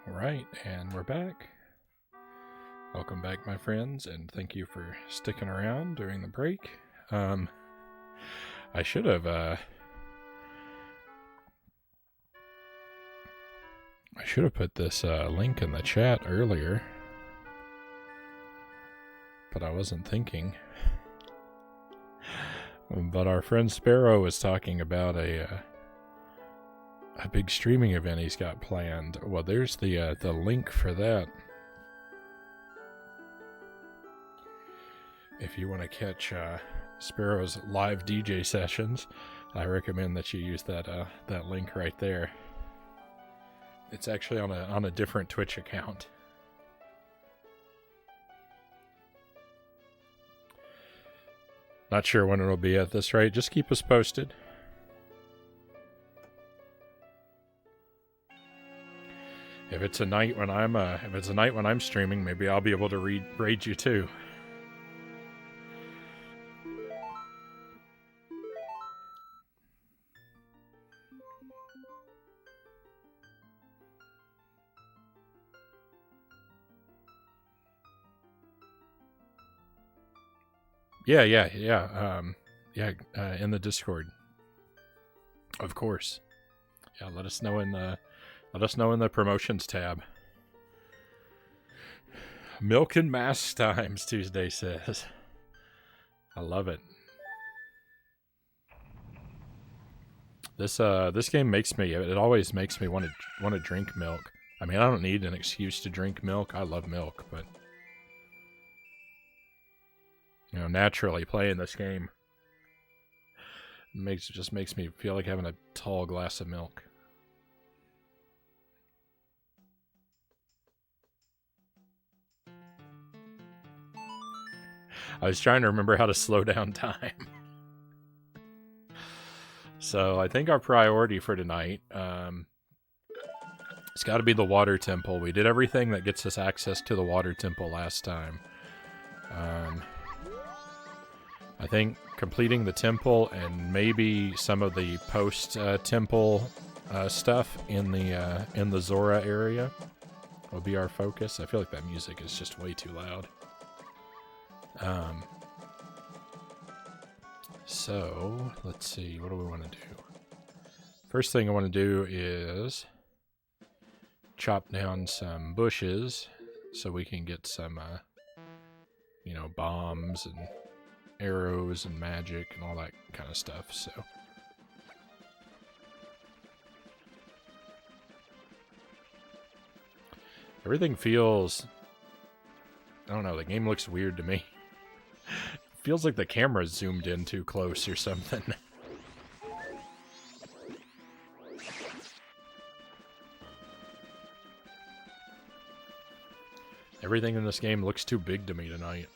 Alright, and we're back. Welcome back, my friends, and thank you for sticking around during the break. I should have put this link in the chat earlier, but I wasn't thinking. But our friend Sparrow was talking about a big streaming event he's got planned. Well, there's the link for that. If you want to catch Sparrow's live DJ sessions, I recommend that you use that link right there. It's actually on a different Twitch account. Not sure when it'll be at this rate. Just keep us posted. If it's a night when I'm streaming, maybe I'll be able to raid you too. Yeah. In the Discord, of course. Yeah, let us know in the promotions tab. Milk and Mass Times, Tuesday says. I love it. This game always makes me want to drink milk. I mean, I don't need an excuse to drink milk. I love milk, but naturally playing this game just makes me feel like having a tall glass of milk. I was trying to remember how to slow down time. So I think our priority for tonight, it's got to be the water temple. We did everything that gets us access to the water temple last time. I think completing the temple and maybe some of the post-temple stuff in the Zora area will be our focus. I feel like that music is just way too loud. So, let's see, what do we want to do? First thing I want to do is chop down some bushes so we can get some, bombs and arrows and magic and all that kind of stuff, so. Everything feels, I don't know, the game looks weird to me. Feels like the camera's zoomed in too close or something. Everything in this game looks too big to me tonight.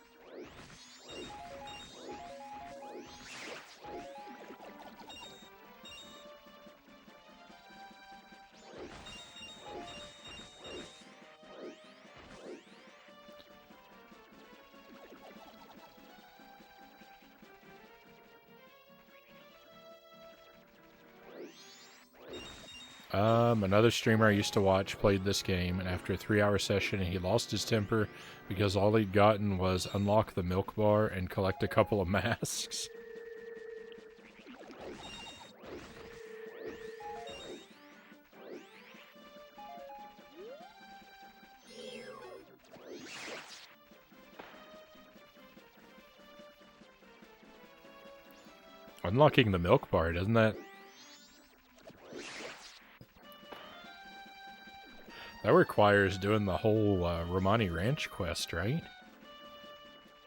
Another streamer I used to watch played this game, and after a 3-hour session, he lost his temper because all he'd gotten was unlock the milk bar and collect a couple of masks. Unlocking the milk bar, doesn't that... That requires doing the whole Romani Ranch quest, right?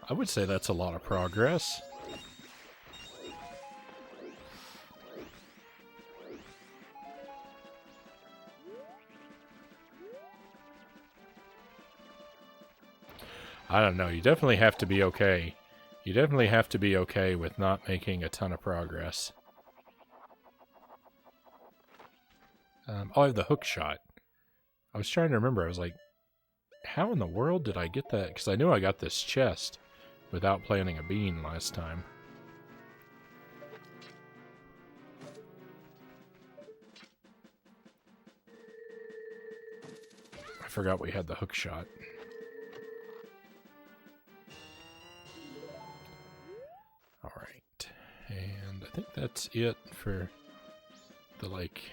I would say that's a lot of progress. I don't know, you definitely have to be okay. You definitely have to be okay with not making a ton of progress. Oh, I have the hook shot. I was trying to remember. I was like, how in the world did I get that? Because I knew I got this chest without planting a bean last time. forgot we had the hook shot. Alright. And I think that's it for the, like,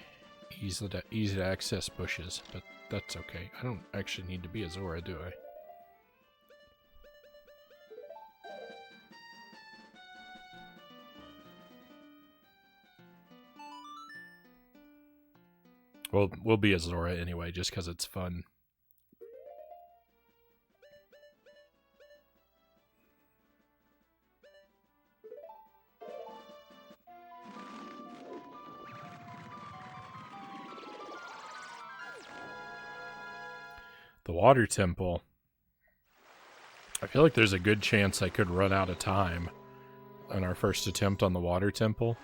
easy to access bushes, but that's okay. I don't actually need to be a Zora, do I? Well, we'll be a Zora anyway, just because it's fun. The water temple. I feel like there's a good chance I could run out of time on our first attempt on the water temple.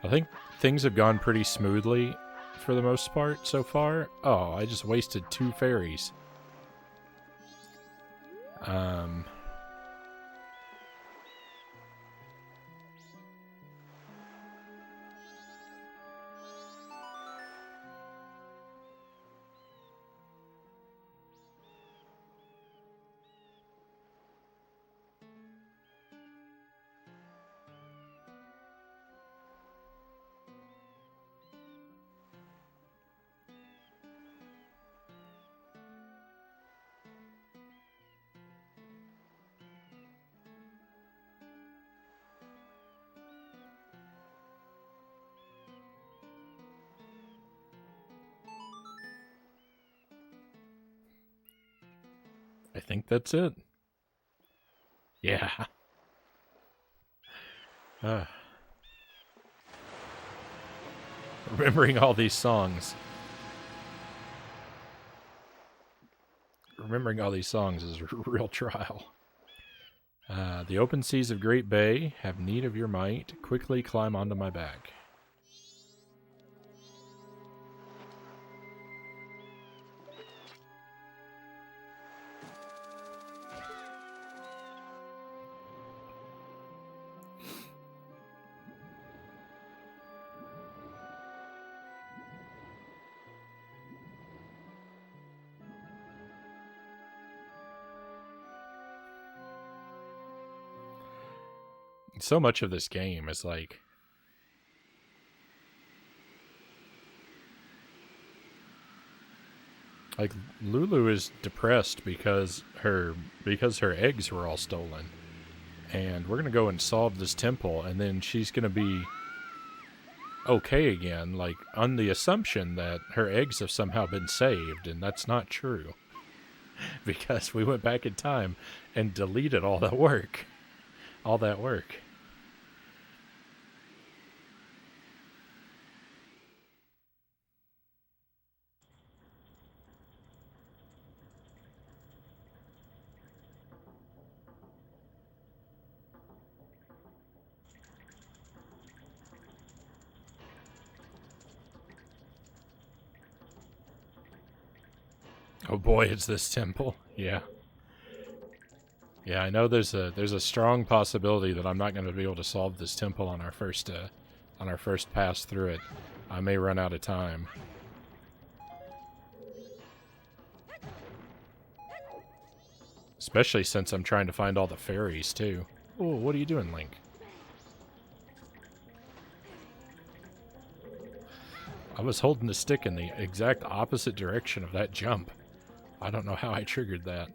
I think things have gone pretty smoothly for the most part so far. Oh, I just wasted 2 fairies. I think that's it. Yeah. Remembering all these songs. Remembering all these songs is a real trial. The open seas of Great Bay have need of your might. Quickly climb onto my back. So much of this game is like Lulu is depressed because her eggs were all stolen, and we're gonna go and solve this temple, and then she's gonna be okay again, like on the assumption that her eggs have somehow been saved, and that's not true because we went back in time and deleted all that work. Oh boy, it's this temple. Yeah. Yeah, I know there's a strong possibility that I'm not going to be able to solve this temple on our first pass through it. I may run out of time. Especially since I'm trying to find all the fairies too. Oh, what are you doing, Link? I was holding the stick in the exact opposite direction of that jump. I don't know how I triggered that.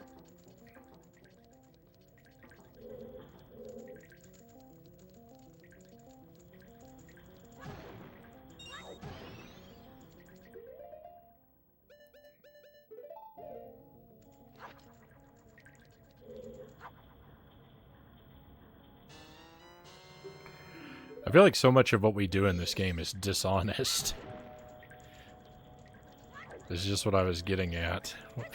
I feel like so much of what we do in this game is dishonest. This is just what I was getting at. Like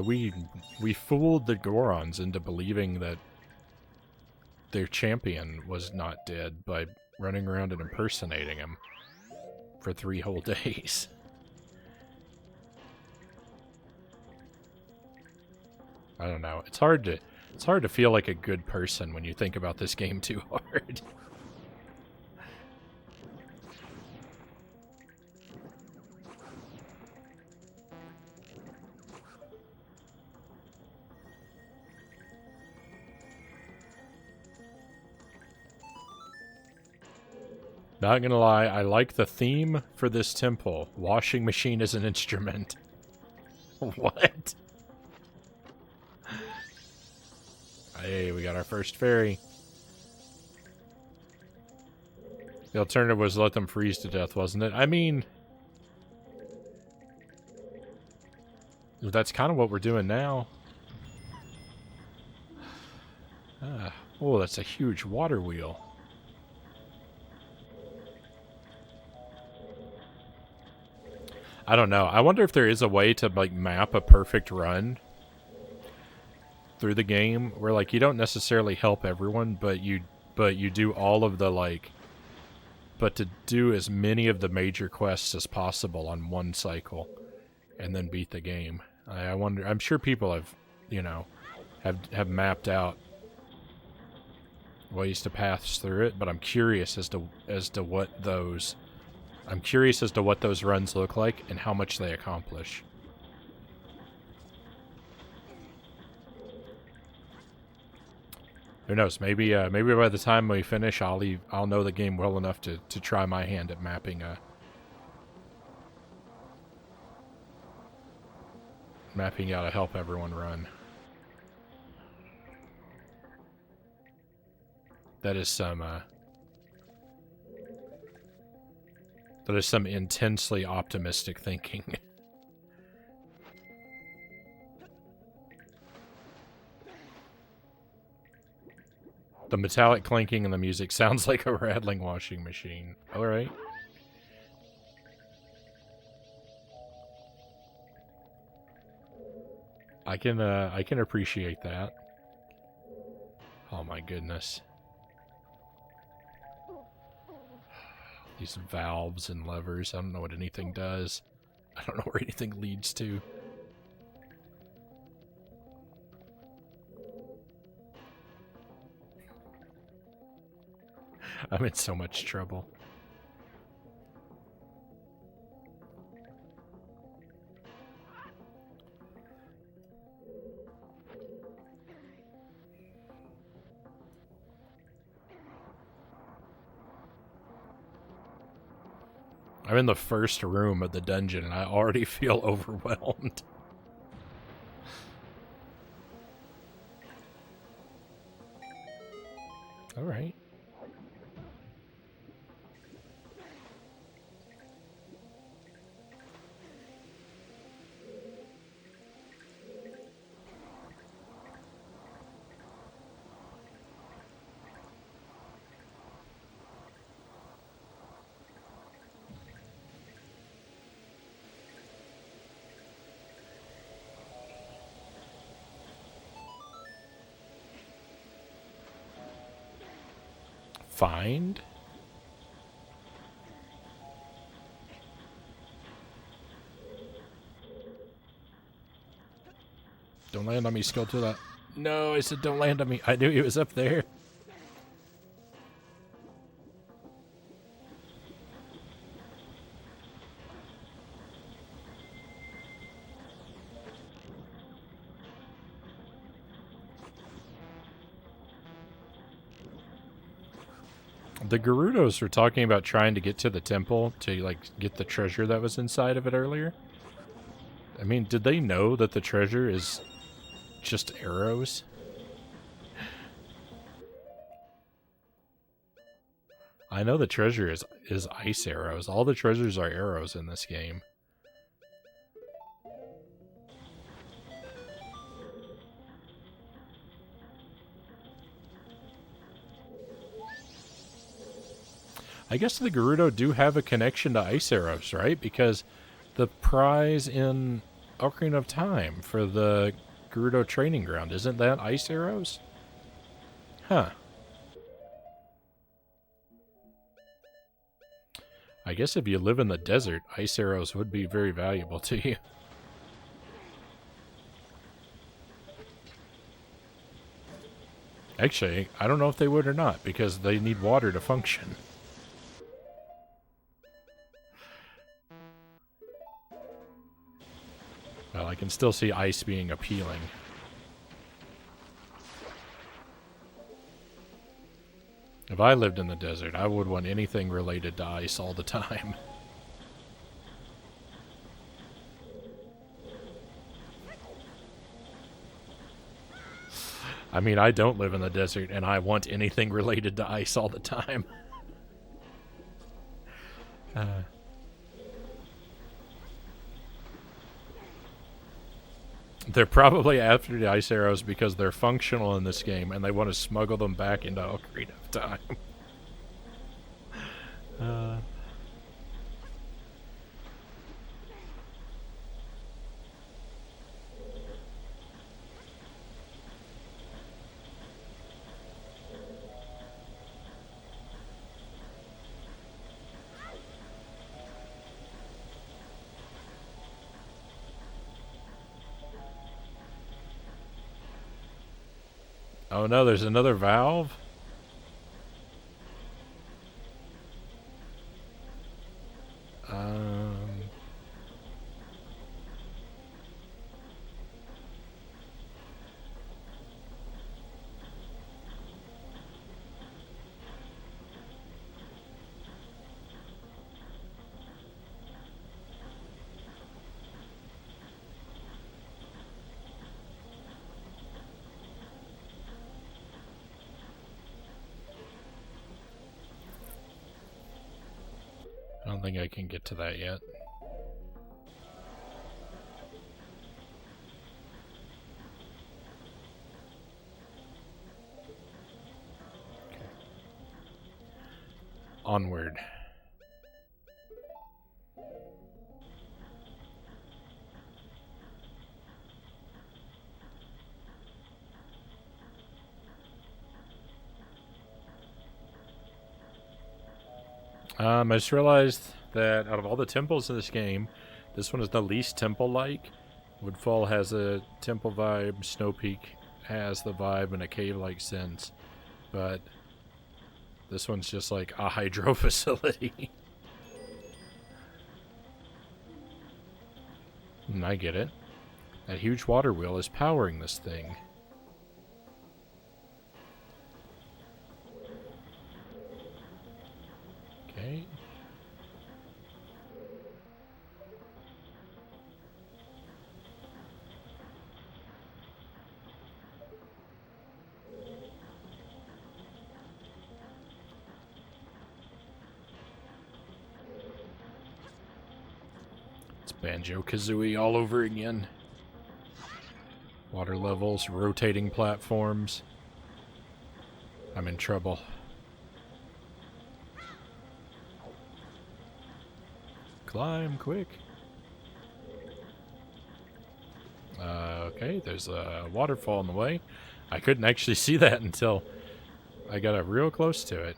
we fooled the Gorons into believing that their champion was not dead by running around and impersonating him for 3 whole days. I don't know. It's hard to feel like a good person when you think about this game too hard. Not gonna lie, I like the theme for this temple. Washing machine is an instrument. What? Hey, we got our first fairy. The alternative was let them freeze to death, wasn't it? I mean, that's kind of what we're doing now. Oh, that's a huge water wheel. I don't know. I wonder if there is a way to, like, map a perfect run through the game where, like, you don't necessarily help everyone, but you do all of the, like, but to do as many of the major quests as possible on one cycle and then beat the game. I wonder, I'm sure people have, you know, have mapped out ways to pass through it, but I'm curious as to what those runs look like and how much they accomplish. Who knows? Maybe by the time we finish, I'll know the game well enough to try my hand at mapping out a help everyone run. That is some intensely optimistic thinking. The metallic clanking in the music sounds like a rattling washing machine. All right. I can appreciate that. Oh my goodness. These valves and levers, I don't know what anything does. I don't know where anything leads to. I'm in so much trouble. I'm in the first room of the dungeon and I already feel overwhelmed. All right. Find? Don't land on me, Skulltula. No, I said don't land on me. I knew he was up there. The Gerudos were talking about trying to get to the temple to, like, get the treasure that was inside of it earlier. I mean, did they know that the treasure is just arrows? I know the treasure is ice arrows. All the treasures are arrows in this game. I guess the Gerudo do have a connection to ice arrows, right? Because the prize in Ocarina of Time for the Gerudo training ground, isn't that ice arrows? Huh. I guess if you live in the desert, ice arrows would be very valuable to you. Actually, I don't know if they would or not, because they need water to function. Well, I can still see ice being appealing. If I lived in the desert, I would want anything related to ice all the time. I mean, I don't live in the desert, and I want anything related to ice all the time. They're probably after the ice arrows because they're functional in this game, and they want to smuggle them back into Ocarina of Time. Oh no, there's another valve? I don't think I can get to that yet. Okay. Onward. I just realized that out of all the temples in this game, this one is the least temple-like. Woodfall has a temple vibe, Snow Peak has the vibe and a cave-like sense, but this one's just like a hydro facility. And I get it. That huge water wheel is powering this thing. Okay. It's Banjo-Kazooie all over again. Water levels, rotating platforms. I'm in trouble. Climb, quick. Okay, there's a waterfall in the way. I couldn't actually see that until I got up real close to it.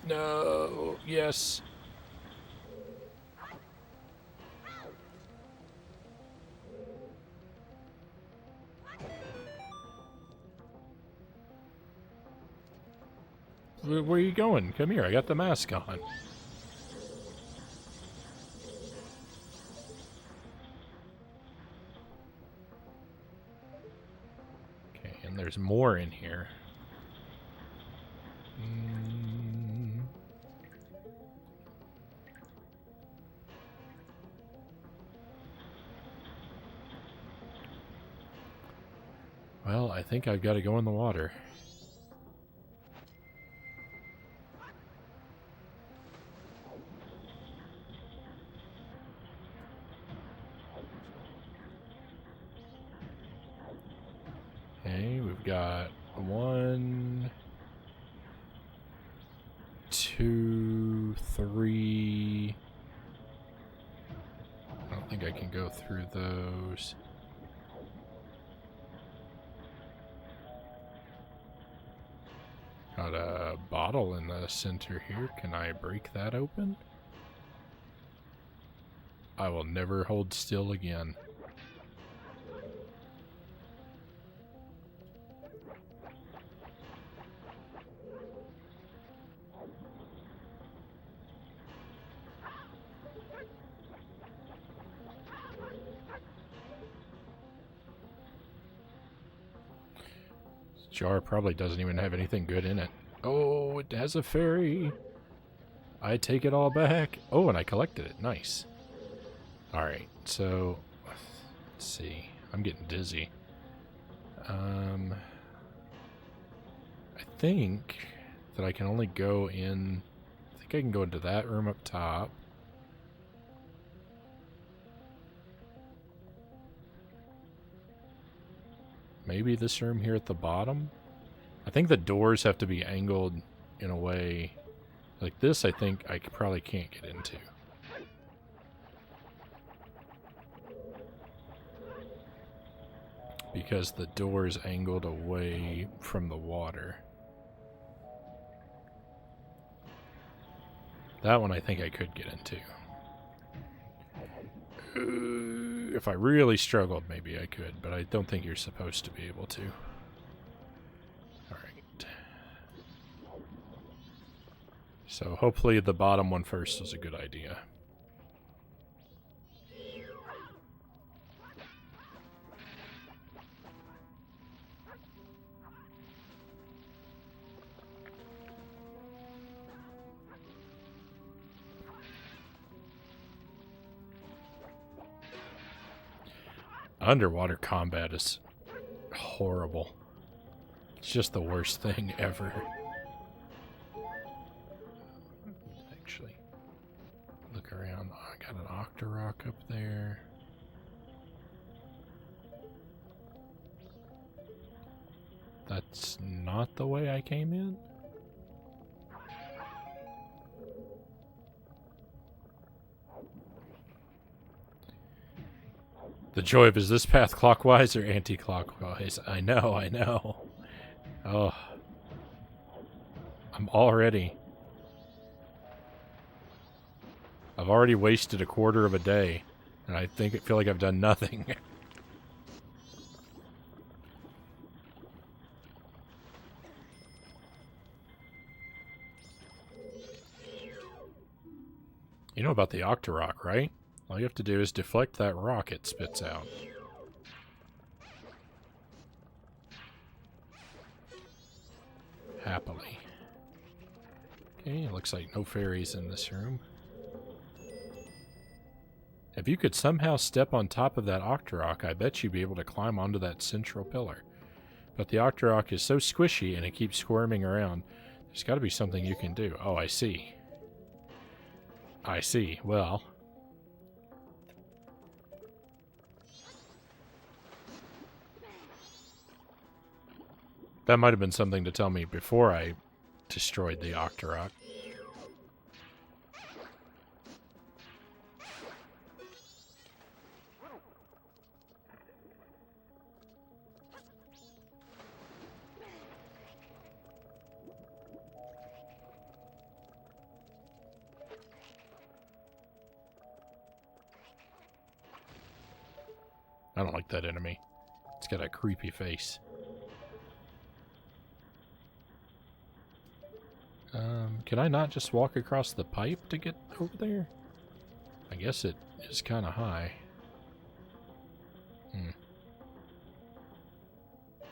No, yes. Where are you going? Come here, I got the mask on. Okay, and there's more in here. Well, I think I've got to go in the water. Okay, we've got 1, 2, 3. I don't think I can go through those. Got a bottle in the center here. Can I break that open? I will never hold still again. jar probably doesn't even have anything good in it. Oh, it has a fairy. I take it all back. Oh, and I collected it. Nice. Alright, so let's see. I'm getting dizzy. I think that I can only go in... I think I can go into that room up top. Maybe this room here at the bottom? I think the doors have to be angled in a way... Like this, I think I probably can't get into. Because the door is angled away from the water. That one I think I could get into. If I really struggled, maybe I could, but I don't think you're supposed to be able to. Alright. So hopefully the bottom one first was a good idea. Underwater combat is horrible. It's just the worst thing ever. Actually, look around. Oh, I got an Octorok up there. That's not the way I came in? The joy of, is this path clockwise or anti-clockwise? I know, I know. Oh. I've already wasted a quarter of a day, and I feel like I've done nothing. You know about the Octorok, right? All you have to do is deflect that rock it spits out. Happily. Okay, it looks like no fairies in this room. If you could somehow step on top of that Octorok, I bet you'd be able to climb onto that central pillar. But the Octorok is so squishy and it keeps squirming around. There's got to be something you can do. Oh, I see. I see. Well... that might have been something to tell me before I destroyed the Octorok. I don't like that enemy. It's got a creepy face. Can I not just walk across the pipe to get over there? I guess it is kind of high.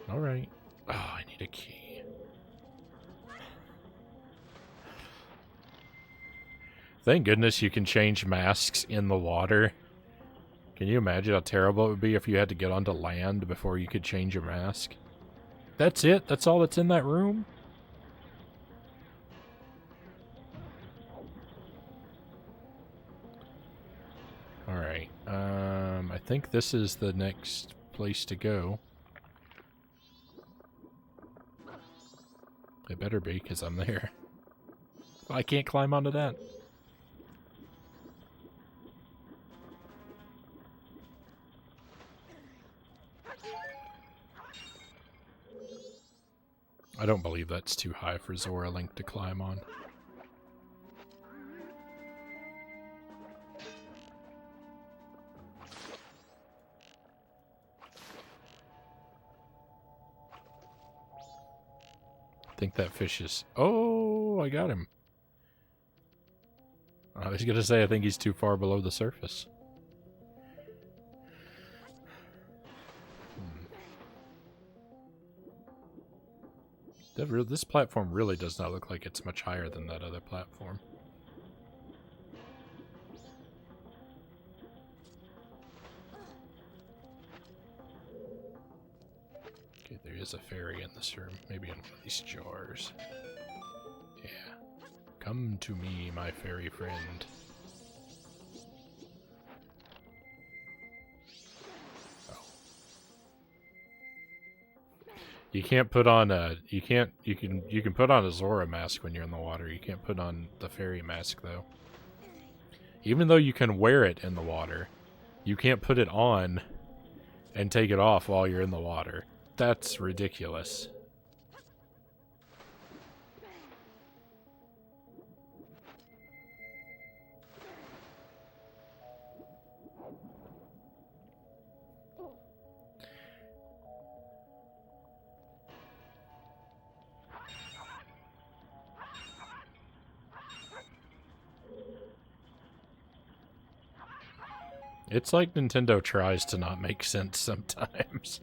Alright. Oh, I need a key. Thank goodness you can change masks in the water. Can you imagine how terrible it would be if you had to get onto land before you could change your mask? That's it? That's all that's in that room? Alright, I think this is the next place to go. It better be, because I'm there. I can't climb onto that. I don't believe that's too high for Zora Link to climb on. I think that fish is... oh, I got him. I was going to say, I think he's too far below the surface. This platform really does not look like it's much higher than that other platform. Okay, there is a fairy in this room. Maybe in one of these jars. Yeah. Come to me, my fairy friend. You can't put on a you can put on a Zora mask when you're in the water. You can't put on the fairy mask though. Even though you can wear it in the water, you can't put it on and take it off while you're in the water. That's ridiculous. It's like Nintendo tries to not make sense sometimes.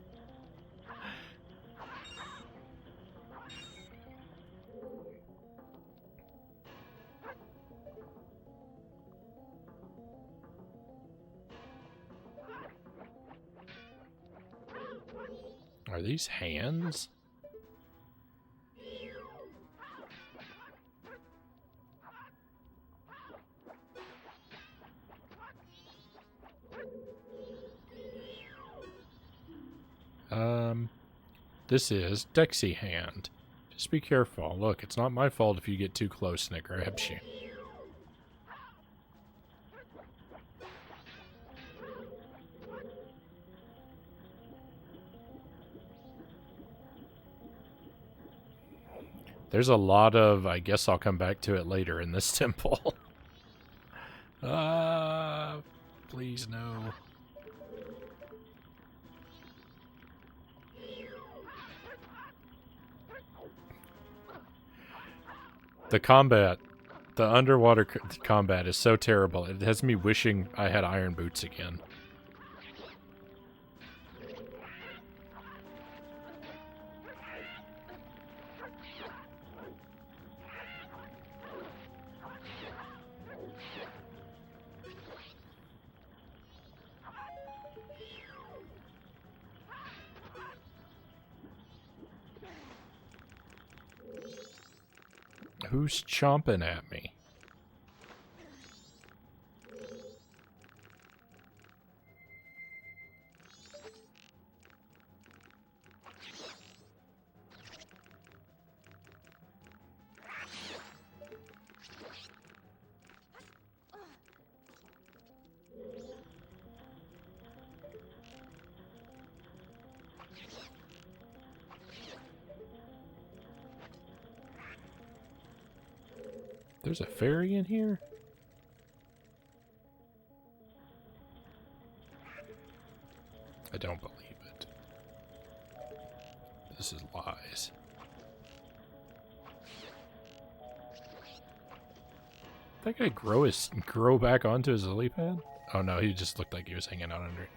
Are these hands? This is Dexy Hand. Just be careful. Look, it's not my fault if you get too close and it grabs you. There's a lot of, I guess I'll come back to it later in this temple. Please no. The underwater combat is so terrible. It has me wishing I had iron boots again. Who's chomping at me? There's a fairy in here? I don't believe it. This is lies. That guy grow back onto his lily pad? Oh no, he just looked like he was hanging out under it.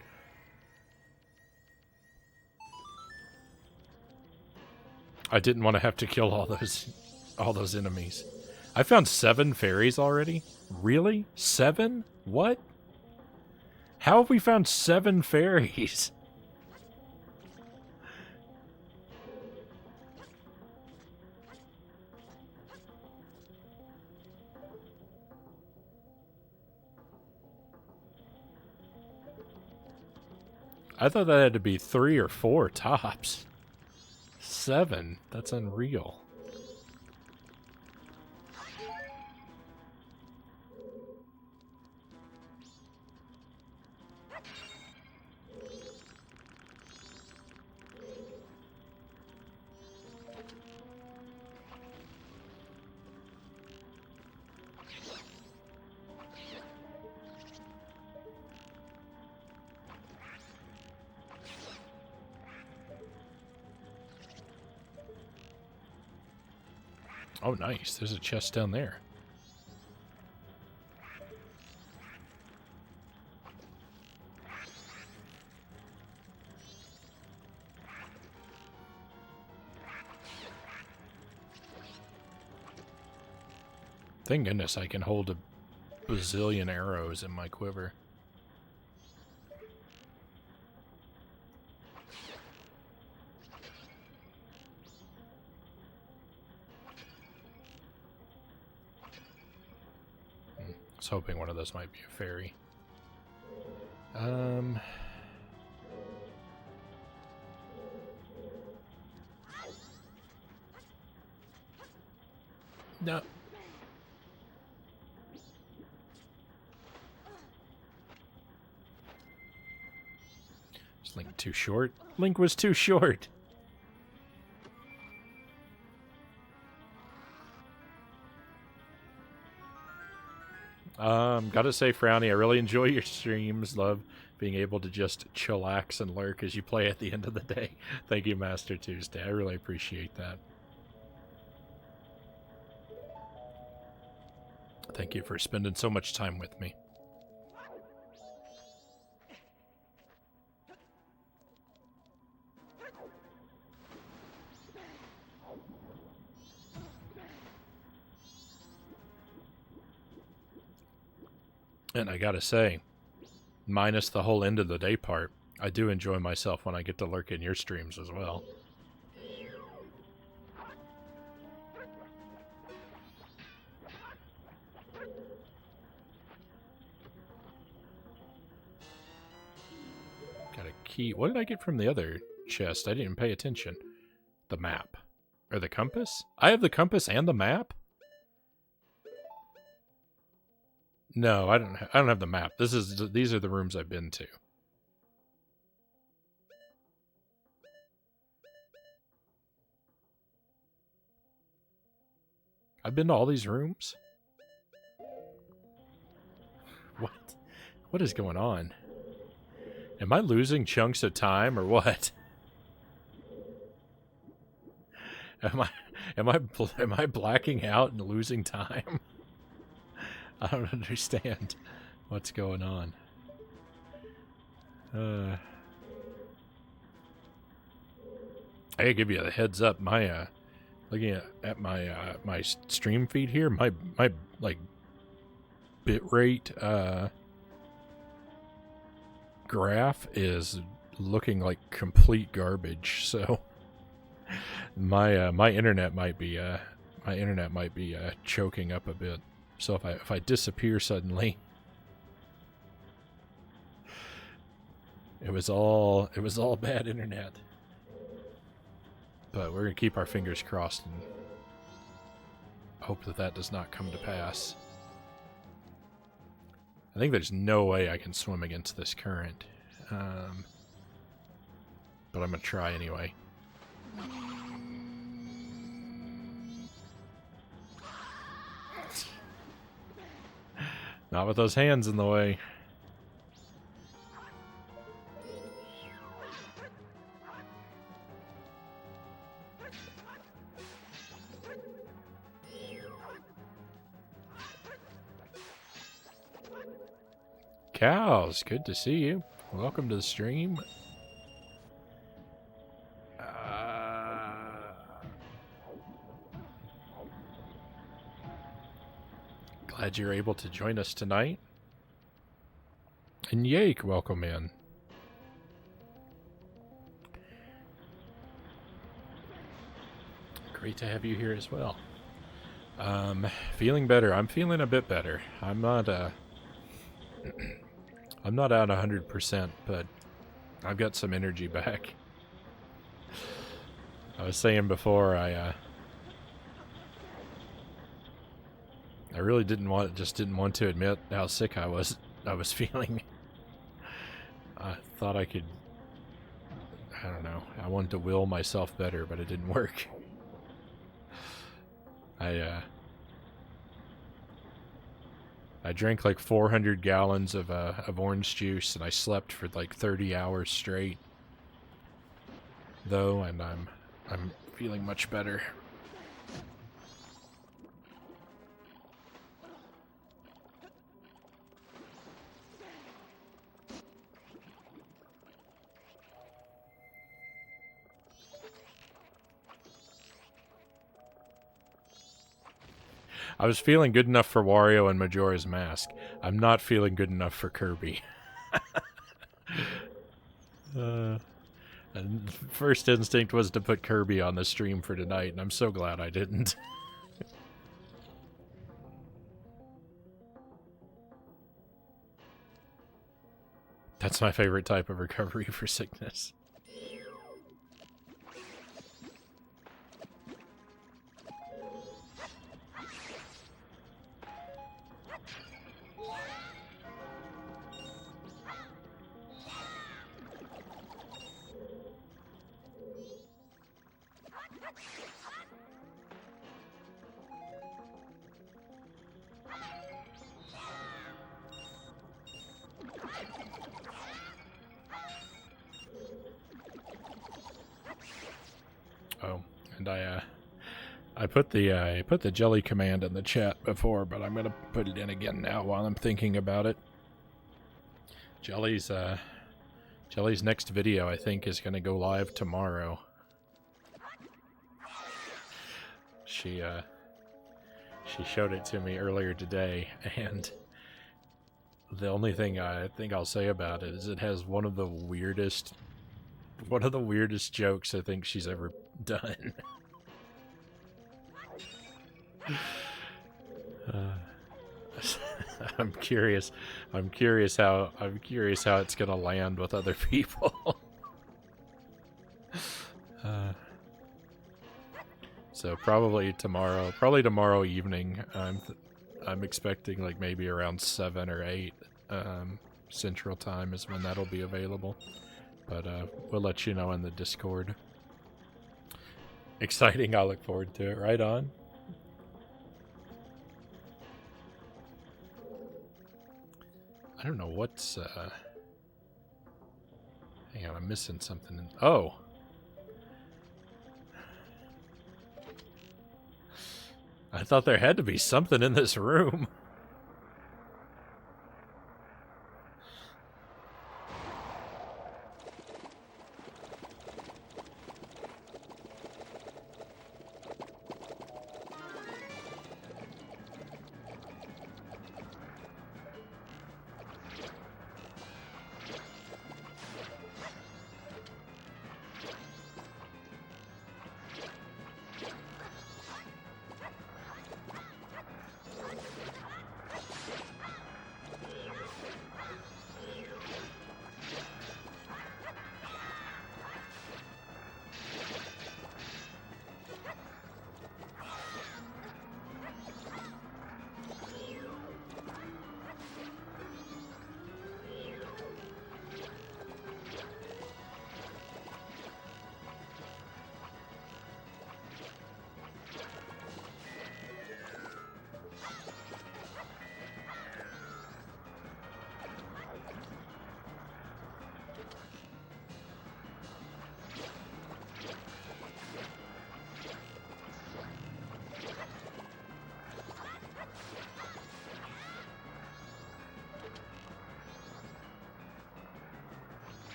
I didn't want to have to kill all those enemies. I found 7 fairies already? Really? 7? What? How have we found 7 fairies? I thought that had to be 3 or 4 tops. 7? That's unreal. Oh, nice. There's a chest down there. Thank goodness I can hold a bazillion arrows in my quiver. I was hoping one of those might be a fairy. No. Is Link too short? Link was too short. Gotta say, Frownie, I really enjoy your streams. Love being able to just chillax and lurk as you play at the end of the day. Thank you, Master Tuesday. I really appreciate that. Thank you for spending so much time with me. And I gotta say, minus the whole end of the day part, I do enjoy myself when I get to lurk in your streams as well. Got a key. What did I get from the other chest? I didn't even pay attention. The map. Or the compass? I have the compass and the map? No, I don't have the map. These are the rooms I've been to. I've been to all these rooms? What? What is going on? Am I losing chunks of time or what? Am I blacking out and losing time? I don't understand what's going on. I gotta give you a heads up. My looking at my my stream feed here, my like bitrate graph is looking like complete garbage. So my internet might be choking up a bit. So if I disappear suddenly, it was all bad internet. But we're gonna keep our fingers crossed and hope that does not come to pass. I think there's no way I can swim against this current, but I'm gonna try anyway. Not with those hands in the way. Cows, good to see you. Welcome to the stream. Glad you're able to join us tonight. And Yake, welcome in. Great to have you here as well. Feeling better. I'm feeling a bit better. I'm not I'm not out 100%, but I've got some energy back. I was saying before, I really didn't want to admit how sick I was feeling. I thought I could, I don't know, I wanted to will myself better, but it didn't work. I drank like 400 gallons of orange juice, and I slept for like 30 hours straight. Though, and I'm feeling much better. I was feeling good enough for Wario and Majora's Mask. I'm not feeling good enough for Kirby. And first instinct was to put Kirby on the stream for tonight, and I'm so glad I didn't. That's my favorite type of recovery for sickness. Oh, and I put the jelly command in the chat before, but I'm gonna put it in again now while I'm thinking about it. Jelly's next video, I think, is gonna go live tomorrow. She showed it to me earlier today, and the only thing I think I'll say about it is it has one of the weirdest jokes I think she's ever done. I'm curious how it's gonna land with other people. So probably tomorrow evening. I'm expecting like maybe around 7 or 8 Central Time is when that'll be available. But we'll let you know in the Discord. Exciting, I'll look forward to it. Right on. I don't know what's... Hang on, I'm missing something. Oh! I thought there had to be something in this room.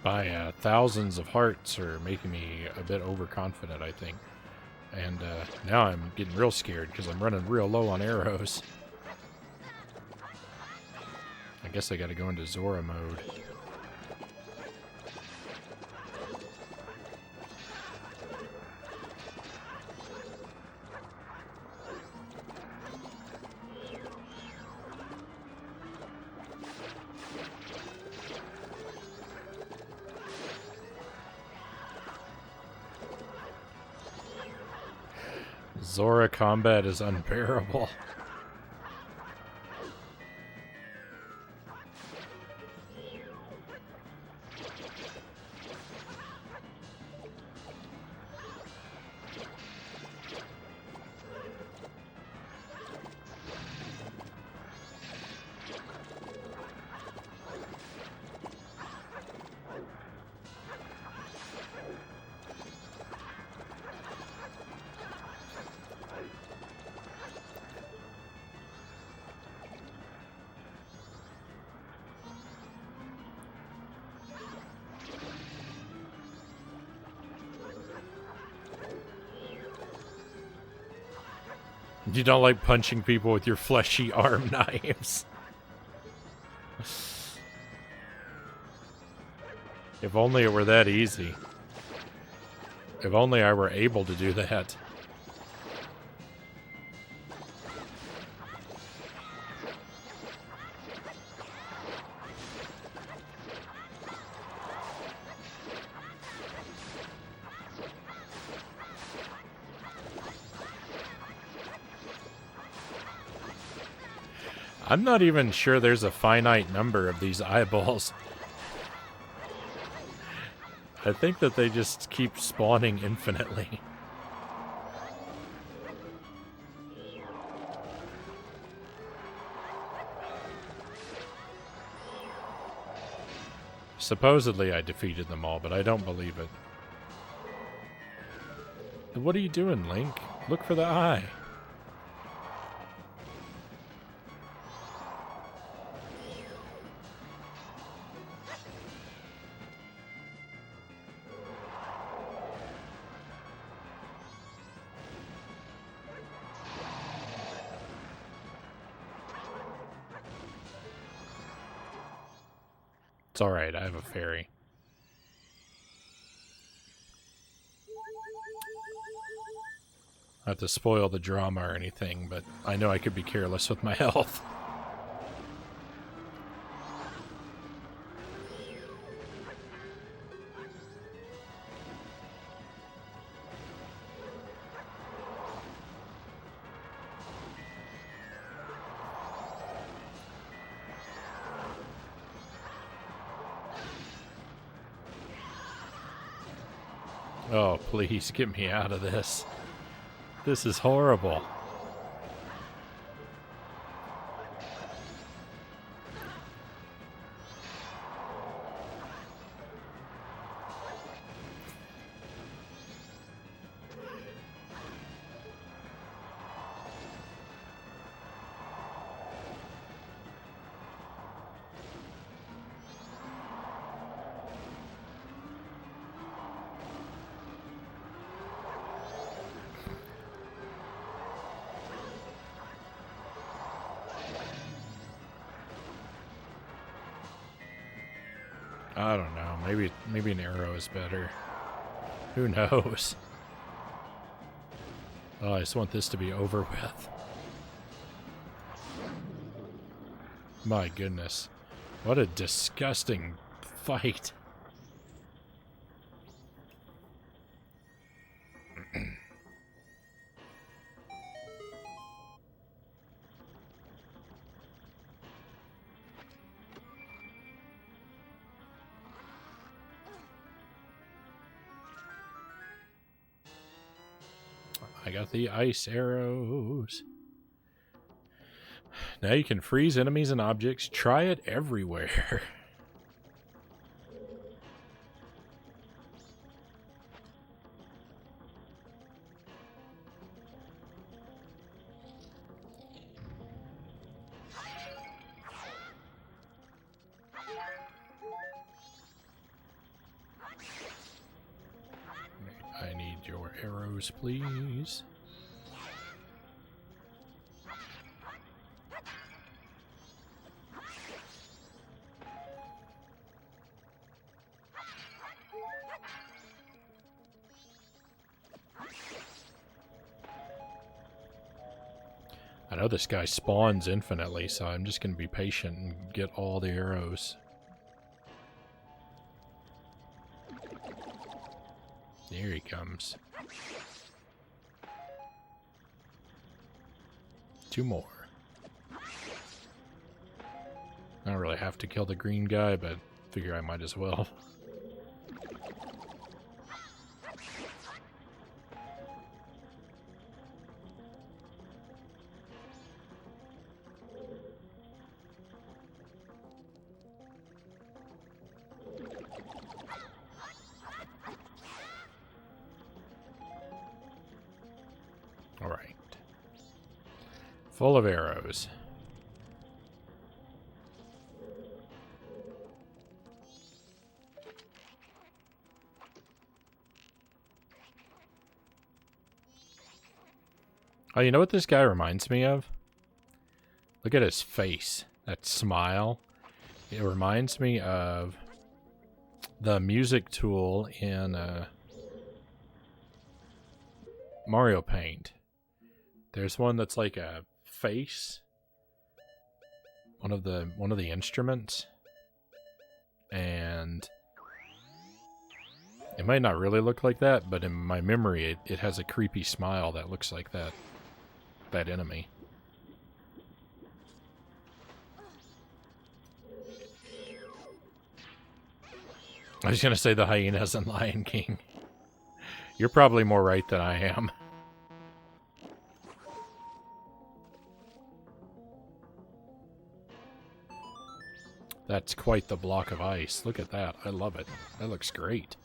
My thousands of hearts are making me a bit overconfident, I think. And now I'm getting real scared because I'm running real low on arrows. I guess I gotta go into Zora mode. Zora combat is unbearable. You don't like punching people with your fleshy arm knives. If only it were that easy. If only I were able to do that. I'm not even sure there's a finite number of these eyeballs. I think that they just keep spawning infinitely. Supposedly I defeated them all, but I don't believe it. What are you doing, Link? Look for the eye. It's alright, I have a fairy. Not to spoil the drama or anything, but I know I could be careless with my health. Oh, please, get me out of this. This is horrible. I don't know. Maybe an arrow is better. Who knows? Oh, I just want this to be over with. My goodness. What a disgusting fight. I got the ice arrows. Now you can freeze enemies and objects. Try it everywhere. I need your arrows, please. I know this guy spawns infinitely, so I'm just going to be patient and get all the arrows. Here he comes. 2 more. I don't really have to kill the green guy, but figure I might as well. Alright. Full of arrows. Oh, you know what this guy reminds me of? Look at his face. That smile. It reminds me of the music tool in Mario Paint. There's one that's like a face. One of the instruments. And it might not really look like that, but in my memory it has a creepy smile that looks like that enemy. I was gonna say the hyenas in Lion King. You're probably more right than I am. That's quite the block of ice. Look at that. I love it. That looks great.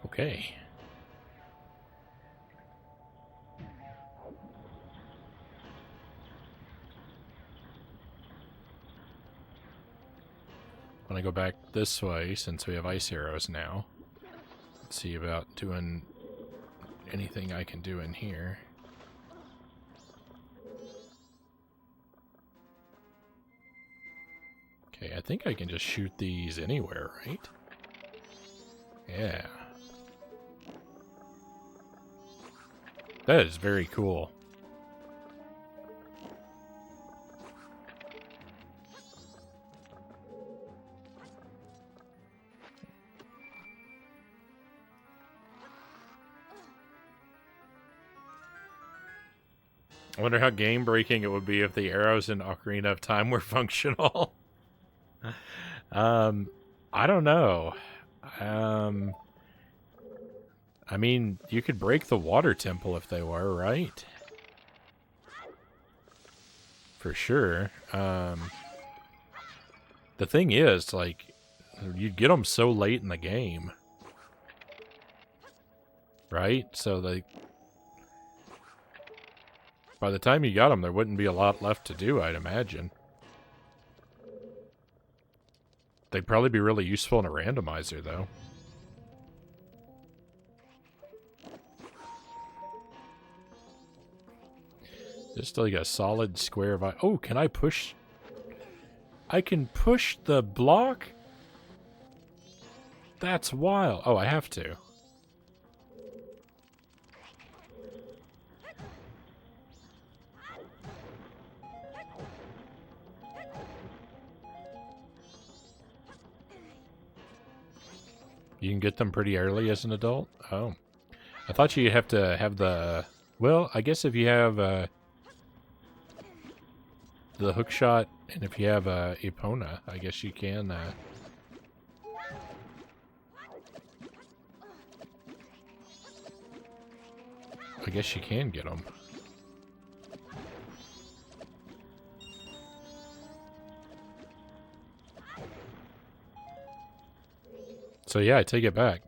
Okay. When I go back this way, since we have ice arrows now, let's see about doing anything I can do in here. Okay, I think I can just shoot these anywhere, right? Yeah. That is very cool. I wonder how game-breaking it would be if the arrows in Ocarina of Time were functional. I don't know. I mean, you could break the water temple if they were, right? For sure. The thing is, like, you'd get them so late in the game. Right? So, like, by the time you got them, there wouldn't be a lot left to do, I'd imagine. They'd probably be really useful in a randomizer, though. Just like a solid square of ice. Oh, can I push? I can push the block? That's wild. Oh, I have to. You can get them pretty early as an adult? Oh. I thought you have to have the... Well, I guess if you have the hook shot, and if you have Epona, I guess you can... I guess you can get them. So yeah, I take it back.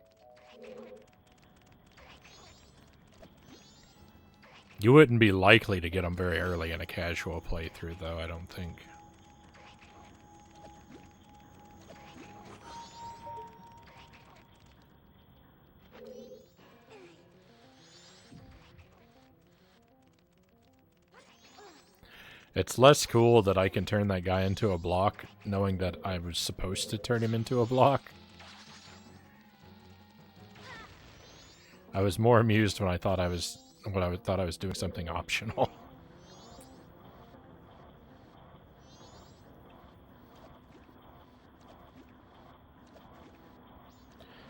You wouldn't be likely to get them very early in a casual playthrough, though, I don't think. It's less cool that I can turn that guy into a block, knowing that I was supposed to turn him into a block. I was more amused when I thought I was doing something optional.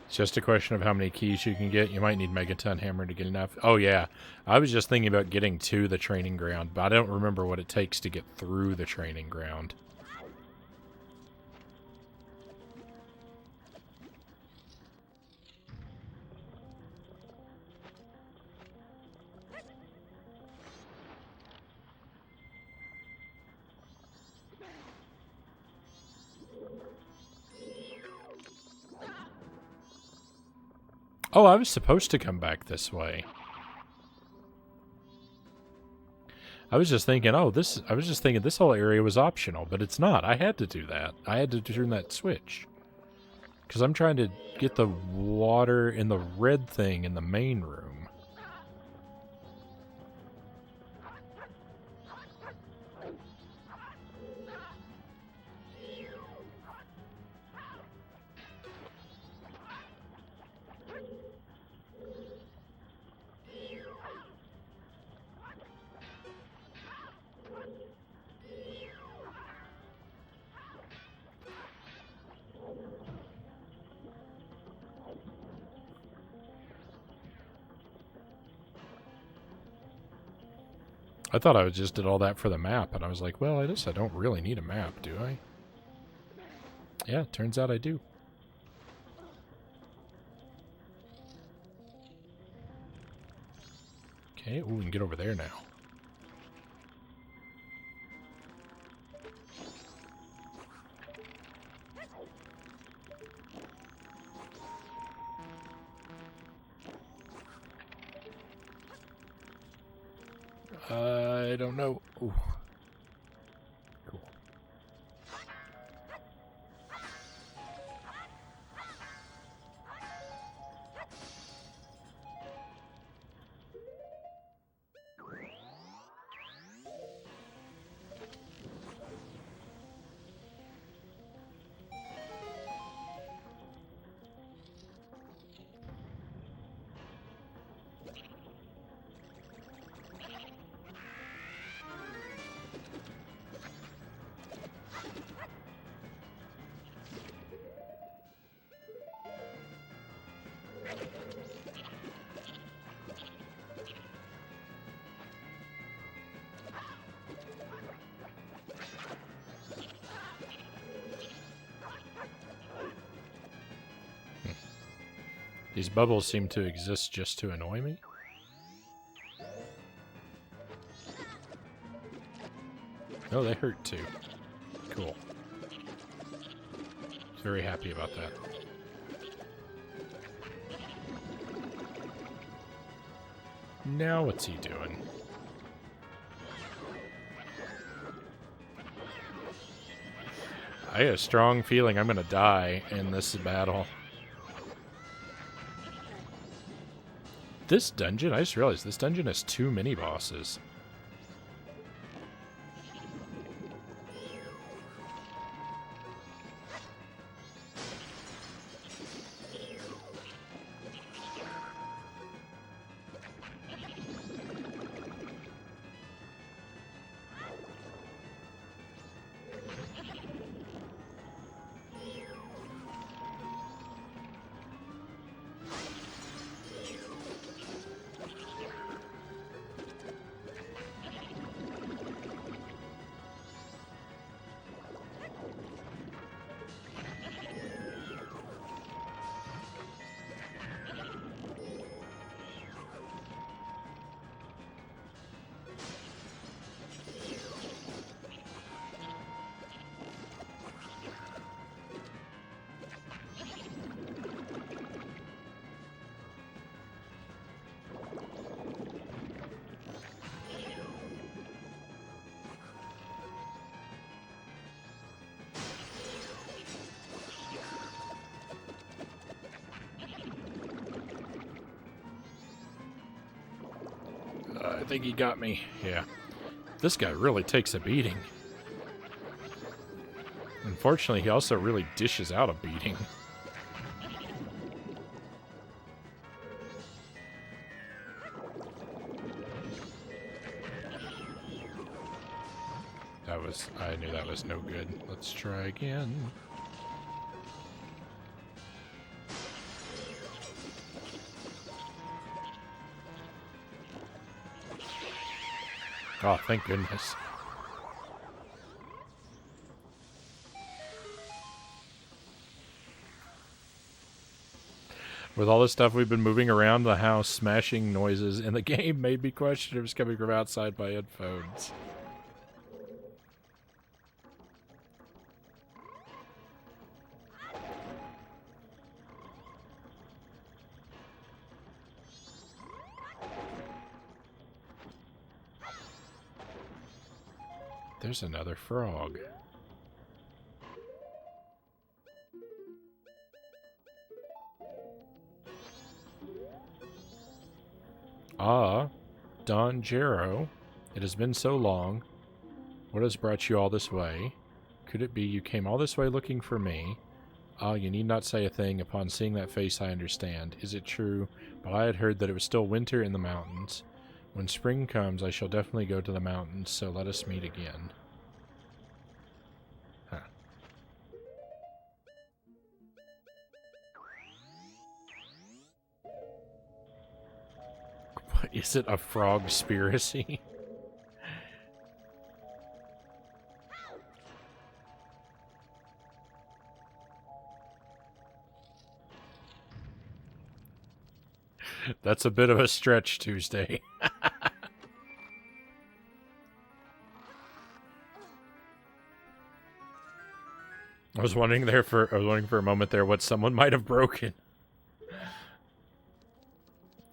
It's just a question of how many keys you can get. You might need Megaton Hammer to get enough. Oh, yeah. I was just thinking about getting to the training ground, but I don't remember what it takes to get through the training ground. Oh, I was supposed to come back this way. I was just thinking, I was just thinking this whole area was optional, but it's not. I had to do that. I had to turn that switch. Because I'm trying to get the water in the red thing in the main room. I thought I just did all that for the map, and I was like, well, I guess I don't really need a map, do I? Yeah, turns out I do. Okay, ooh, we can get over there now. I don't know. Ooh. Cool. These bubbles seem to exist just to annoy me. Oh, they hurt too. Cool. Very happy about that. Now what's he doing? I have a strong feeling I'm gonna die in this battle. This dungeon, I just realized this dungeon has 2 mini-bosses. I think he got me. Yeah. This guy really takes a beating. Unfortunately, he also really dishes out a beating. I knew that was no good. Let's try again. Oh, thank goodness. With all the stuff we've been moving around the house, smashing noises in the game made me question if it's coming from outside my headphones. There's another frog. Ah, Don Jero, it has been so long. What has brought you all this way? Could it be you came all this way looking for me? Ah, you need not say a thing. Upon seeing that face, I understand. Is it true? But I had heard that it was still winter in the mountains. When spring comes, I shall definitely go to the mountains, so let us meet again. Huh. What, is it a frog-spiracy? That's a bit of a stretch, Tuesday. I was wondering for a moment there what someone might have broken.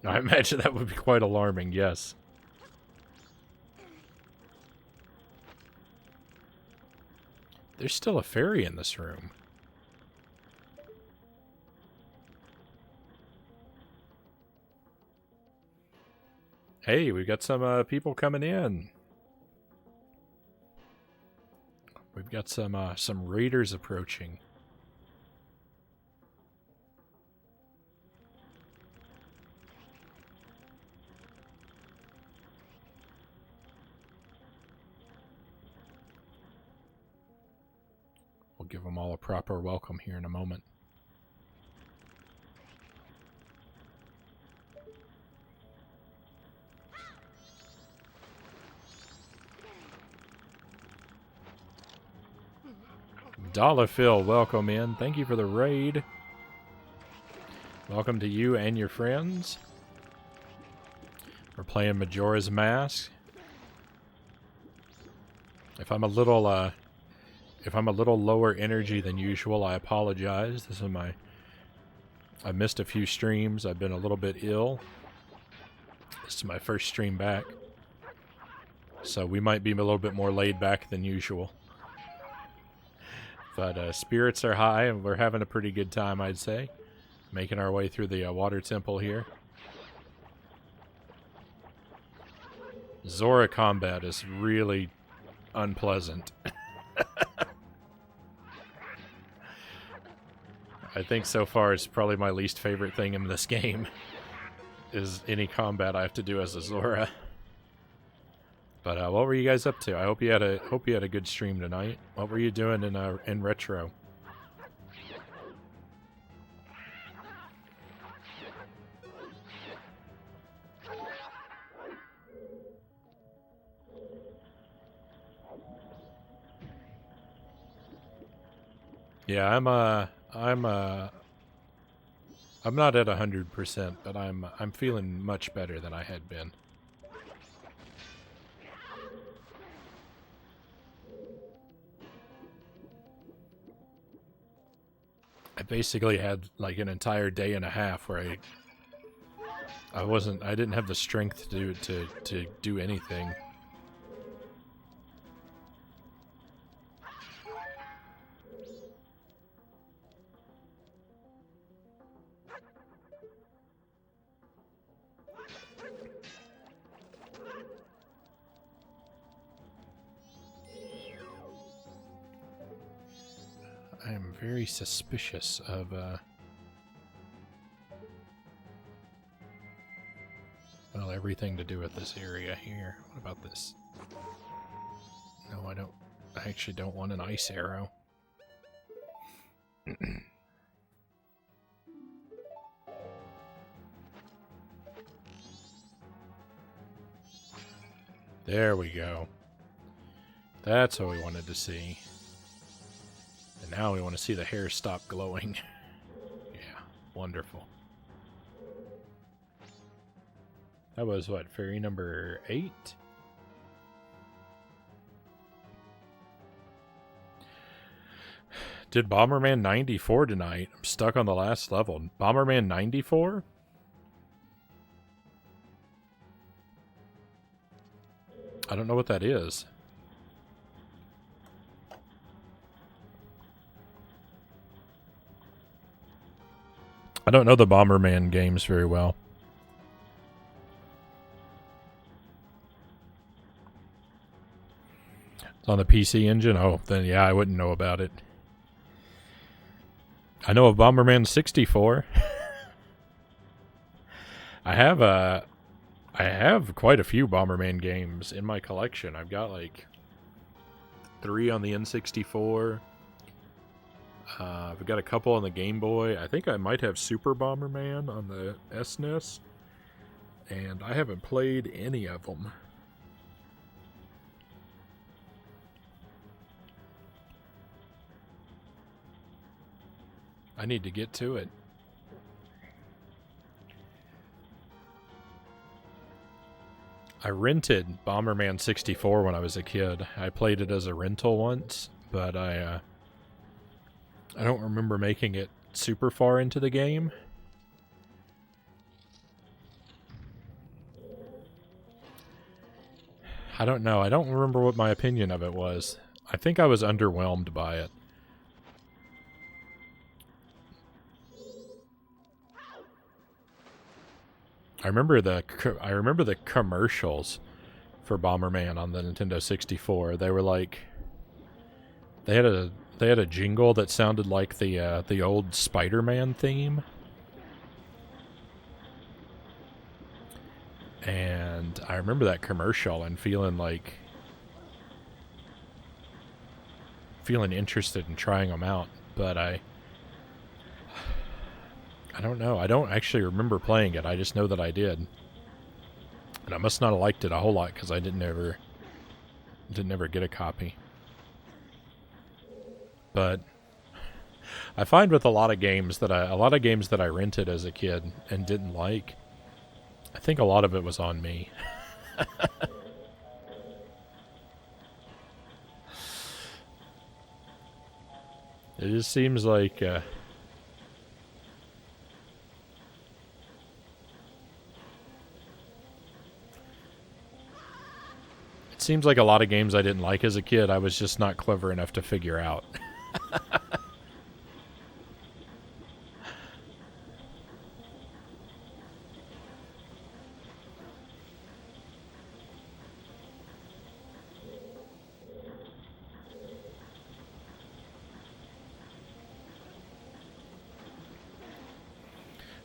I imagine that would be quite alarming, yes. There's still a fairy in this room. Hey, we've got some people coming in. We've got some raiders approaching. We'll give them all a proper welcome here in a moment. Dollar Phil, welcome in. Thank you for the raid. Welcome to you and your friends. We're playing Majora's Mask. If I'm a little lower energy than usual, I apologize. This is I missed a few streams. I've been a little bit ill. This is my first stream back. So we might be a little bit more laid back than usual. But spirits are high, and we're having a pretty good time, I'd say. Making our way through the water temple here. Zora combat is really unpleasant. I think so far it's probably my least favorite thing in this game. Is any combat I have to do as a Zora. But what were you guys up to? I hope you had a good stream tonight. What were you doing in retro? Yeah, I'm not at 100%, but I'm feeling much better than I had been. I basically had like an entire day and a half where I didn't have the strength to do anything. I am very suspicious of well, everything to do with this area here. What about this? No, I don't. I actually don't want an ice arrow. There we go. That's what we wanted to see. And now we want to see the hair stop glowing. Yeah, wonderful. That was, what, fairy number 8? Did Bomberman 94 tonight. I'm stuck on the last level. Bomberman 94? I don't know what that is. I don't know the Bomberman games very well. It's on the PC Engine? Oh, then yeah, I wouldn't know about it. I know of Bomberman 64. I have quite a few Bomberman games in my collection. I've got like 3 on the N64. I've got a couple on the Game Boy. I think I might have Super Bomberman on the SNES. And I haven't played any of them. I need to get to it. I rented Bomberman 64 when I was a kid. I played it as a rental once, but I don't remember making it super far into the game. I don't know. I don't remember what my opinion of it was. I think I was underwhelmed by it. I remember the commercials for Bomberman on the Nintendo 64. They were like, they had a jingle that sounded like the old Spider-Man theme. And I remember that commercial and feeling interested in trying them out, but I don't know. I don't actually remember playing it. I just know that I did. And I must not have liked it a whole lot because I didn't ever get a copy. But I find with a lot of games that I rented as a kid and didn't like, I think a lot of it was on me. It just seems like it seems like a lot of games I didn't like as a kid, I was just not clever enough to figure out.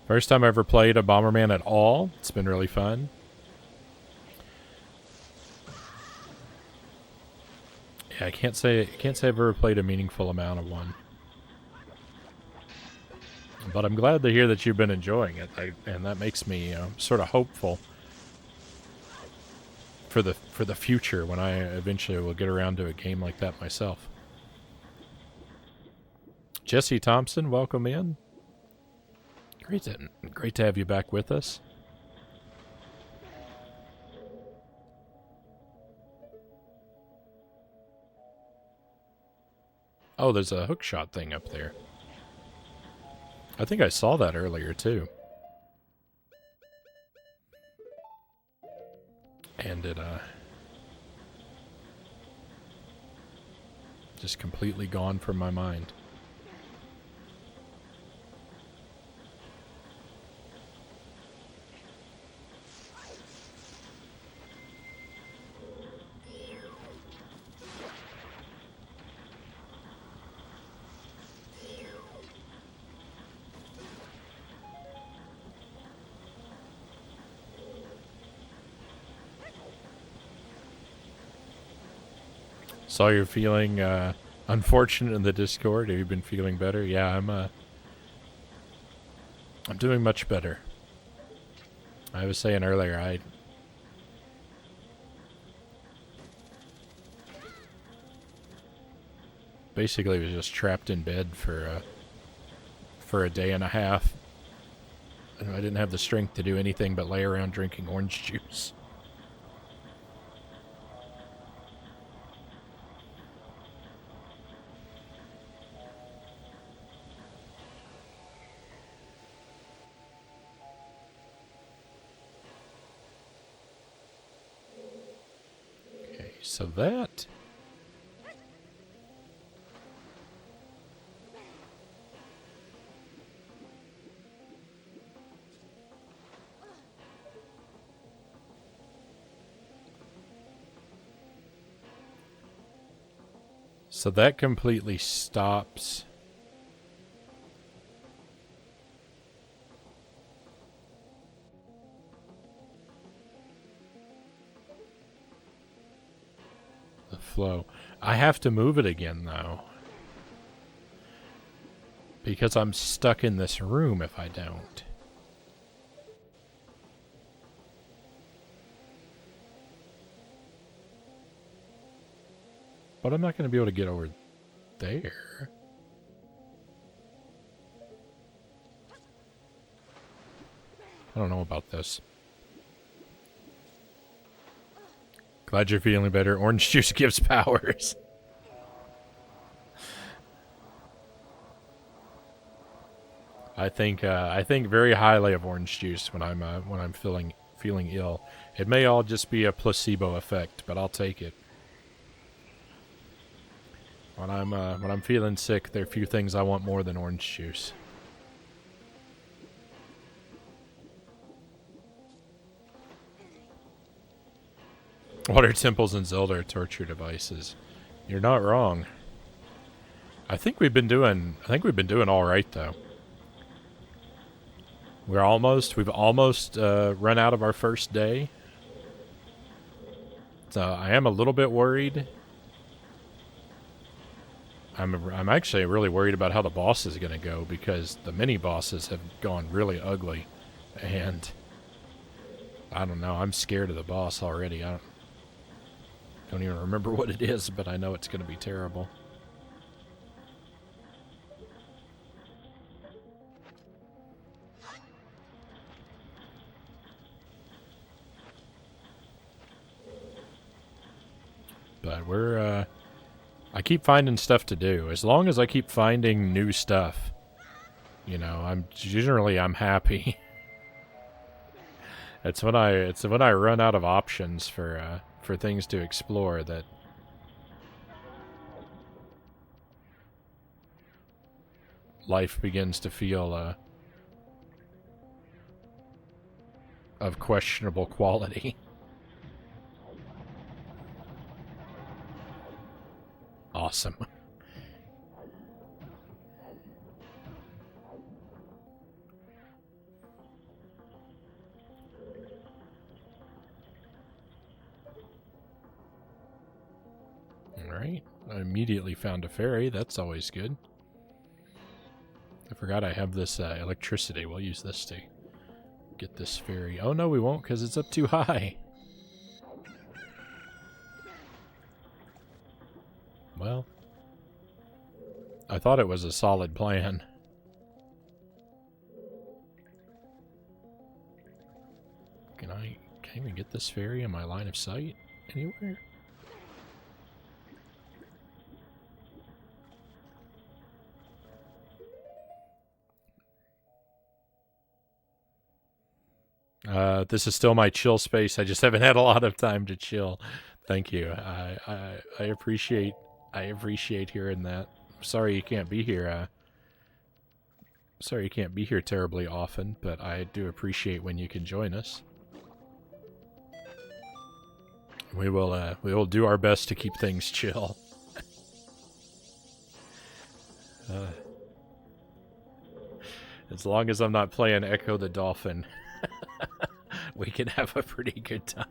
First time I ever played a Bomberman at all. It's been really fun. Yeah, I can't say I've ever played a meaningful amount of one. But I'm glad to hear that you've been enjoying it, and that makes me sort of hopeful for the future when I eventually will get around to a game like that myself. Jesse Thompson, welcome in. Great to have you back with us. Oh, there's a hookshot thing up there. I think I saw that earlier, too. And it, just completely gone from my mind. Saw you're feeling unfortunate in the Discord. Have you been feeling better? Yeah, I'm doing much better. I was saying earlier, basically was just trapped in bed for a day and a half. And I didn't have the strength to do anything but lay around drinking orange juice. Okay, so that... So that completely stops the flow. I have to move it again, though. Because I'm stuck in this room if I don't. But I'm not going to be able to get over there. I don't know about this. Glad you're feeling better. Orange juice gives powers. I think very highly of orange juice when I'm feeling ill. It may all just be a placebo effect, but I'll take it. When I'm feeling sick, there are few things I want more than orange juice. Water temples in Zelda are torture devices. You're not wrong. I think we've been doing all right though. We've almost run out of our first day. So I am a little bit worried. I'm actually really worried about how the boss is going to go because the mini bosses have gone really ugly, and I don't know. I'm scared of the boss already. I don't even remember what it is, but I know it's going to be terrible. But we're, I keep finding stuff to do. As long as I keep finding new stuff, you know, I'm happy. It's when I run out of options for things to explore that life begins to feel of questionable quality. Awesome. Alright. I immediately found a fairy. That's always good. I forgot I have this electricity. We'll use this to get this fairy. Oh no, we won't because it's up too high. Well, I thought it was a solid plan. Can I even get this fairy in my line of sight anywhere? This is still my chill space. I just haven't had a lot of time to chill. Thank you. I appreciate hearing that. Sorry you can't be here. Sorry you can't be here terribly often, but I do appreciate when you can join us. We will do our best to keep things chill. As long as I'm not playing Echo the Dolphin, we can have a pretty good time.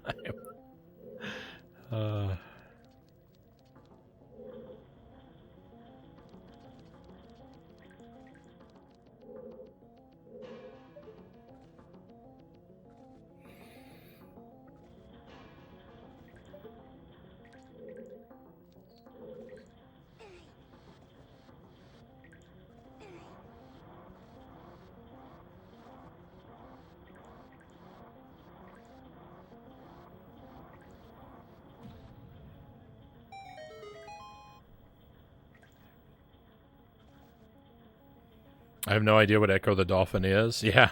I have no idea what Echo the Dolphin is. Yeah.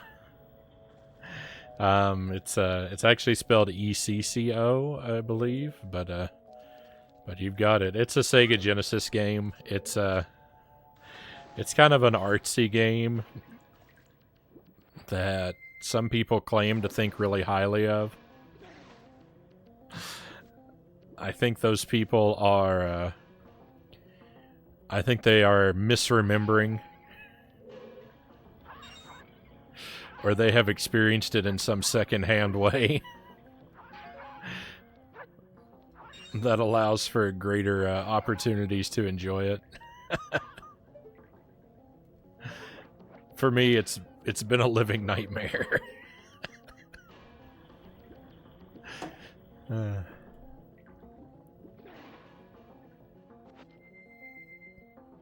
It's actually spelled ECCO, I believe, but you've got it. It's a Sega Genesis game. It's kind of an artsy game that some people claim to think really highly of. I think those people are, I think they are misremembering, or they have experienced it in some secondhand way that allows for greater opportunities to enjoy it. For me, it's been a living nightmare.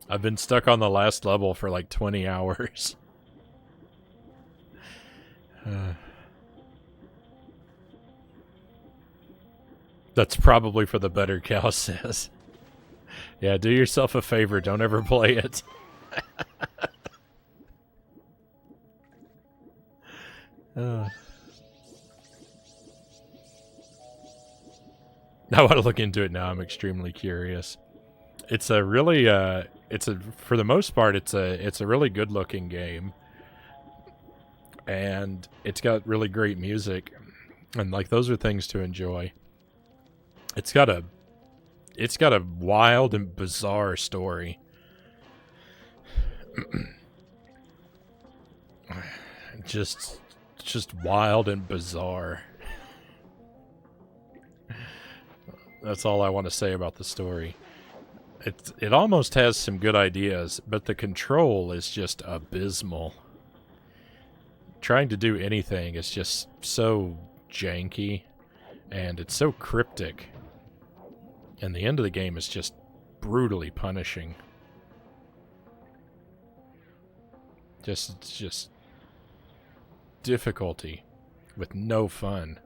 I've been stuck on the last level for like 20 hours. That's probably for the better, Cal says. Yeah, do yourself a favor. Don't ever play it. I want to look into it now. I'm extremely curious. It's a really, for the most part, it's a really good looking game. And it's got really great music. And like, those are things to enjoy. It's got a wild and bizarre story. just wild and bizarre. That's all I want to say about the story. It almost has some good ideas, but the control is just abysmal. Trying to do anything is just so janky, and it's so cryptic. And the end of the game is just brutally punishing. Just difficulty with no fun.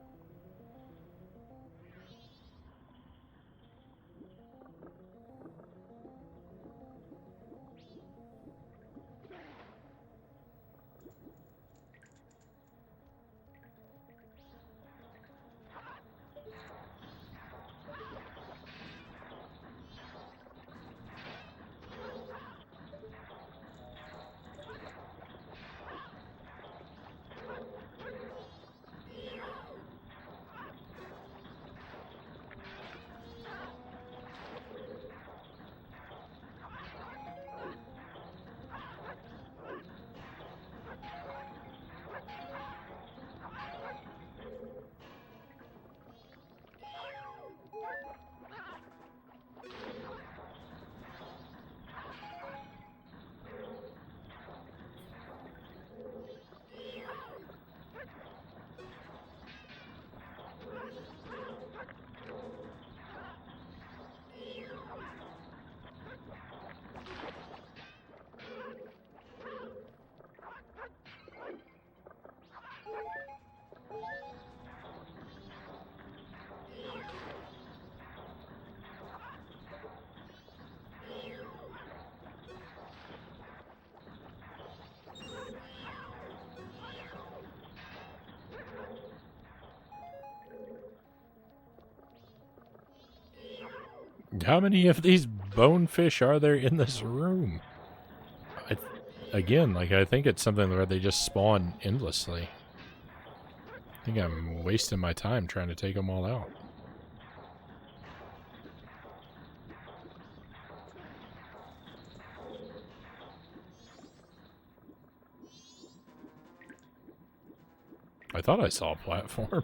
How many of these bonefish are there in this room? Again, like, I think it's something where they just spawn endlessly. I think I'm wasting my time trying to take them all out. I thought I saw a platform.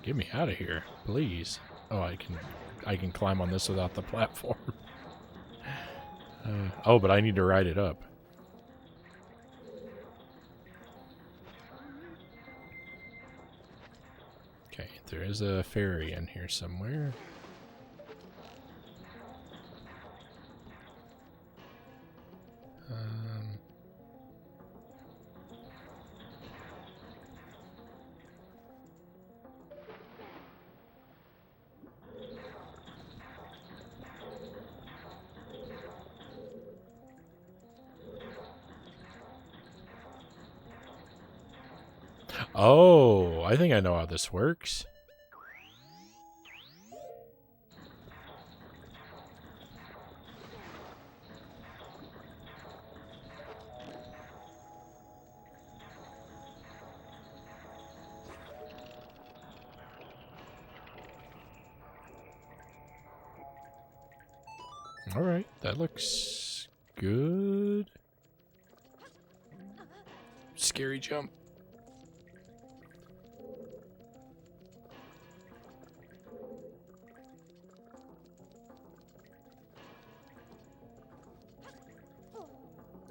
Get me out of here, please. Oh, I can climb on this without the platform. Oh, but I need to ride it up. Okay, there is a ferry in here somewhere. Oh, I think I know how this works. All right, that looks good. Scary jump.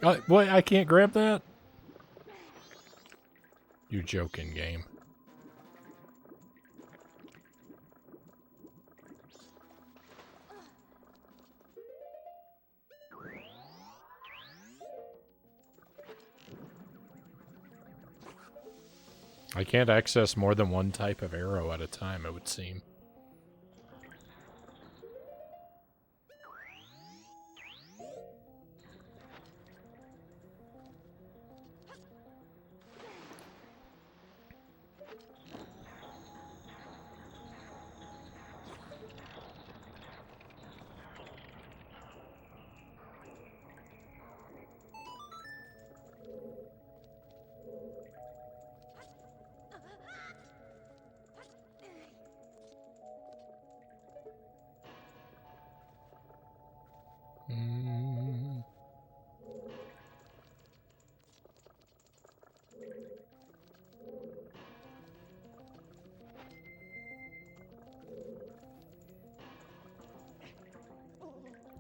What? I can't grab that? You're joking, game. I can't access more than one type of arrow at a time, it would seem. Mm.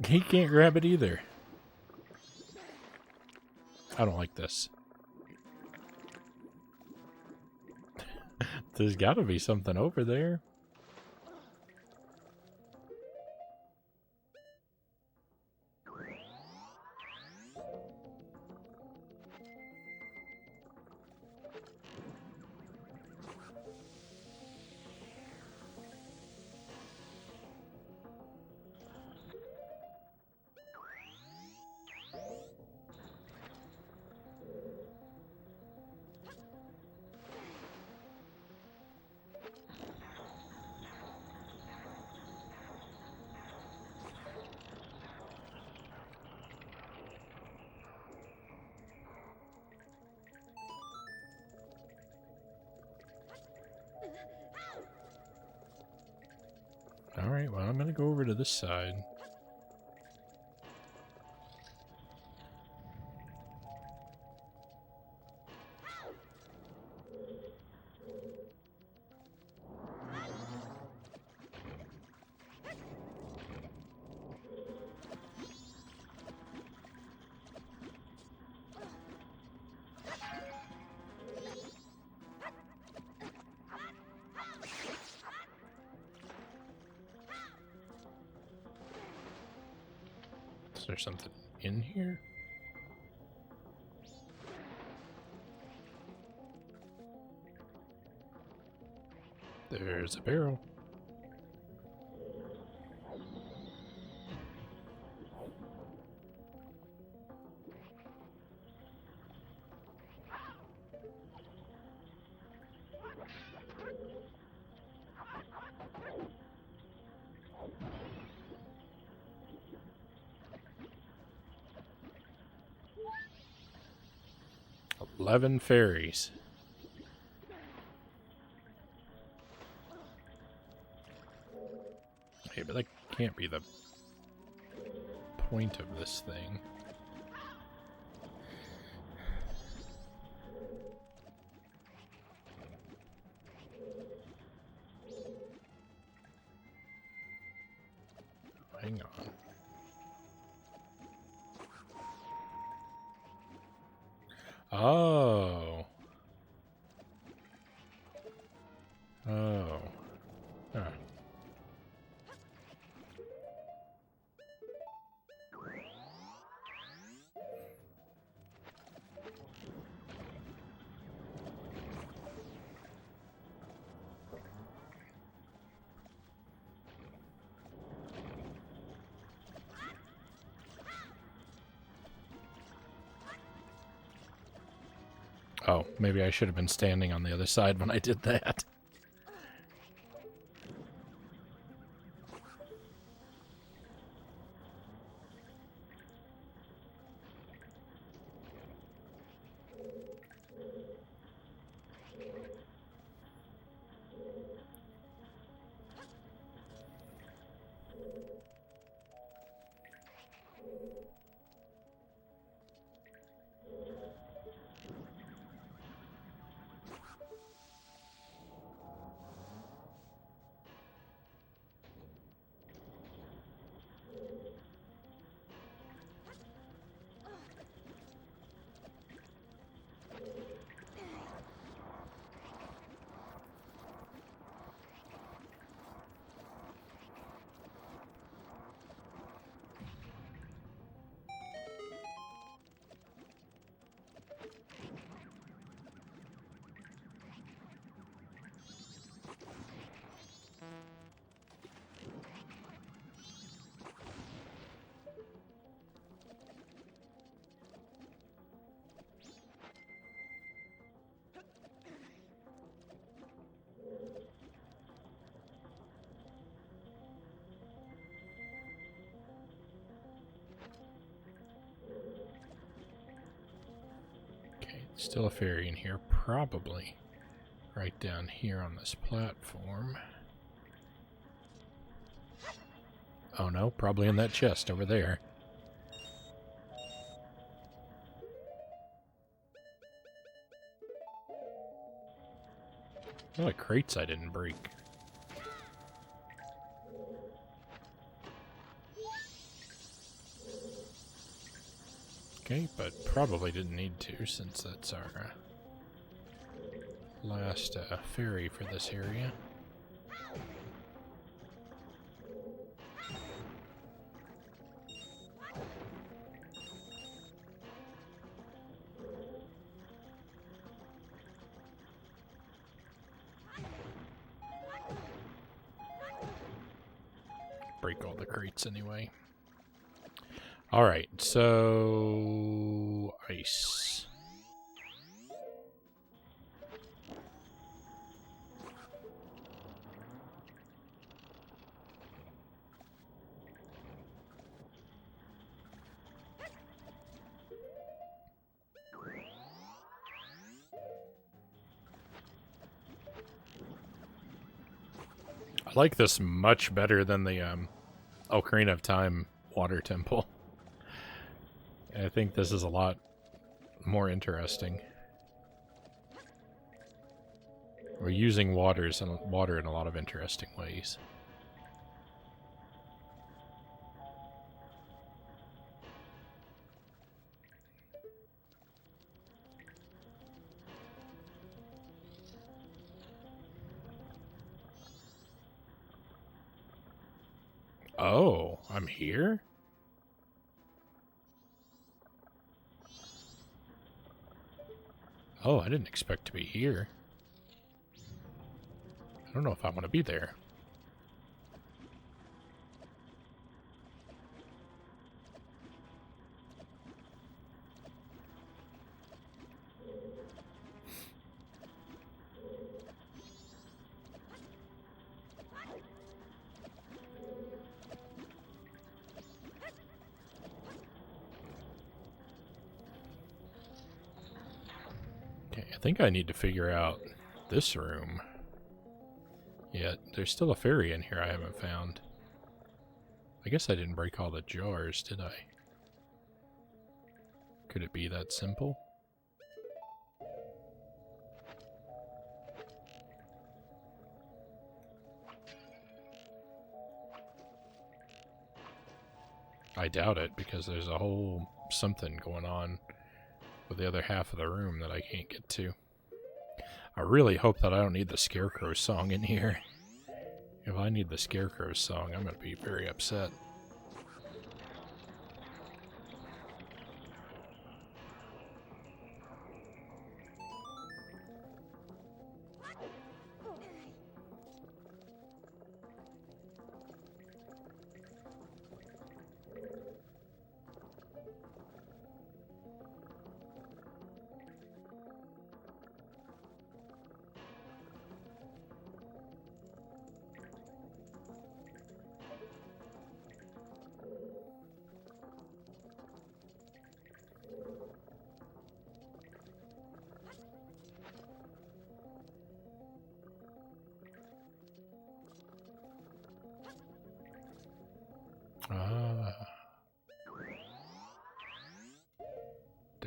He can't grab it either. I don't like this. There's got to be something over there. Alright, well, I'm going to go over to this side. Is there something in here? There's a barrel. "11 fairies." Hey, but that can't be the point of this thing. Hang on. Oh. Oh. Huh. Oh, maybe I should have been standing on the other side when I did that. Still a fairy in here, probably right down here on this platform. Oh no, probably in that chest over there. Oh, the crates I didn't break. Okay, but probably didn't need to, since that's our last fairy for this area. Break all the crates anyway. Alright, so... ice. I like this much better than the Ocarina of Time water temple. I think this is a lot more interesting. We're using water in a lot of interesting ways. Oh, I'm here? Oh, I didn't expect to be here. I don't know if I want to be there. Okay, I think I need to figure out this room. Yet, there's still a fairy in here I haven't found. I guess I didn't break all the jars, did I? Could it be that simple? I doubt it, because there's a whole something going on with the other half of the room that I can't get to. I really hope that I don't need the Scarecrow song in here. If I need the Scarecrow song, I'm going to be very upset.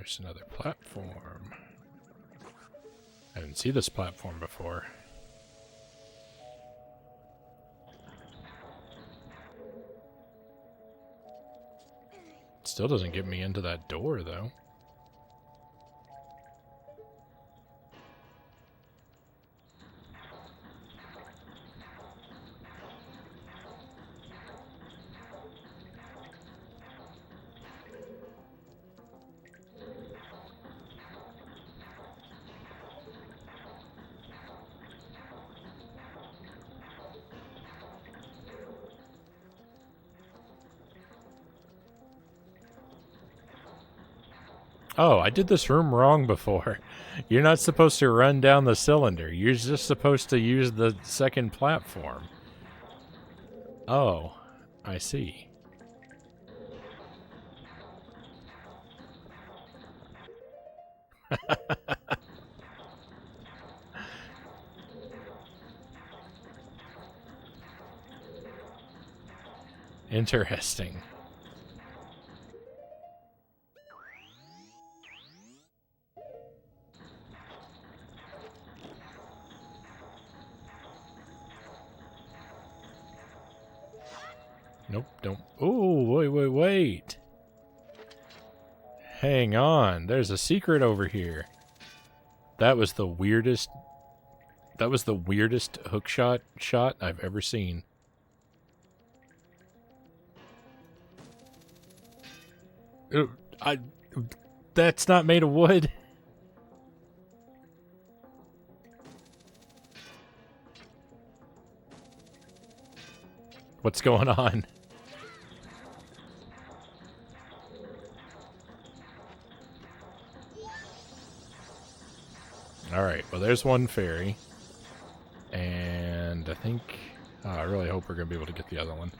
there's another platform. I didn't see this platform before. Still doesn't get me into that door, though. Oh, I did this room wrong before. You're not supposed to run down the cylinder. You're just supposed to use the second platform. Oh, I see. Interesting. Nope, don't. Oh, wait. Hang on. There's a secret over here. That was the weirdest hookshot shot I've ever seen. That's not made of wood. What's going on? Alright, well there's one fairy. And I think... Oh, I really hope we're going to be able to get the other one.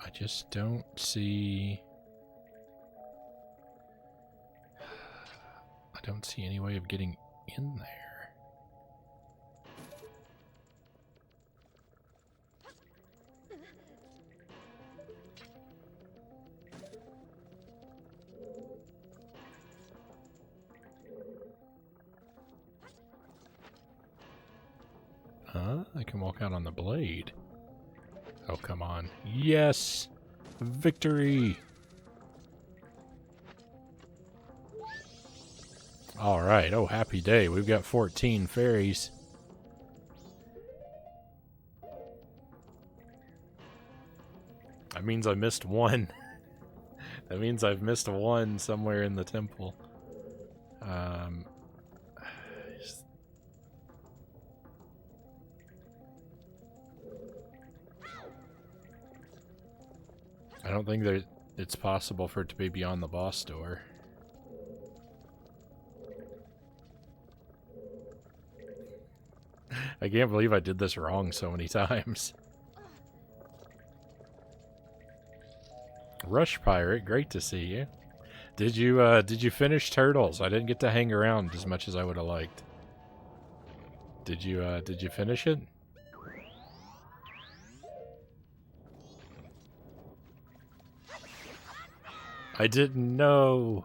I just don't see... I don't see any way of getting in there. Huh? I can walk out on the blade. Oh, come on. Yes! Victory! Alright, oh, happy day. We've got 14 fairies. That means I missed one. That means I've missed one somewhere in the temple. I don't think that it's possible for it to be beyond the boss door. I can't believe I did this wrong so many times. Rush Pirate, great to see you. Did you finish Turtles? I didn't get to hang around as much as I would have liked. Did you finish it? I didn't know.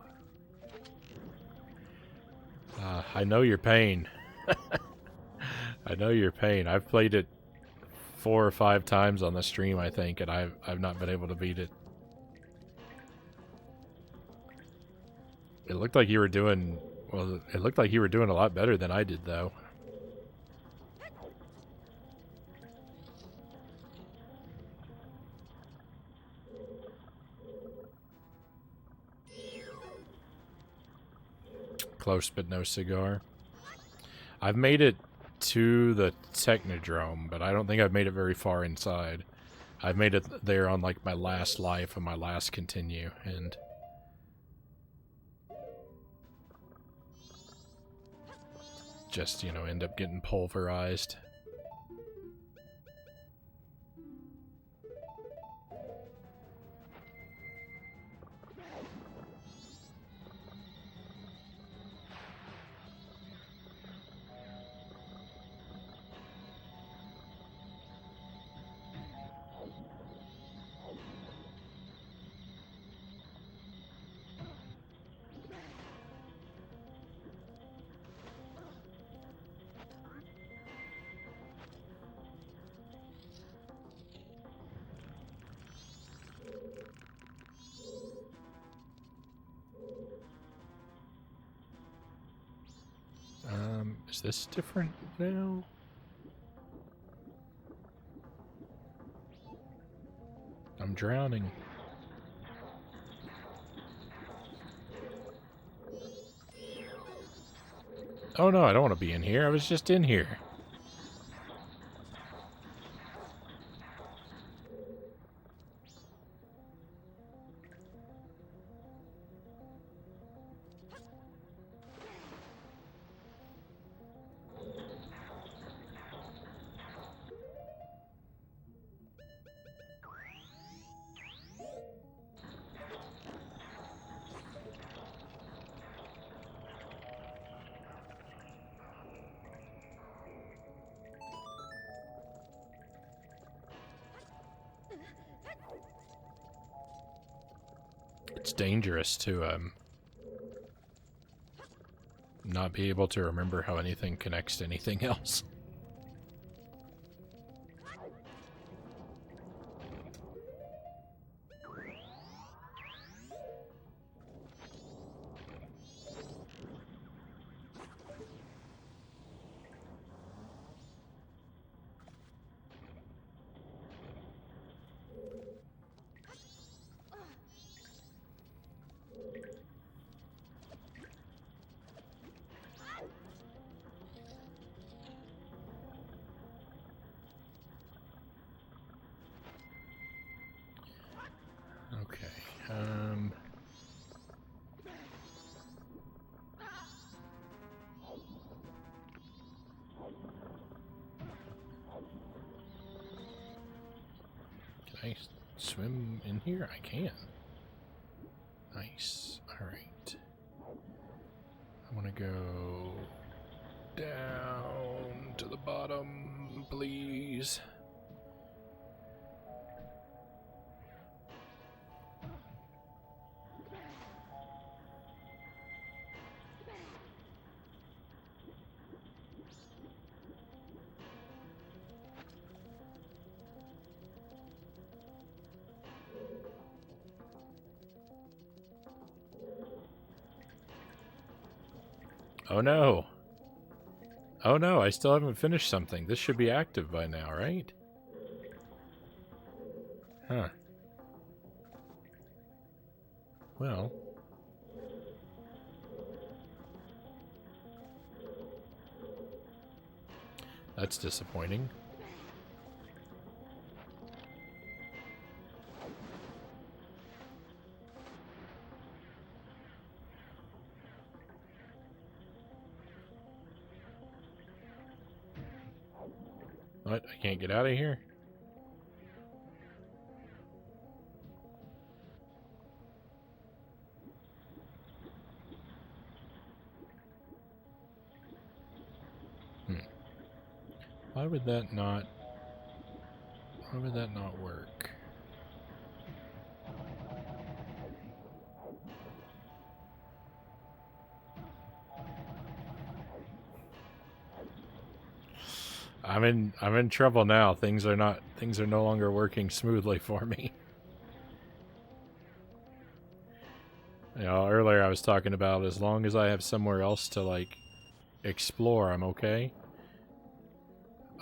I know your pain. I know your pain. I've played it 4 or 5 times on the stream, I think, and I've not been able to beat it. It looked like you were doing... Well, it looked like you were doing a lot better than I did, though. Close but no cigar. I've made it to the Technodrome, but I don't think I've made it very far inside. I've made it there on like my last life and my last continue, and just, you know, end up getting pulverized. Is this different now? I'm drowning. Oh no, I don't want to be in here. I was just in here. It's dangerous to not be able to remember how anything connects to anything else. Okay, can I swim in here? I can. Nice. Alright. I want to go down to the bottom, please. Oh no. Oh no, I still haven't finished something. This should be active by now, right? Huh. Well. That's disappointing. What? I can't get out of here? Why would that not work? I'm in trouble now. Things are no longer working smoothly for me. You know, earlier I was talking about as long as I have somewhere else to like explore, I'm okay.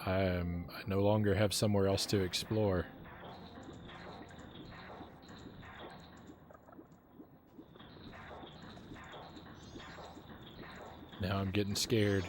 I no longer have somewhere else to explore. Now I'm getting scared.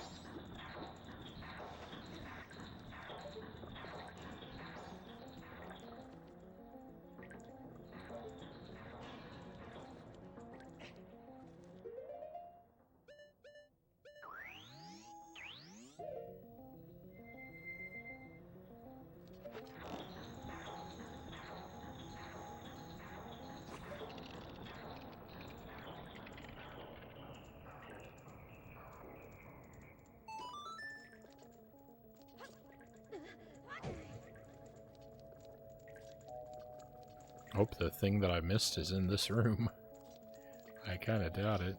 Hope the thing that I missed is in this room. I kind of doubt it.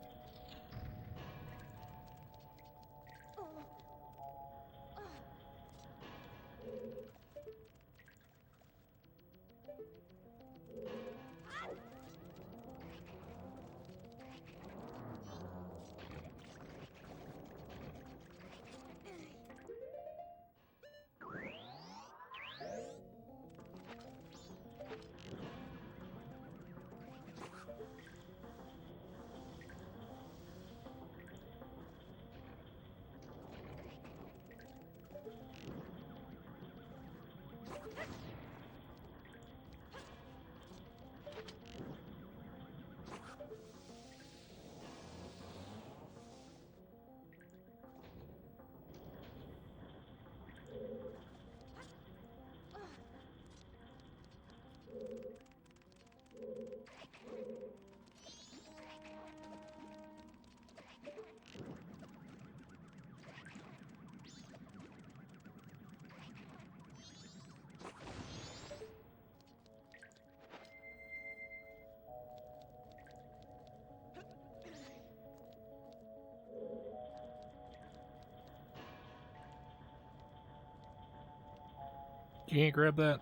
You can't grab that?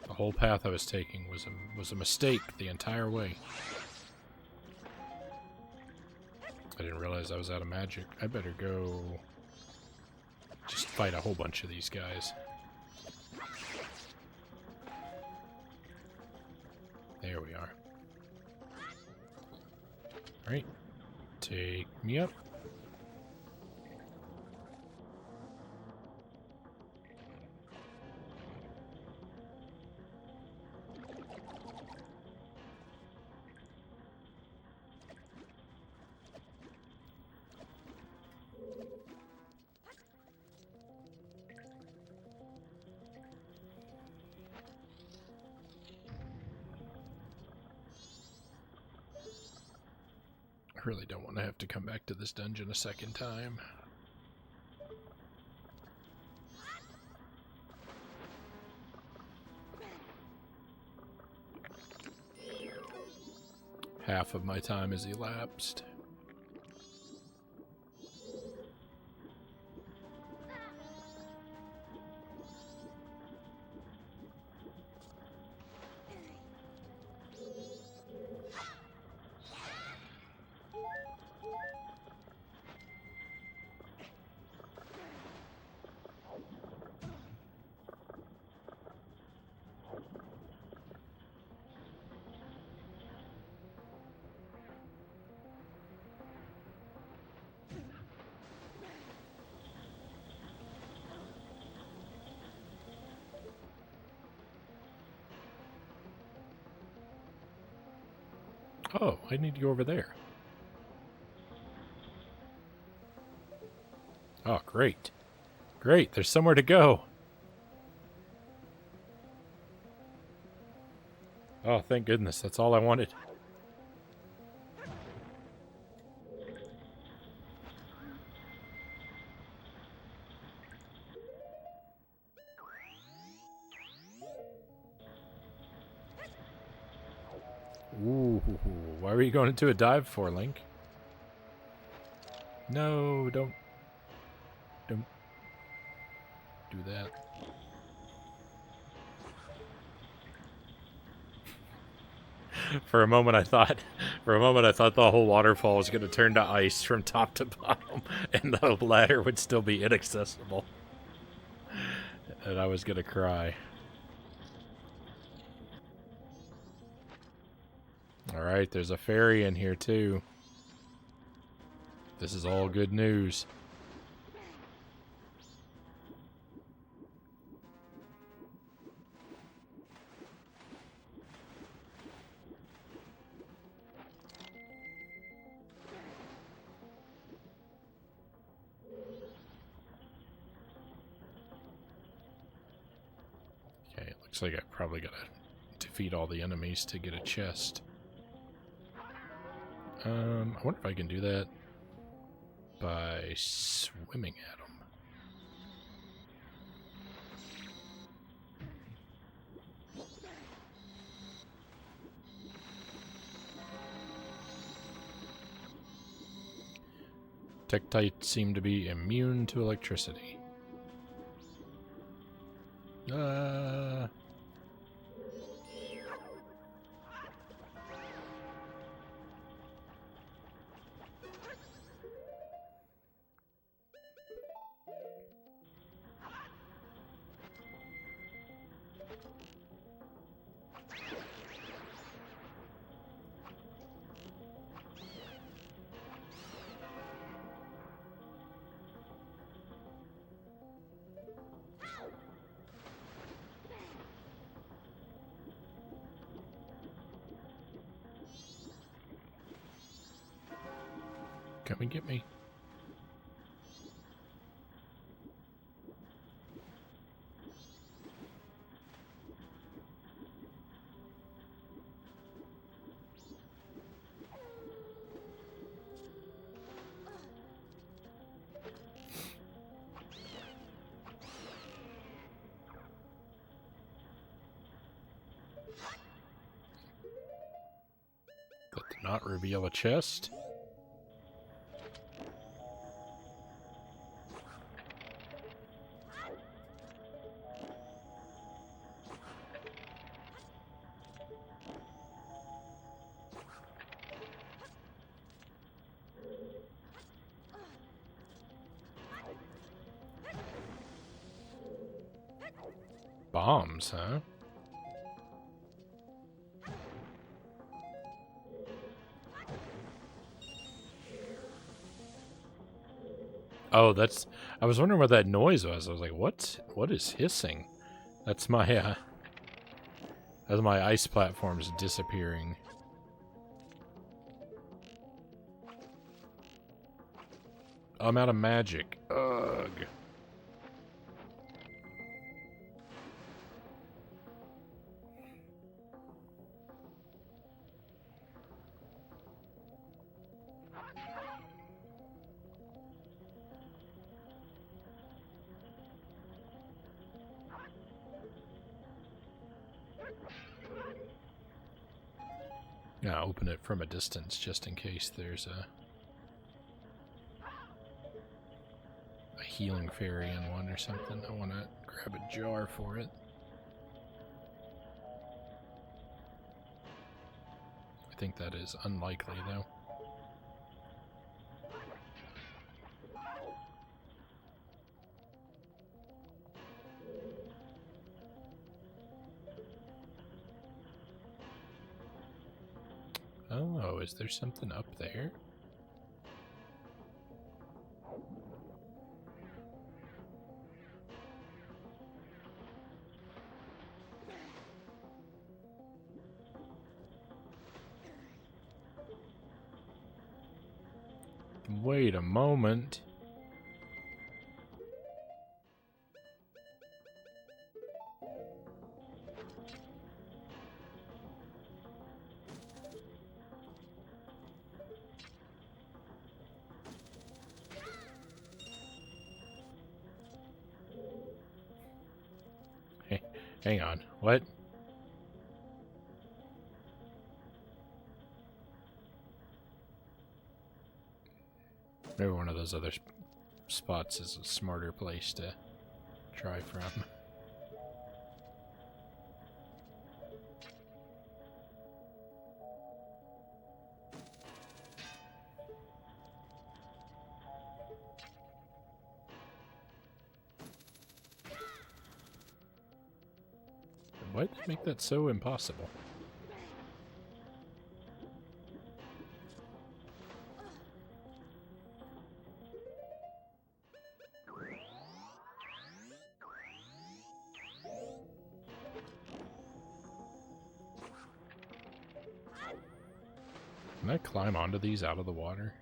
The whole path I was taking was a mistake the entire way. I didn't realize I was out of magic. I better go just fight a whole bunch of these guys. There we are. Alright. Take me up. I really don't want to have to come back to this dungeon a second time. Half of my time has elapsed. Oh, I need to go over there. Oh, great. Great, there's somewhere to go. Oh, thank goodness, that's all I wanted. Ooh, why were you going into a dive for, Link? No, don't do that. For a moment I thought the whole waterfall was going to turn to ice from top to bottom and the ladder would still be inaccessible. And I was going to cry. Alright, there's a fairy in here too. This is all good news. Okay, it looks like I probably gotta defeat all the enemies to get a chest. I wonder if I can do that by swimming at them. Tektites seem to be immune to electricity. Come and get me. That did not reveal a chest. Bombs, huh? Oh, that's... I was wondering what that noise was. I was like, what is hissing? That's my ice platforms disappearing. I'm out of magic. Ugh. Yeah, open it from a distance just in case there's a healing fairy in one or something. I want to grab a jar for it. I think that is unlikely, though. Oh, is there something up there? Wait a moment. Hey, hang on. What? Maybe one of those other spots is a smarter place to try from. Why'd they make that so impossible? Can I climb onto these out of the water?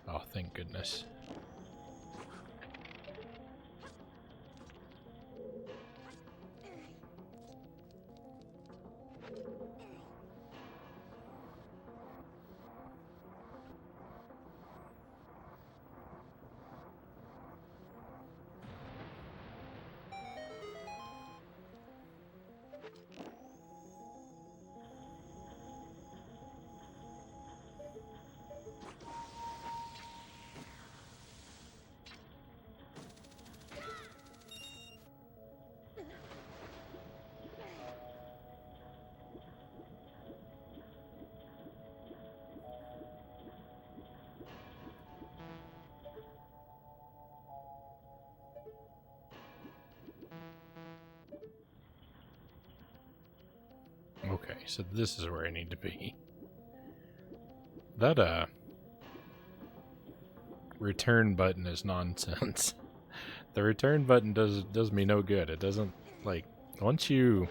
Oh, thank goodness. Okay, so this is where I need to be. That, return button is nonsense. The return button does me no good. It doesn't, like, once you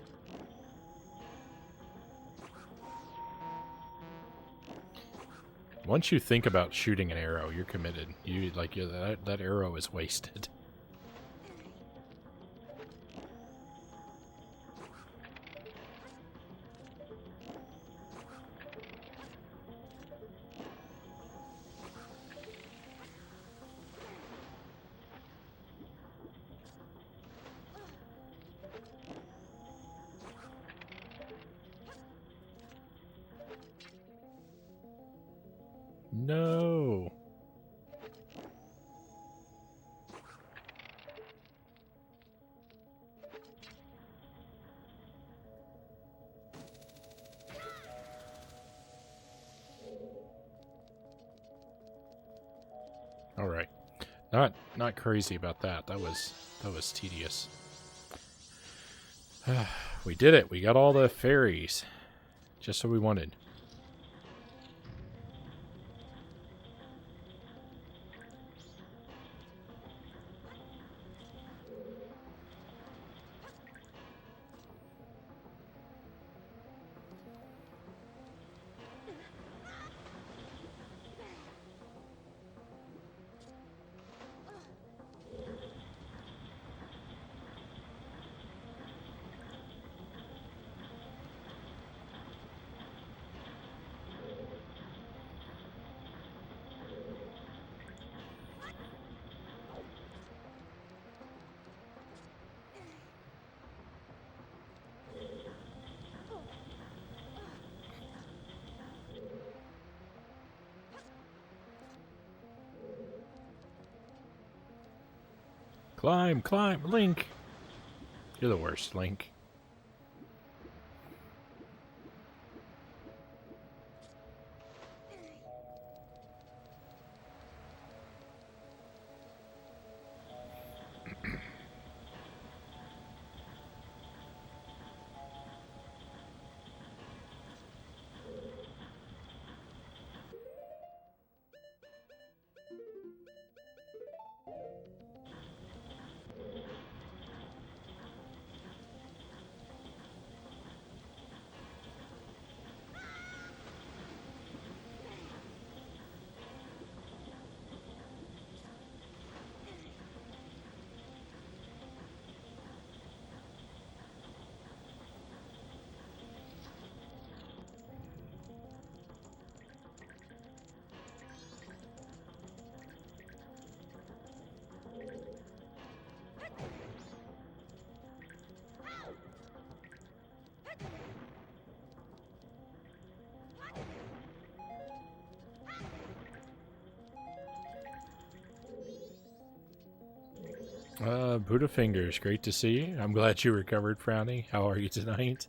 think about shooting an arrow, you're committed. That arrow is wasted. No. All right. Not crazy about that. That was tedious. We did it. We got all the fairies. Just what we wanted. Climb, climb, Link! You're the worst, Link. Buddha Fingers, great to see you. I'm glad you recovered, Frownie. How are you tonight?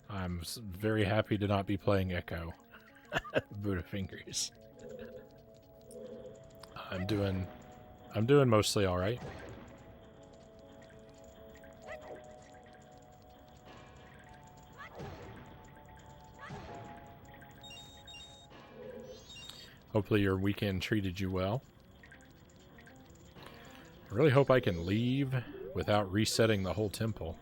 I'm very happy to not be playing Echo. Buddha Fingers. I'm doing mostly all right. Hopefully your weekend treated you well. I really hope I can leave without resetting the whole temple.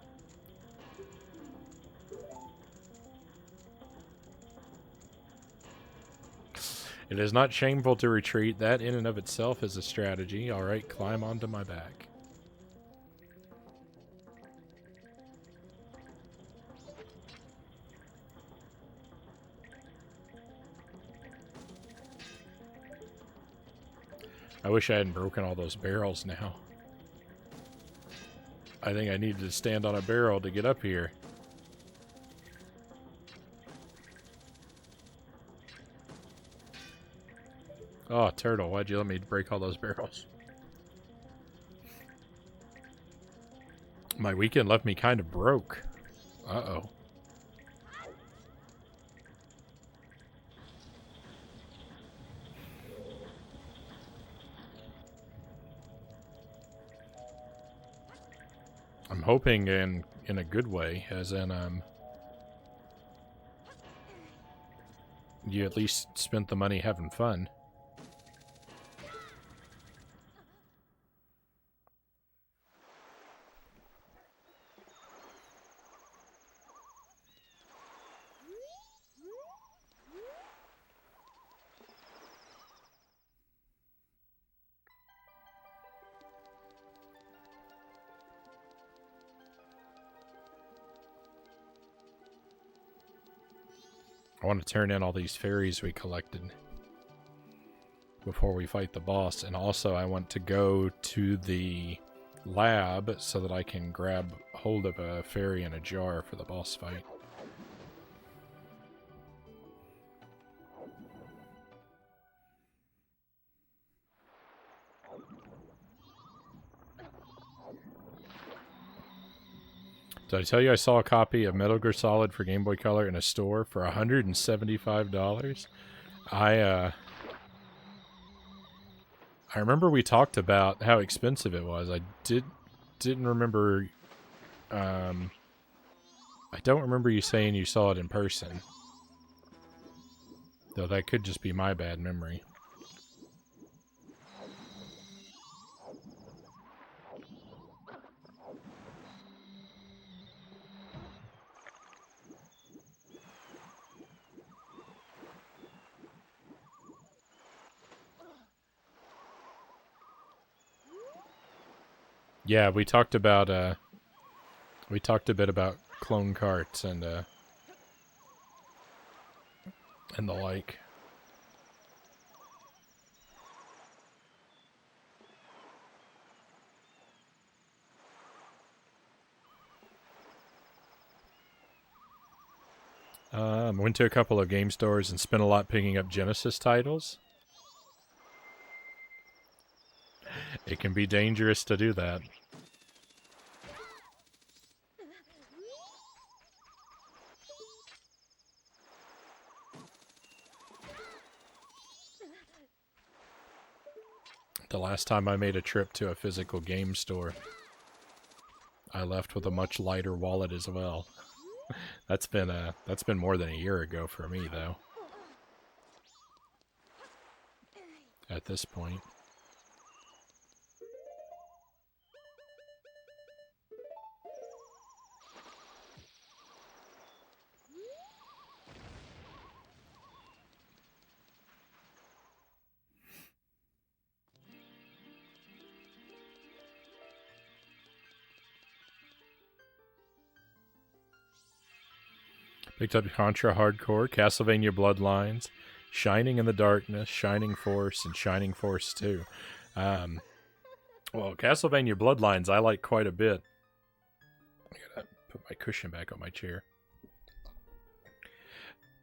It is not shameful to retreat. That in and of itself is a strategy. Alright, climb onto my back. I wish I hadn't broken all those barrels now. I think I needed to stand on a barrel to get up here. Oh, turtle, why'd you let me break all those barrels? My weekend left me kind of broke. Uh-oh. I'm hoping in a good way, as in, you at least spent the money having fun. I want to turn in all these fairies we collected before we fight the boss, and also I want to go to the lab so that I can grab hold of a fairy in a jar for the boss fight. Did I tell you I saw a copy of Metal Gear Solid for Game Boy Color in a store for $175? I remember we talked about how expensive it was. I didn't remember. I don't remember you saying you saw it in person. Though that could just be my bad memory. Yeah, we talked about we talked a bit about clone carts and the like. Went to a couple of game stores and spent a lot picking up Genesis titles. It can be dangerous to do that. The last time I made a trip to a physical game store, I left with a much lighter wallet as well. That's been more than a year ago for me, though. At this point. Picked up Contra Hardcore, Castlevania Bloodlines, Shining in the Darkness, Shining Force, and Shining Force 2. Well, Castlevania Bloodlines I like quite a bit. I gotta put my cushion back on my chair.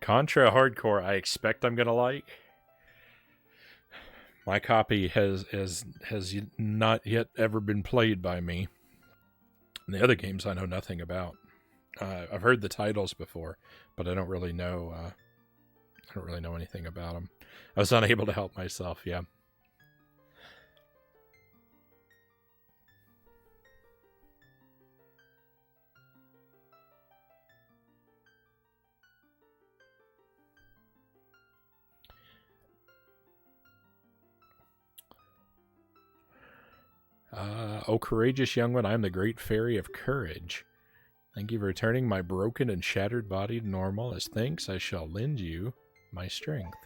Contra Hardcore I expect I'm gonna like. My copy has not yet ever been played by me. And the other games I know nothing about. I've heard the titles before, but I don't really know. I don't really know anything about them. I was unable to help myself. Yeah. Oh, courageous young one, I am the great fairy of courage. Thank you for returning my broken and shattered body to normal. As thanks, I shall lend you my strength.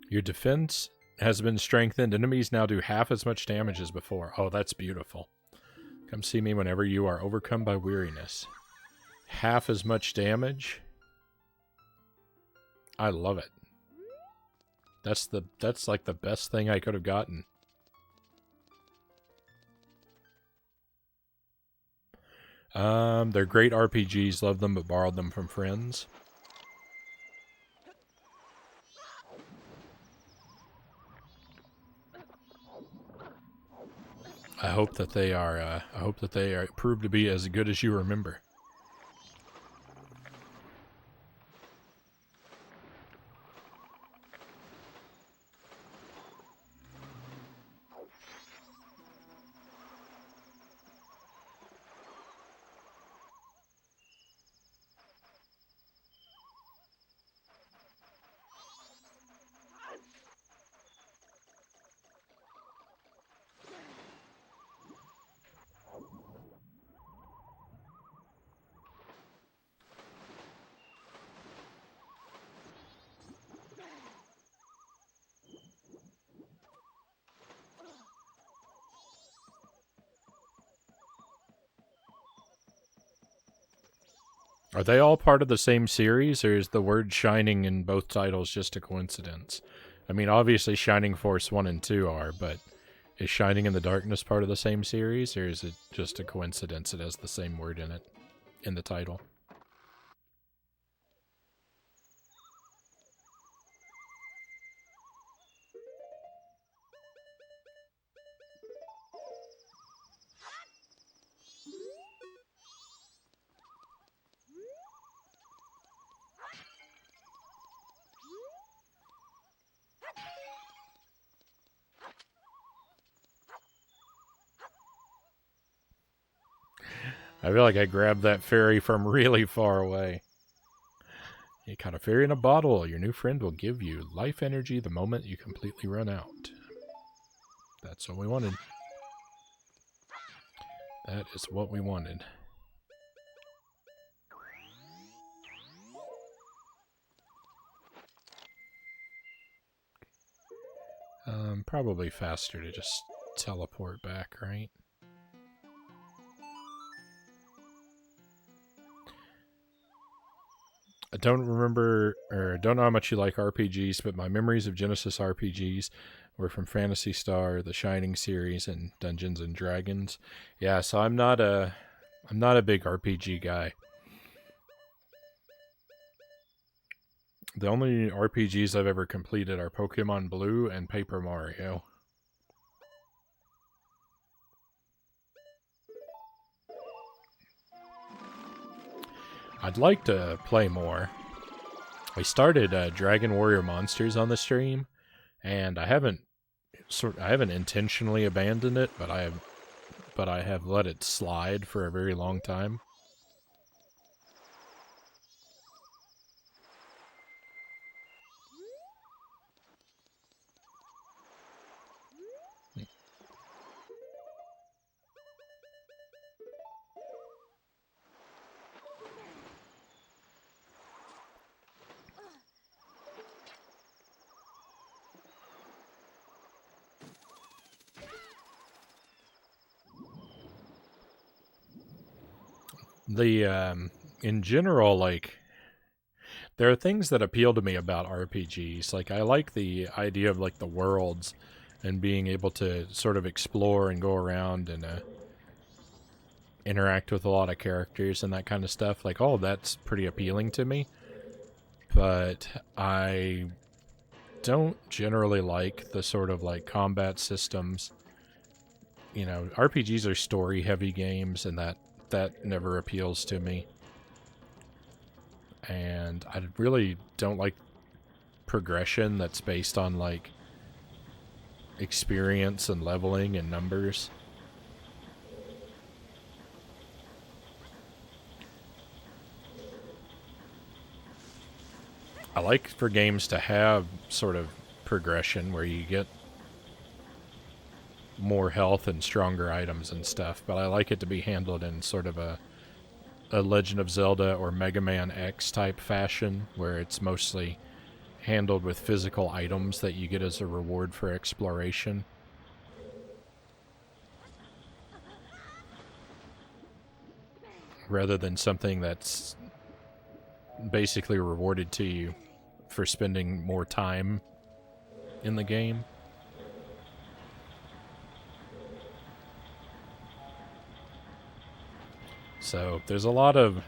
Your defense has been strengthened. Enemies now do half as much damage as before. Oh, that's beautiful. Come see me whenever you are overcome by weariness. Half as much damage. I love it. That's like the best thing I could have gotten. They're great RPGs. Love them, but borrowed them from friends. I hope that they are. I hope that they are prove to be as good as you remember. Are they all part of the same series, or is the word Shining in both titles just a coincidence? I mean, obviously Shining Force 1 and 2 are, but is Shining in the Darkness part of the same series, or is it just a coincidence it has the same word in it, in the title? I feel like I grabbed that fairy from really far away. You caught a fairy in a bottle. Your new friend will give you life energy the moment you completely run out. That's what we wanted. That is what we wanted. Probably faster to just teleport back, right? I don't remember, or don't know how much you like RPGs, but my memories of Genesis RPGs were from Phantasy Star, the Shining series, and Dungeons and Dragons. Yeah, so I'm not a big RPG guy. The only RPGs I've ever completed are Pokemon Blue and Paper Mario. I'd like to play more. I started Dragon Warrior Monsters on the stream, and I haven't intentionally abandoned it, but I have let it slide for a very long time. In general, like, there are things that appeal to me about RPGs. Like, I like the idea of, like, the worlds and being able to sort of explore and go around and interact with a lot of characters and that kind of stuff. Like, all of that's pretty appealing to me. But I don't generally like the sort of, like, combat systems. You know, RPGs are story-heavy games, and that never appeals to me. And I really don't like progression that's based on, like, experience and leveling and numbers. I like for games to have sort of progression where you get more health and stronger items and stuff, but I like it to be handled in sort of a Legend of Zelda or Mega Man X type fashion, where it's mostly handled with physical items that you get as a reward for exploration. Rather than something that's basically rewarded to you for spending more time in the game. So there's a lot of,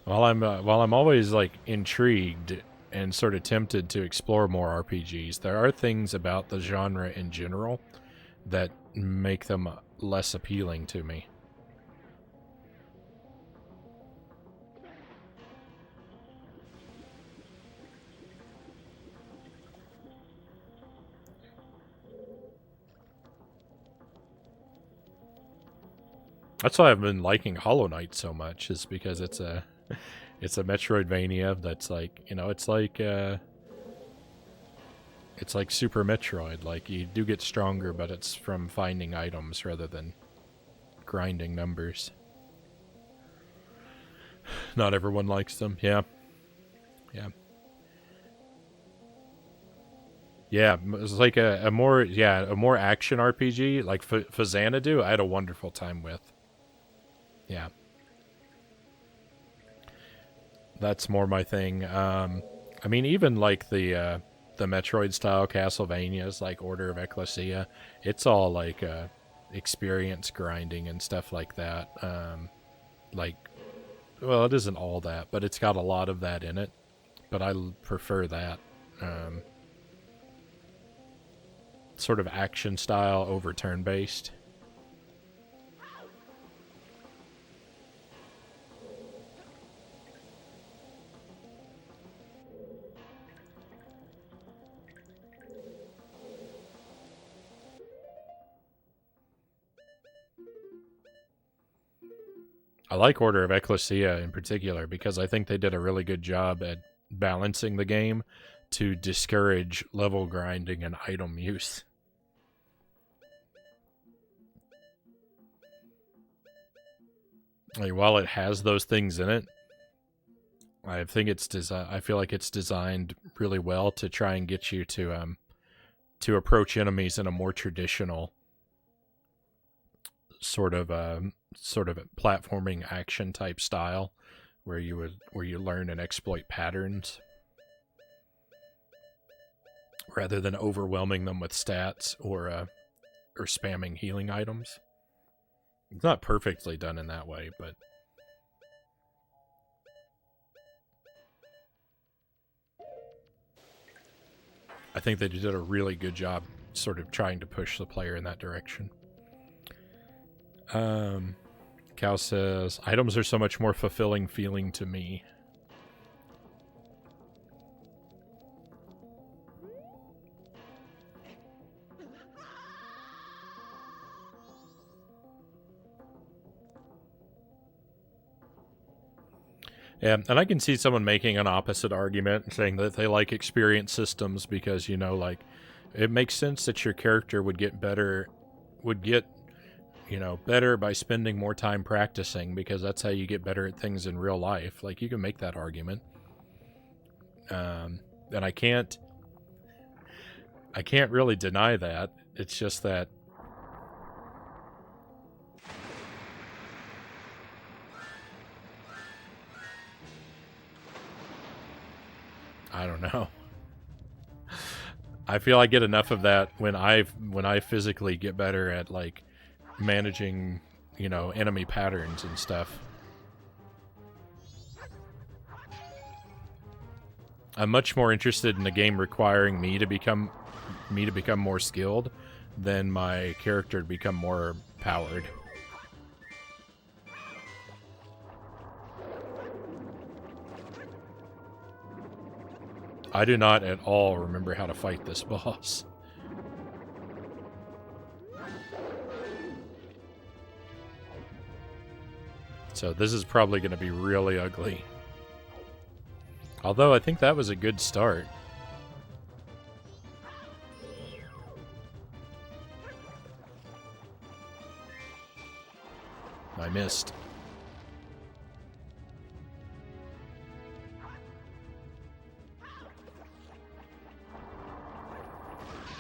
while I'm always like intrigued and sort of tempted to explore more RPGs, there are things about the genre in general that make them less appealing to me. That's why I've been liking Hollow Knight so much, is because it's a Metroidvania that's like, you know, it's like Super Metroid. Like, you do get stronger, but it's from finding items rather than grinding numbers. Not everyone likes them. Yeah. Yeah. Yeah, it's like a more action RPG like Xanadu. I had a wonderful time with. Yeah, that's more my thing. I mean, even like the Metroid style Castlevanias, like Order of Ecclesia, it's all like experience grinding and stuff like that. Like, well, it isn't all that, but it's got a lot of that in it. But I prefer that sort of action style over turn based. I like Order of Ecclesia in particular because I think they did a really good job at balancing the game to discourage level grinding and item use. Like, while it has those things in it, I think I feel like it's designed really well to try and get you to approach enemies in a more traditional sort of platforming action type style, where you learn and exploit patterns rather than overwhelming them with stats or spamming healing items. It's not perfectly done in that way, but I think they did a really good job sort of trying to push the player in that direction. Cal says, items are so much more fulfilling feeling to me. Yeah, and I can see someone making an opposite argument, saying that they like experience systems because, you know, like, it makes sense that your character would get, you know, better by spending more time practicing, because that's how you get better at things in real life. Like, you can make that argument. And I can't really deny that. It's just that I don't know. I feel I get enough of that when I physically get better at, like, managing, you know, enemy patterns and stuff. I'm much more interested in a game requiring me to become more skilled than my character to become more powered. I do not at all remember how to fight this boss. So this is probably going to be really ugly. Although I think that was a good start. I missed.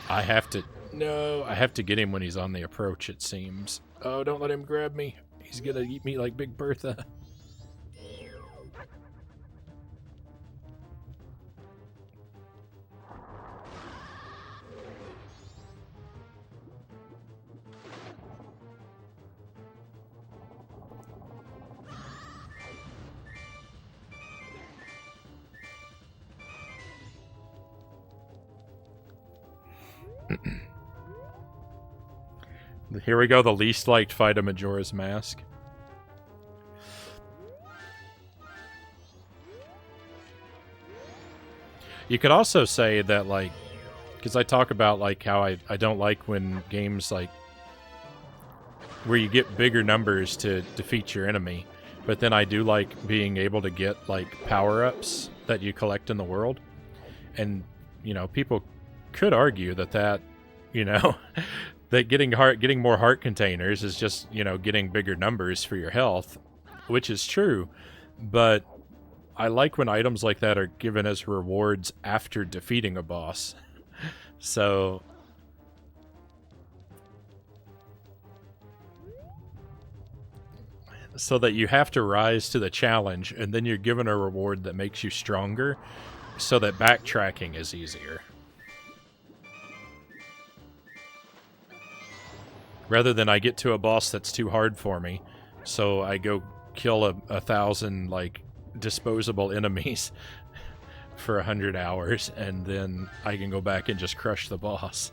I have to get him when he's on the approach, it seems. Oh, don't let him grab me. He's gonna eat me like Big Bertha. Here we go, the least liked fight of Majora's Mask. You could also say that, like, because I talk about, like, how I don't like when games, like, where you get bigger numbers to defeat your enemy, but then I do like being able to get, like, power-ups that you collect in the world. And, you know, people could argue that, you know, that getting more heart containers is just, you know, getting bigger numbers for your health, which is true, but I like when items like that are given as rewards after defeating a boss. So that you have to rise to the challenge, and then you're given a reward that makes you stronger, so that backtracking is easier. Rather than I get to a boss that's too hard for me, so I go kill 1,000, like, disposable enemies for 100 hours, and then I can go back and just crush the boss.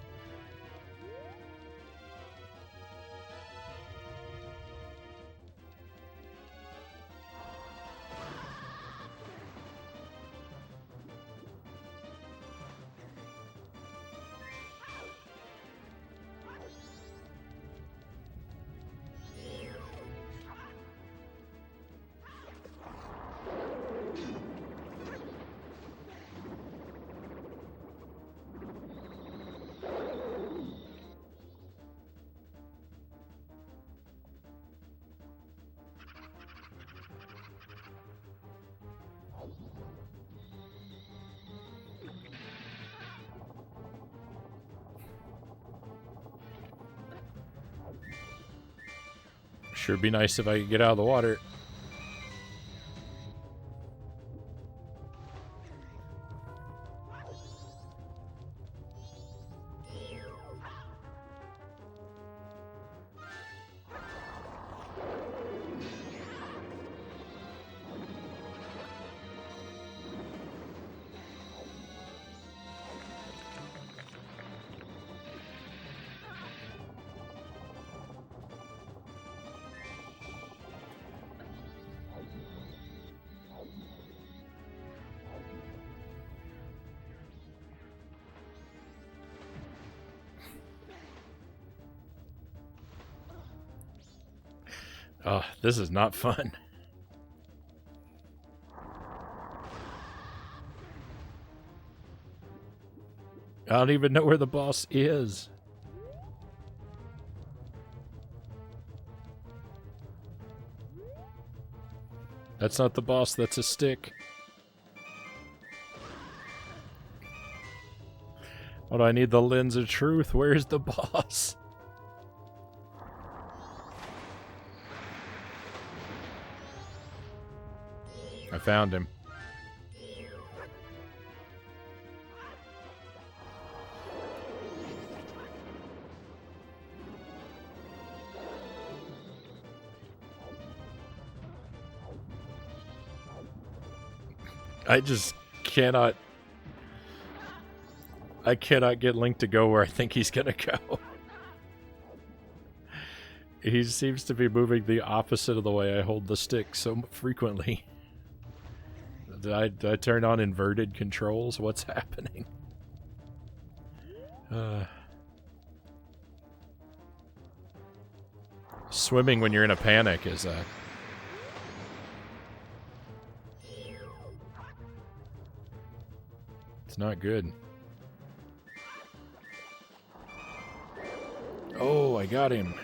Sure be nice if I could get out of the water. Oh, this is not fun. I don't even know where the boss is. That's not the boss, that's a stick. Oh, do I need the lens of truth? Where's the boss? I found him. I just cannot... I cannot get Link to go where I think he's gonna go. He seems to be moving the opposite of the way I hold the stick so frequently. Did I turn on inverted controls? What's happening? Swimming when you're in a panic is it's not good. Oh, I got him.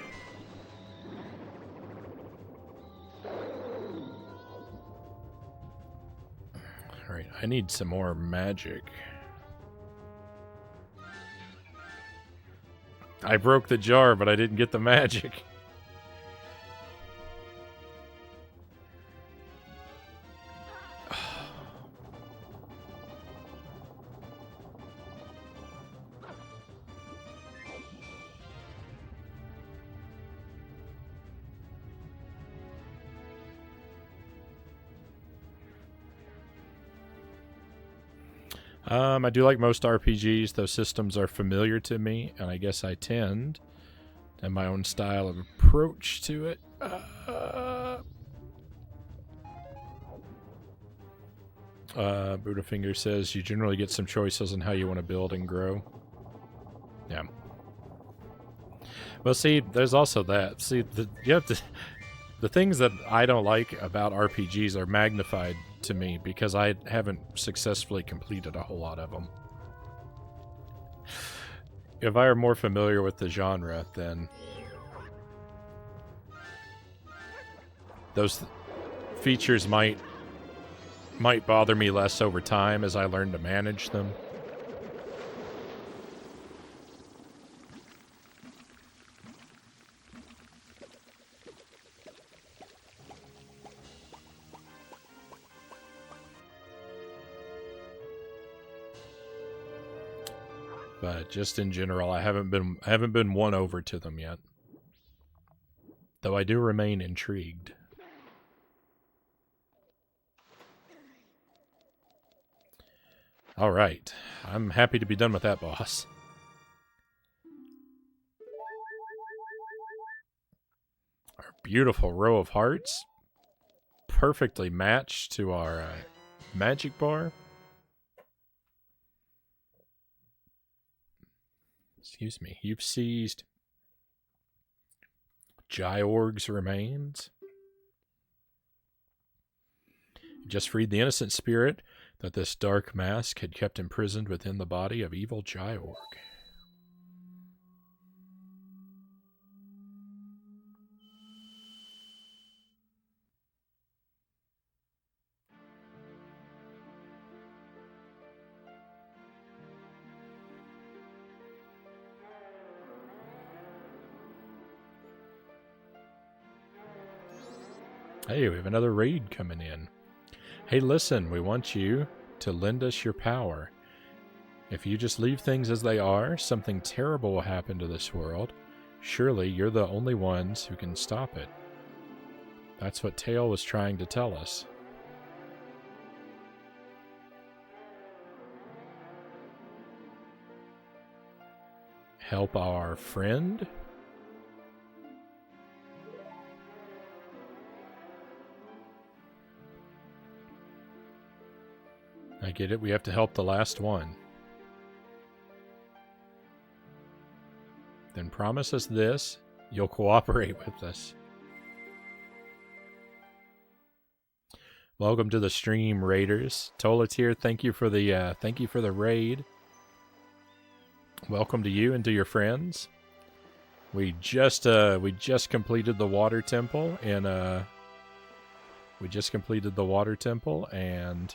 Alright, I need some more magic. I broke the jar, but I didn't get the magic. I do like most RPGs. Those systems are familiar to me, and I guess I tend to and my own style of approach to it. Buddhafinger says you generally get some choices on how you want to build and grow. Yeah. Well, see, there's also that. See, you have to. The things that I don't like about RPGs are magnified to me because I haven't successfully completed a whole lot of them. If I were more familiar with the genre, then those features might bother me less over time as I learn to manage them. But just in general, I haven't been won over to them yet. Though I do remain intrigued. All right. I'm happy to be done with that boss. Our beautiful row of hearts. Perfectly matched to our magic bar. Excuse me. You've seized Jyorg's remains. You just freed the innocent spirit that this dark mask had kept imprisoned within the body of evil Jyorg. Hey, we have another raid coming in. Hey, listen, we want you to lend us your power. If you just leave things as they are, something terrible will happen to this world. Surely you're the only ones who can stop it. That's what Tail was trying to tell us. Help our friend? I get it. We have to help the last one. Then promise us this. You'll cooperate with us. Welcome to the stream, Raiders. Tollett here. Thank you for the raid. Welcome to you and to your friends. We just completed the water temple and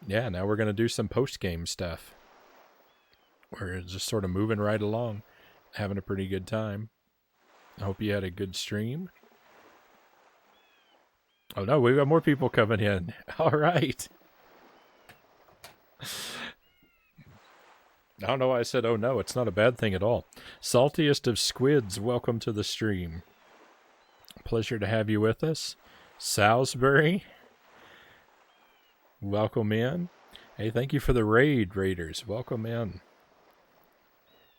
yeah, now we're going to do some post-game stuff. We're just sort of moving right along, having a pretty good time. I hope you had a good stream. Oh no, we've got more people coming in. All right. I don't know why I said, oh no, it's not a bad thing at all. Saltiest of Squids, welcome to the stream. Pleasure to have you with us. Salisbury, welcome in. Hey, thank you for the raid, Raiders. Welcome in.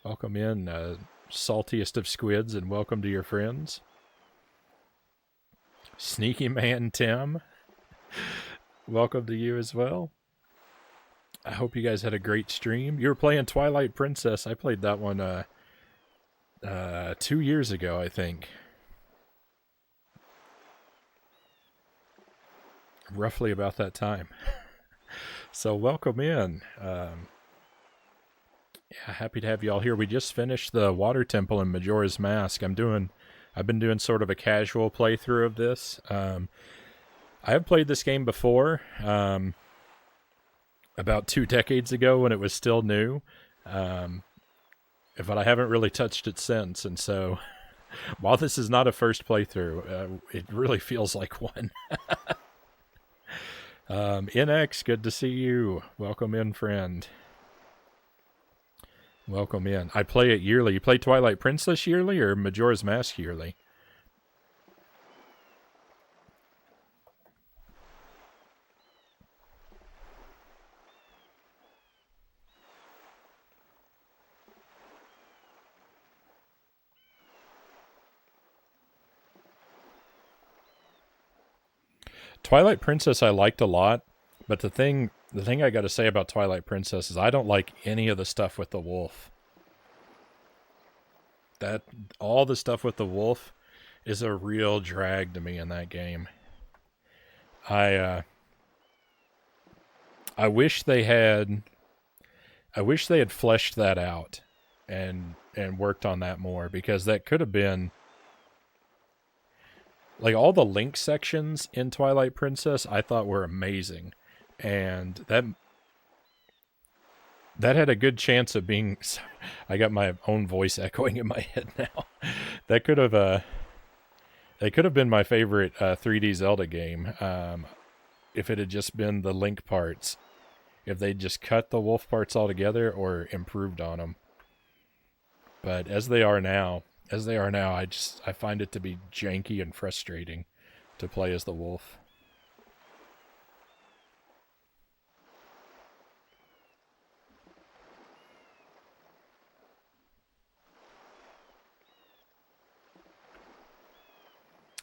Welcome in, saltiest of Squids, and welcome to your friends. Sneaky Man Tim, welcome to you as well. I hope you guys had a great stream. You were playing Twilight Princess. I played that one 2 years ago, I think. Roughly about that time. So welcome in. Yeah, happy to have you all here. We just finished the Water Temple in Majora's Mask. I've been doing sort of a casual playthrough of this. I have played this game before, about 2 decades ago when it was still new, but I haven't really touched it since. And so, while this is not a first playthrough, it really feels like one. NX, good to see you. Welcome in, friend. Welcome in. I play it yearly. You play Twilight Princess yearly or Majora's Mask yearly? Twilight Princess I liked a lot, but the thing I got to say about Twilight Princess is I don't like any of the stuff with the wolf. That all the stuff with the wolf is a real drag to me in that game. I wish they had fleshed that out and worked on that more, because that could have been like all the Link sections in Twilight Princess I thought were amazing, and that had a good chance of being. I got my own voice echoing in my head now. That could have been my favorite 3D Zelda game, if it had just been the Link parts. If they just cut the wolf parts altogether or improved on them. But as they are now, I find it to be janky and frustrating to play as the wolf.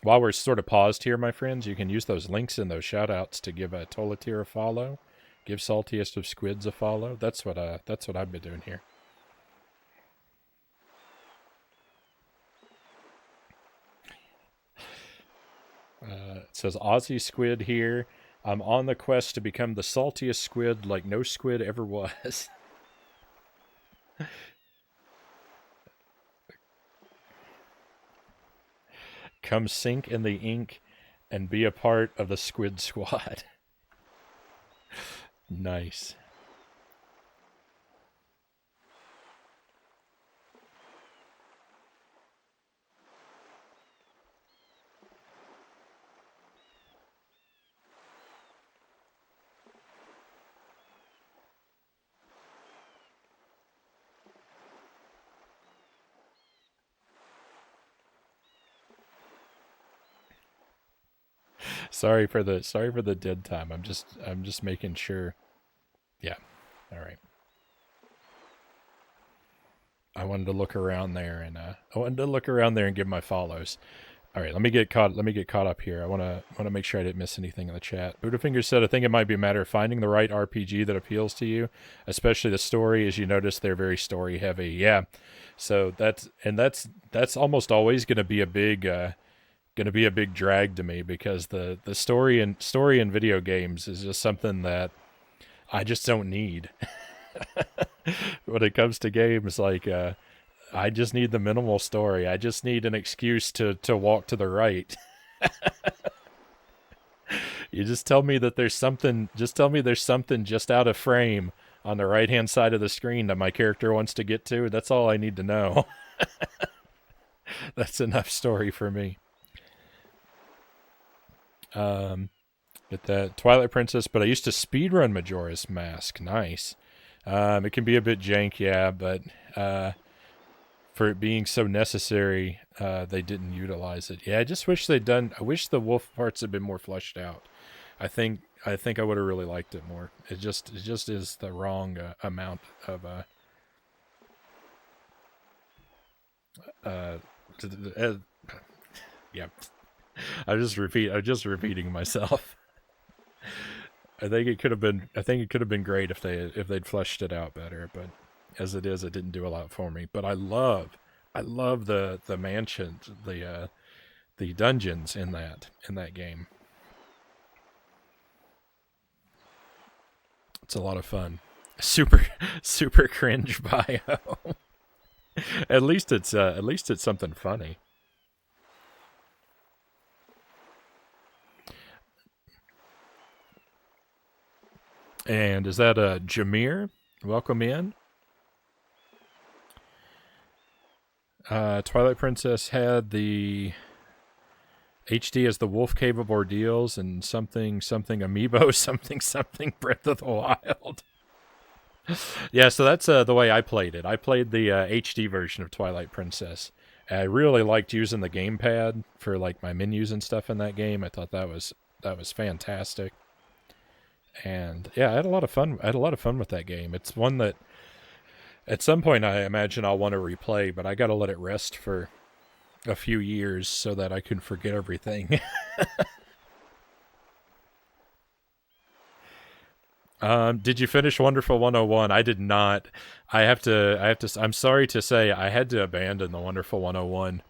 While we're sort of paused here, my friends, you can use those links in those shoutouts to give a Tolatir a follow. Give Saltiest of Squids a follow. That's what I've been doing here. It says Aussie Squid here. I'm on the quest to become the saltiest squid like no squid ever was. Come sink in the ink and be a part of the Squid Squad. Nice. Sorry for the dead time. I'm just making sure. Yeah. All right. I wanted to look around there and give my follows. All right, let me get caught up here. I want to make sure I didn't miss anything in the chat. Buddhafinger said, "I think it might be a matter of finding the right RPG that appeals to you, especially the story. As you notice, they're very story heavy." Yeah, so that's almost always going to be a big drag to me, because the story in video games is just something that I just don't need. When it comes to games, like I just need the minimal story. I just need an excuse to walk to the right. You just tell me that there's something. Just tell me there's something just out of frame on the right hand side of the screen that my character wants to get to. That's all I need to know. That's enough story for me. Get that Twilight Princess, but I used to speedrun Majora's Mask. Nice. It can be a bit jank, yeah, but for it being so necessary, they didn't utilize it. Yeah, I just wish they'd done. I wish the wolf parts had been more fleshed out. I think I would have really liked it more. It just is the wrong amount of yeah. I'm just repeating myself. I think it could have been great if they'd fleshed it out better, but as it is, it didn't do a lot for me. But I love the mansions, the dungeons in that game. It's a lot of fun. Super cringe bio. At least it's something funny. And is that Jameer? Welcome in. Twilight Princess had the HD as the Wolf Cave of Ordeals and something Amiibo, something Breath of the Wild. Yeah, so that's the way I played it. I played the HD version of Twilight Princess. I really liked using the gamepad for like my menus and stuff in that game. I thought that was fantastic. And yeah, I had a lot of fun. With that game. It's one that at some point I imagine I'll want to replay, but I got to let it rest for a few years so that I can forget everything. Did you finish Wonderful 101? I did not. I'm sorry to say I had to abandon the Wonderful 101.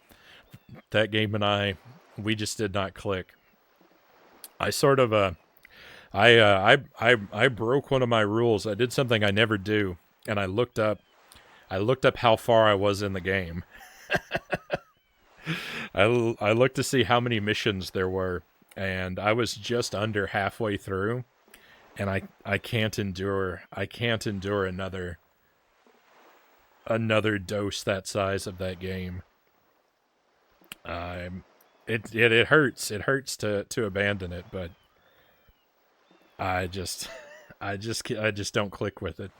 That game and we just did not click. I sort of, I broke one of my rules. I did something I never do, and I looked up how far I was in the game. I looked to see how many missions there were, and I was just under halfway through, and I can't endure another dose that size of that game. It hurts. It hurts to abandon it, but I just I just don't click with it.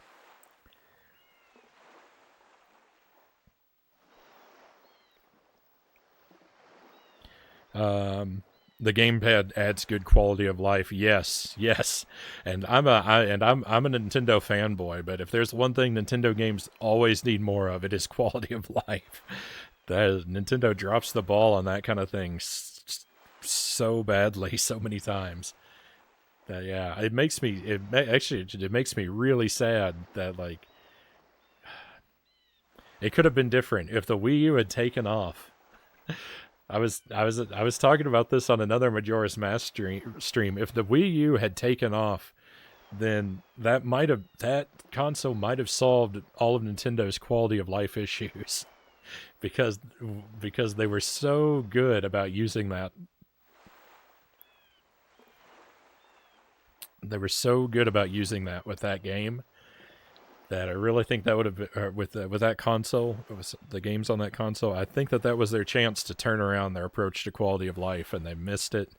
The gamepad adds good quality of life. Yes, yes, and I'm a Nintendo fanboy. But if there's one thing Nintendo games always need more of, it is quality of life. Nintendo drops the ball on that kind of thing so badly, so many times. That yeah, it makes me. It makes me really sad that like it could have been different if the Wii U had taken off. I was talking about this on another Majora's Mask stream. If the Wii U had taken off, then that console might have solved all of Nintendo's quality of life issues because they were so good about using that. They were so good about using that with that game that I really think that would have been, with that console, it was the games on that console. I think that was their chance to turn around their approach to quality of life, and they missed it.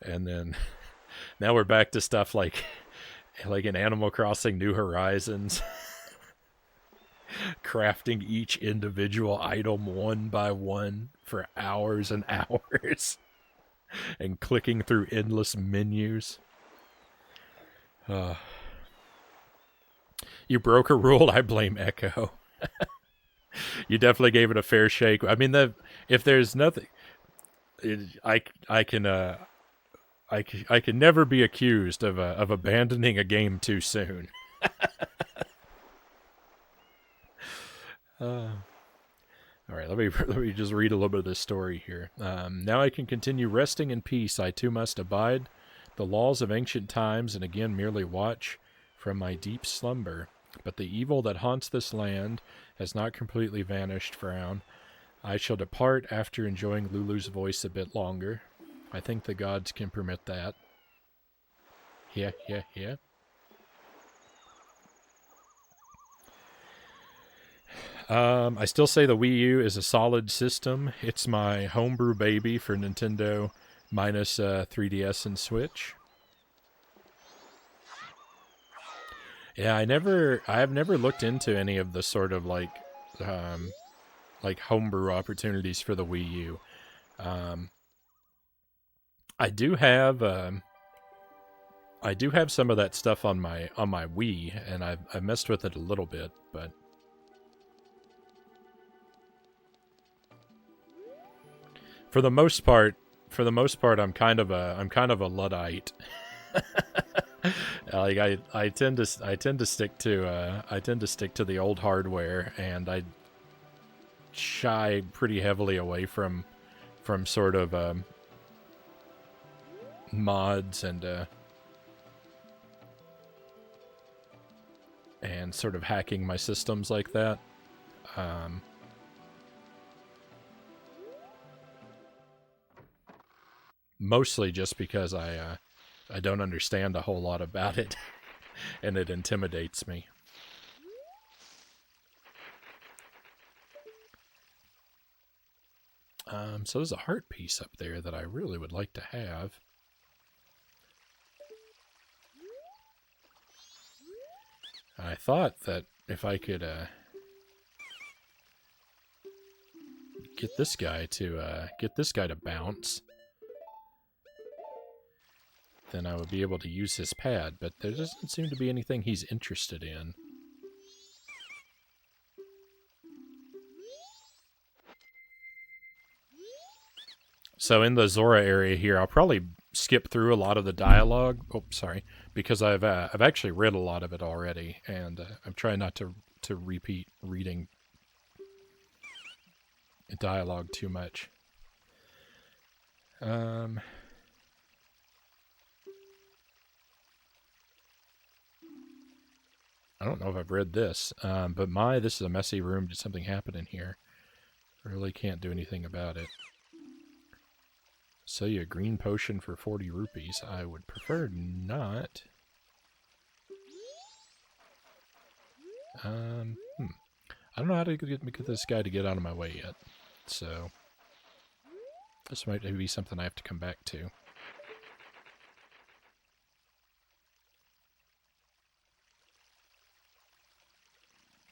And then now we're back to stuff like in Animal Crossing New Horizons, crafting each individual item one by one for hours and hours, and clicking through endless menus. You broke a rule. I blame Echo. You definitely gave it a fair shake. I mean, if there's nothing, I can never be accused of abandoning a game too soon. All right, let me just read a little bit of this story here. Now I can continue resting in peace. I too must abide the laws of ancient times, and again merely watch from my deep slumber. But the evil that haunts this land has not completely vanished. Frown. I shall depart after enjoying Lulu's voice a bit longer. I think the gods can permit that. Yeah. I still say the Wii U is a solid system. It's my homebrew baby for Nintendo minus 3DS and Switch. Yeah, I have never looked into any of the sort of like homebrew opportunities for the Wii U. I do have some of that stuff on my Wii, and I messed with it a little bit, but for the most part, I'm kind of a Luddite. Like I tend to stick to the old hardware, and I shy pretty heavily away from sort of mods and sort of hacking my systems like that. Mostly just because I don't understand a whole lot about it, and it intimidates me. So there's a heart piece up there that I really would like to have. I thought that if I could get this guy to bounce, then I would be able to use his pad, but there doesn't seem to be anything he's interested in. So in the Zora area here, I'll probably skip through a lot of the dialogue. Oh, sorry, because I've actually read a lot of it already, and I'm trying not to repeat reading dialogue too much. I don't know if I've read this, but this is a messy room. Did something happen in here? I really can't do anything about it. Sell you a green potion for 40 rupees. I would prefer not. I don't know how to get this guy to get out of my way yet. So, this might be something I have to come back to.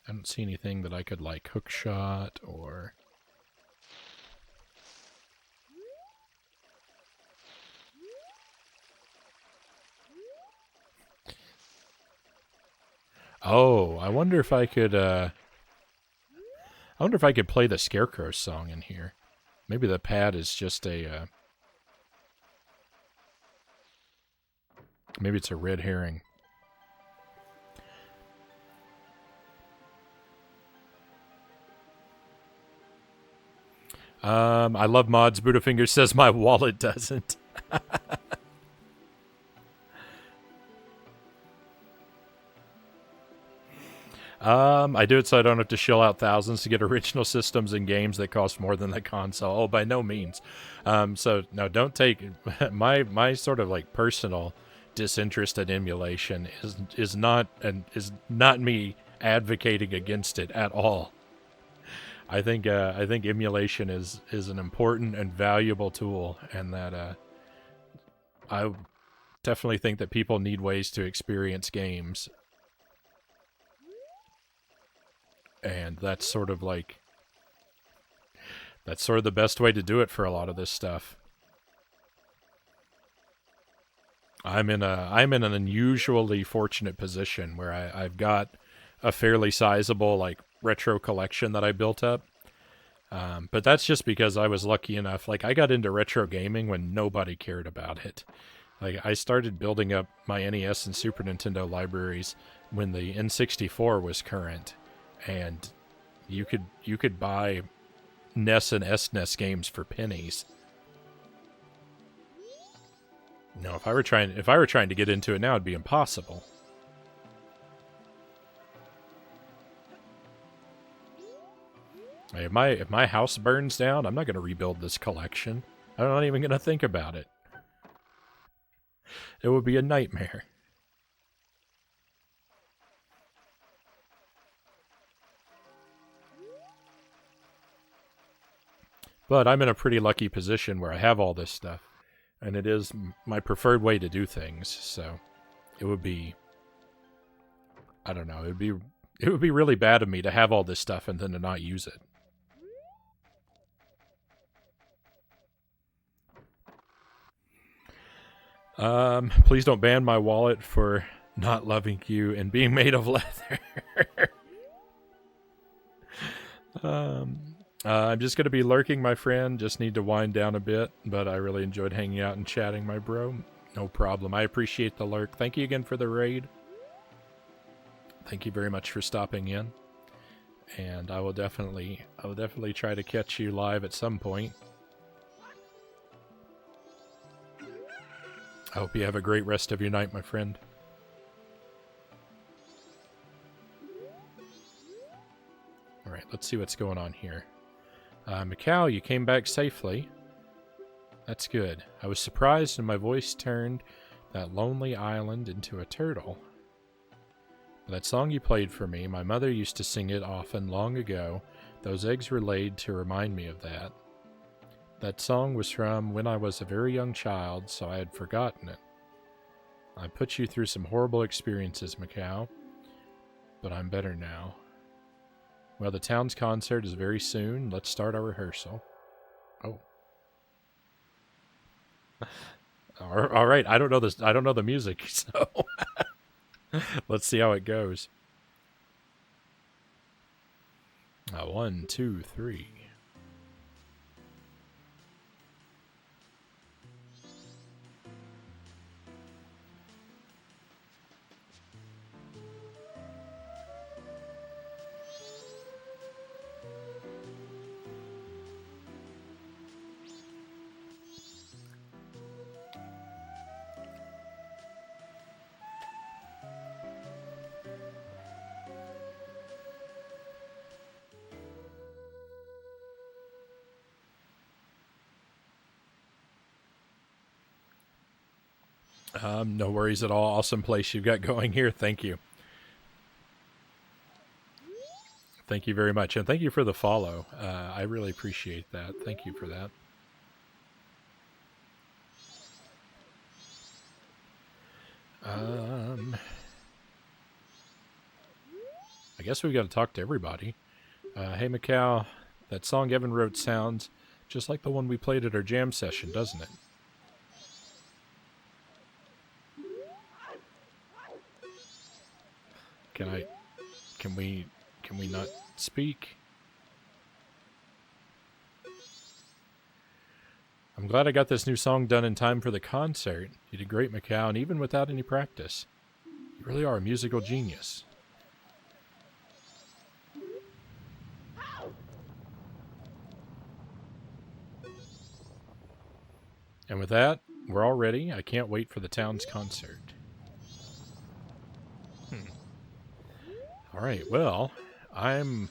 I don't see anything that I could, like, hook shot or... Oh, I wonder if I could, play the Scarecrow song in here. Maybe the pad is just a, maybe it's a red herring. I love mods. Buddhafinger says my wallet doesn't. I do it so I don't have to shell out thousands to get original systems and games that cost more than the console. Oh, by no means. So no, don't take my sort of like personal disinterest in emulation is not me advocating against it at all. I think emulation is an important and valuable tool, and that I definitely think that people need ways to experience games. And that's sort of the best way to do it for a lot of this stuff. I'm in an unusually fortunate position where I've got a fairly sizable like retro collection that I built up. But that's just because I was lucky enough. Like, I got into retro gaming when nobody cared about it. Like, I started building up my NES and Super Nintendo libraries when the N64 was current. And you could buy NES and SNES games for pennies. No, if I were trying to get into it now, it'd be impossible. If my house burns down, I'm not going to rebuild this collection. I'm not even going to think about it. It would be a nightmare. But I'm in a pretty lucky position where I have all this stuff, and it is my preferred way to do things. So it would be, I don't know, it would be really bad of me to have all this stuff and then to not use it. Please don't ban my wallet for not loving you and being made of leather. I'm just going to be lurking, my friend. Just need to wind down a bit, but I really enjoyed hanging out and chatting, my bro. No problem. I appreciate the lurk. Thank you again for the raid. Thank you very much for stopping in. And I will definitely try to catch you live at some point. I hope you have a great rest of your night, my friend. Alright, let's see what's going on here. Macau, you came back safely. That's good. I was surprised when my voice turned that lonely island into a turtle. That song you played for me, my mother used to sing it often long ago. Those eggs were laid to remind me of that. That song was from when I was a very young child, so I had forgotten it. I put you through some horrible experiences, Macau, but I'm better now. Well, the town's concert is very soon. Let's start our rehearsal. Oh. All right. I don't know this. I don't know the music, so let's see how it goes. 1, 2, 3. No worries at all. Awesome place you've got going here. Thank you. Thank you very much. And thank you for the follow. I really appreciate that. Thank you for that. I guess we've got to talk to everybody. Hey, Macau, that song Evan wrote sounds just like the one we played at our jam session, doesn't it? Can we not speak? I'm glad I got this new song done in time for the concert. You did great, Macau, and even without any practice. You really are a musical genius. And with that, we're all ready. I can't wait for the town's concert. All right, well, I'm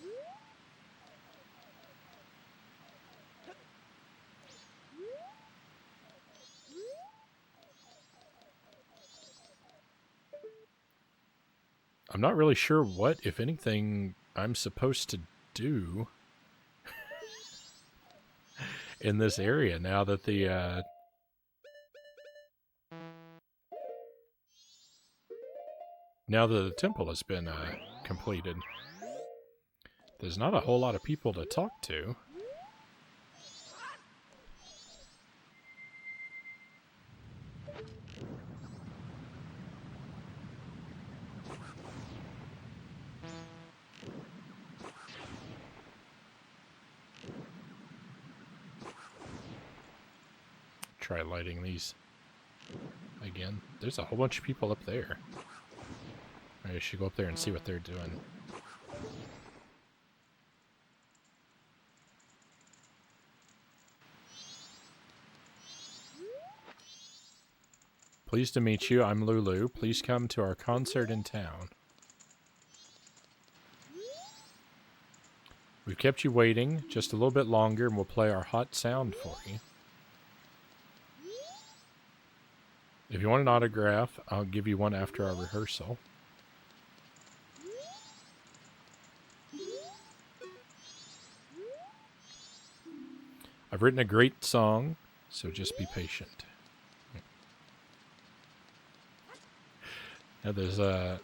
not really sure what, if anything, I'm supposed to do in this area now that the temple has been completed. There's not a whole lot of people to talk to. Try lighting these again. There's a whole bunch of people up there. I should go up there and see what they're doing. Pleased to meet you. I'm Lulu. Please come to our concert in town. We've kept you waiting just a little bit longer, and we'll play our hot sound for you. If you want an autograph, I'll give you one after our rehearsal. I've written a great song, so just be patient. Now there's I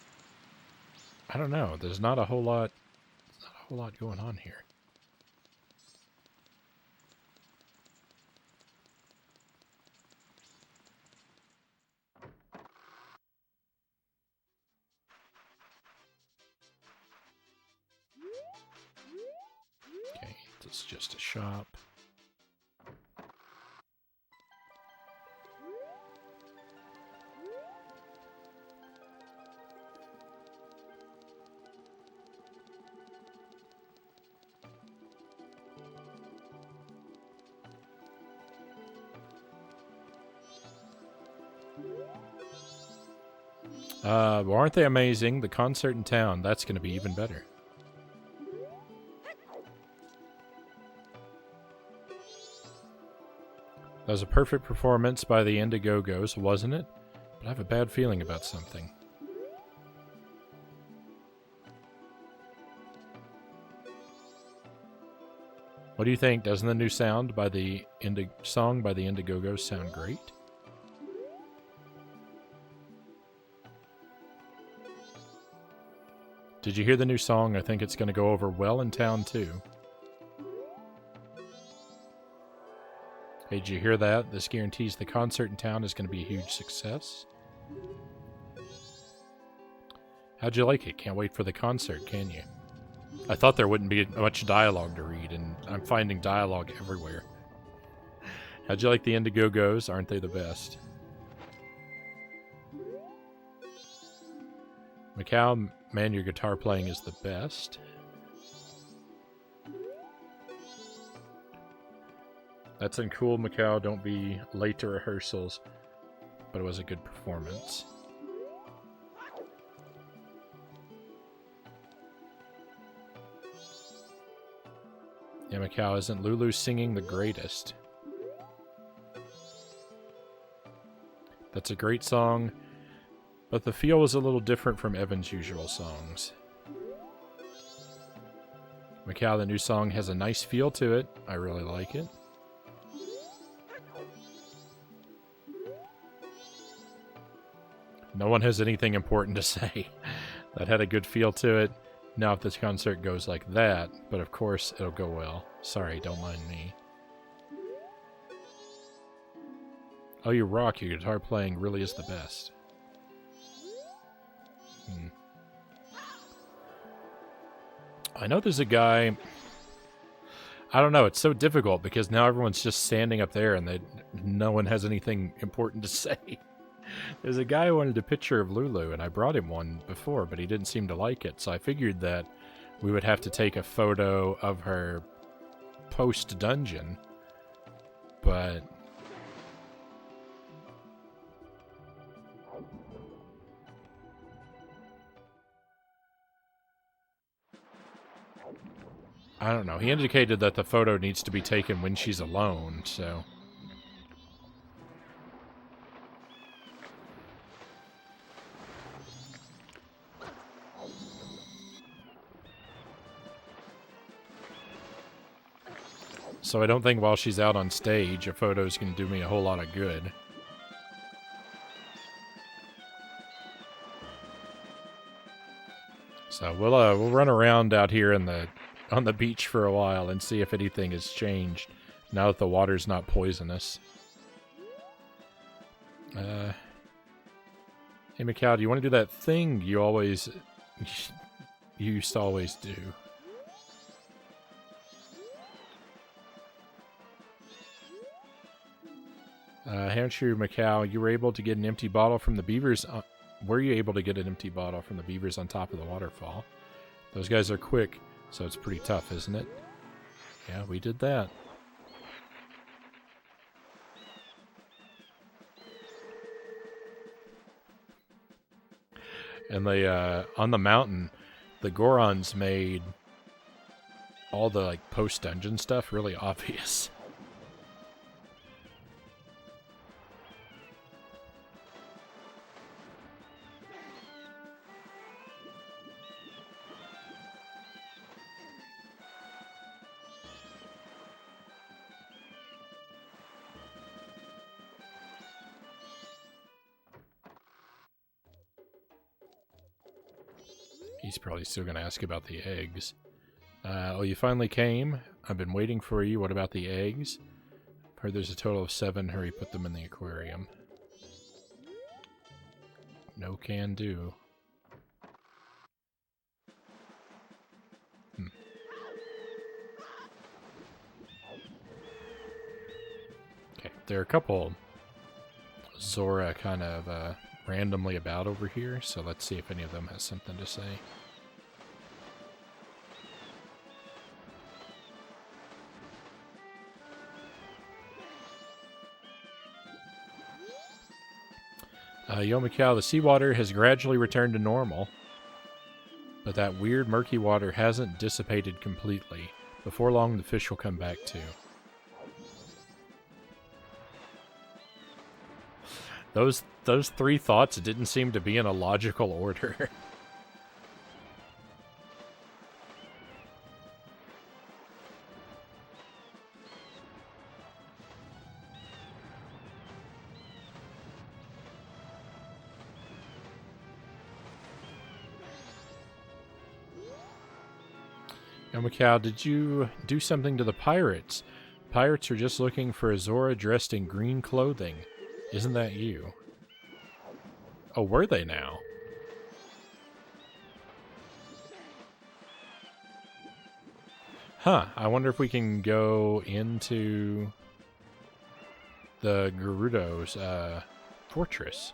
don't know, there's not a whole lot going on here. Okay, this is just a shop. Well, aren't they amazing? The concert in town, that's going to be even better. That was a perfect performance by the Indiegogo's, wasn't it? But I have a bad feeling about something. What do you think? Doesn't the new sound by the song by the Indiegogo's sound great? Did you hear the new song? I think it's going to go over well in town, too. Hey, did you hear that? This guarantees the concert in town is going to be a huge success. How'd you like it? Can't wait for the concert, can you? I thought there wouldn't be much dialogue to read, and I'm finding dialogue everywhere. How'd you like the Indiegogos? Aren't they the best? Macau, man, your guitar playing is the best. That's uncool, Macau. Don't be late to rehearsals. But it was a good performance. Yeah, Macau, isn't Lulu singing the greatest? It's a great song, but the feel was a little different from Evan's usual songs. Macau, the new song has a nice feel to it. I really like it. No one has anything important to say. That had a good feel to it. Now if this concert goes like that, but of course it'll go well. Sorry, don't mind me. Oh, you rock. Your guitar playing really is the best. I know there's a guy... I don't know, it's so difficult because now everyone's just standing up there and no one has anything important to say. There's a guy who wanted a picture of Lulu, and I brought him one before, but he didn't seem to like it, so I figured that we would have to take a photo of her post-dungeon, but... I don't know. He indicated that the photo needs to be taken when she's alone, so... So I don't think while she's out on stage, a photo's going to do me a whole lot of good. So we'll run around out here on the beach for a while and see if anything has changed now that the water's not poisonous. Hey Macau, do you want to do that thing you used to always do? Hanshu Macau, you were able to get an empty bottle from the beavers. Were you able to get an empty bottle from the beavers on top of the waterfall? Those guys are quick, so it's pretty tough, isn't it? Yeah, we did that. And they, on the mountain, the Gorons made all the, like, post-dungeon stuff really obvious. He's probably still going to ask about the eggs. Oh, you finally came? I've been waiting for you. What about the eggs? Heard there's a total of 7. Hurry, put them in the aquarium. No can do. Okay, there are a couple Zora kind of randomly about over here, so let's see if any of them has something to say. Yo Macau, the seawater has gradually returned to normal, but that weird murky water hasn't dissipated completely. Before long, the fish will come back too. Those 3 thoughts didn't seem to be in a logical order. Yo Macau, did you do something to the pirates? Pirates are just looking for a Zora dressed in green clothing. Isn't that you? Oh, were they now? Huh, I wonder if we can go into the Gerudo's fortress.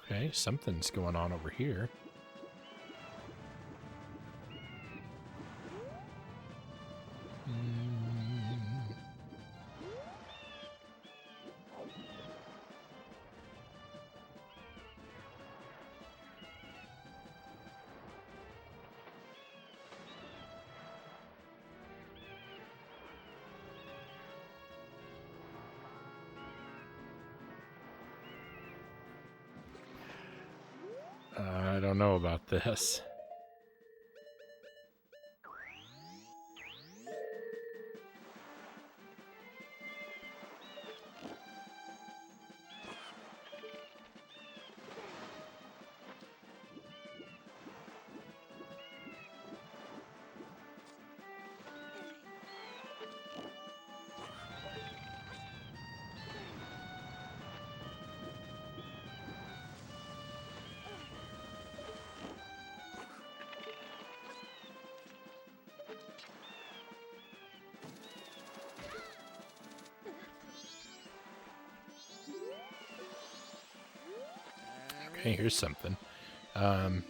Okay, something's going on over here. I don't know about this. Okay, here's something.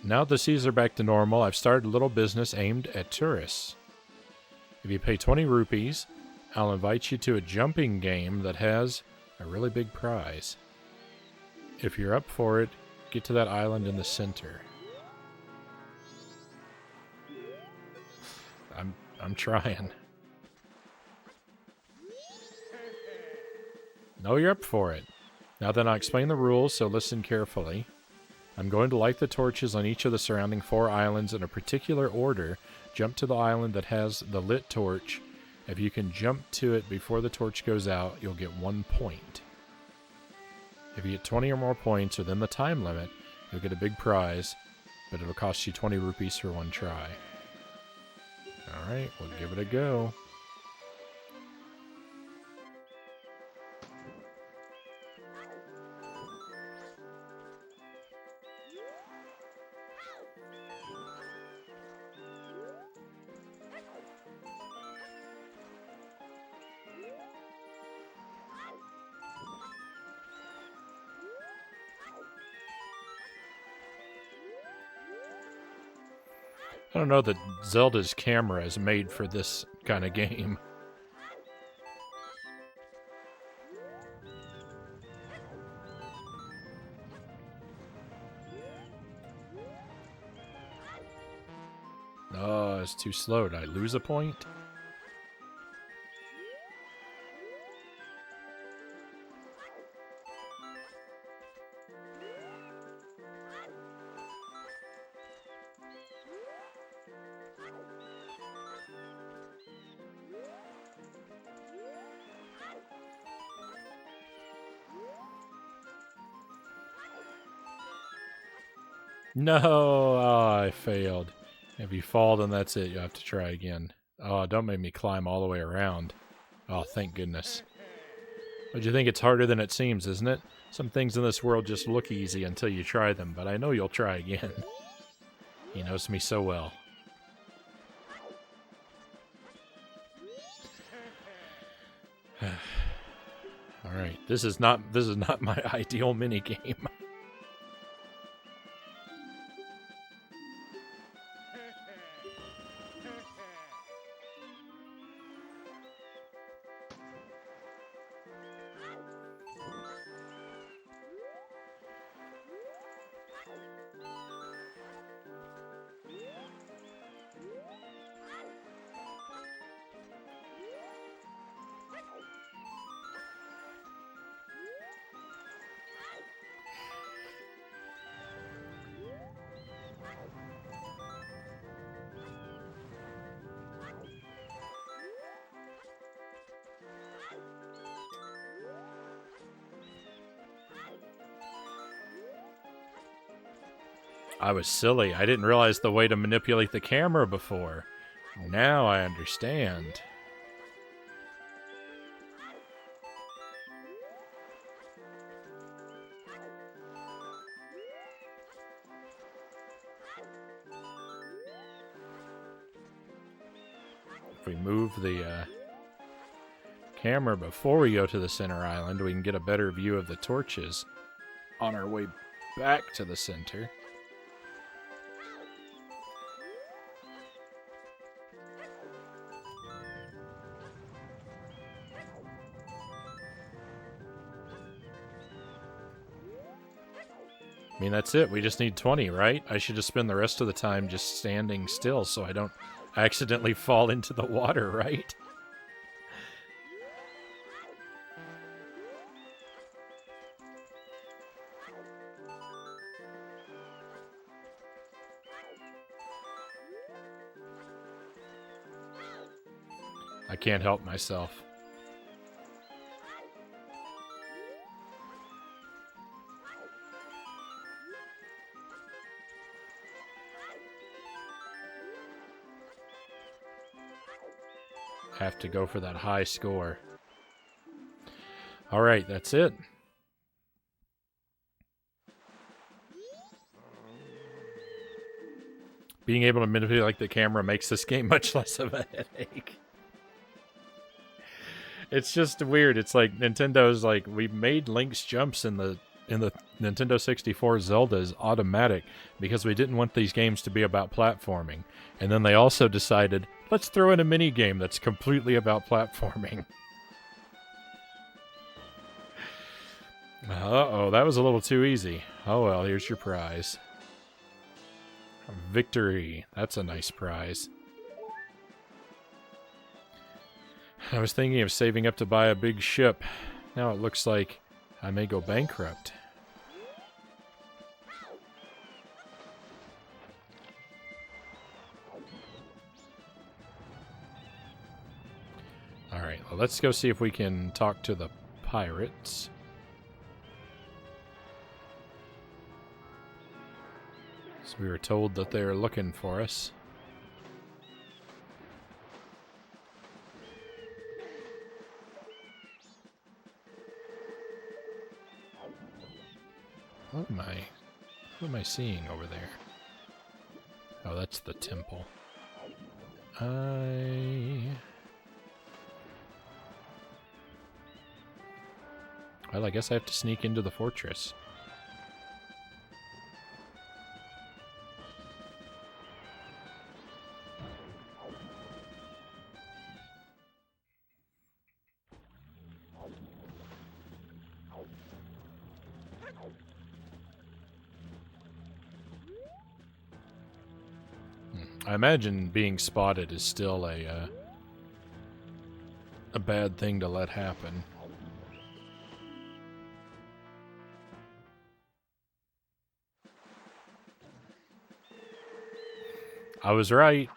Now the seas are back to normal, I've started a little business aimed at tourists. If you pay 20 rupees, I'll invite you to a jumping game that has a really big prize. If you're up for it, get to that island in the center. I'm trying. No, you're up for it. Now then, I'll explain the rules, so listen carefully. I'm going to light the torches on each of the surrounding 4 islands in a particular order. Jump to the island that has the lit torch. If you can jump to it before the torch goes out, you'll get 1 point. If you get 20 or more points within the time limit, you'll get a big prize, but it'll cost you 20 rupees for 1 try. Alright, we'll give it a go. I don't know that Zelda's camera is made for this kind of game. Oh, it's too slow. Did I lose a point? No, oh, I failed. If you fall, then that's it. You have to try again. Oh, don't make me climb all the way around. Oh, thank goodness. But you think it's harder than it seems, isn't it? Some things in this world just look easy until you try them, but I know you'll try again. He knows me so well. Alright, this is not my ideal minigame. I was silly. I didn't realize the way to manipulate the camera before. Now I understand. If we move the camera before we go to the center island, we can get a better view of the torches on our way back to the center. I mean, that's it. We just need 20, right? I should just spend the rest of the time just standing still so I don't accidentally fall into the water, right? I can't help myself. Have to go for that high score. All right, that's it. Being able to manipulate the camera makes this game much less of a headache. It's just weird. It's like Nintendo's like, we made Link's jumps in the Nintendo 64 Zelda is automatic because we didn't want these games to be about platforming. And then they also decided, let's throw in a mini game that's completely about platforming. Uh-oh, that was a little too easy. Oh well, here's your prize. Victory. That's a nice prize. I was thinking of saving up to buy a big ship. Now it looks like I may go bankrupt. Alright, well, let's go see if we can talk to the pirates. So we were told that they're looking for us. What am I seeing over there? Oh, that's the temple. Well, I guess I have to sneak into the fortress. I imagine being spotted is still a bad thing to let happen. I was right.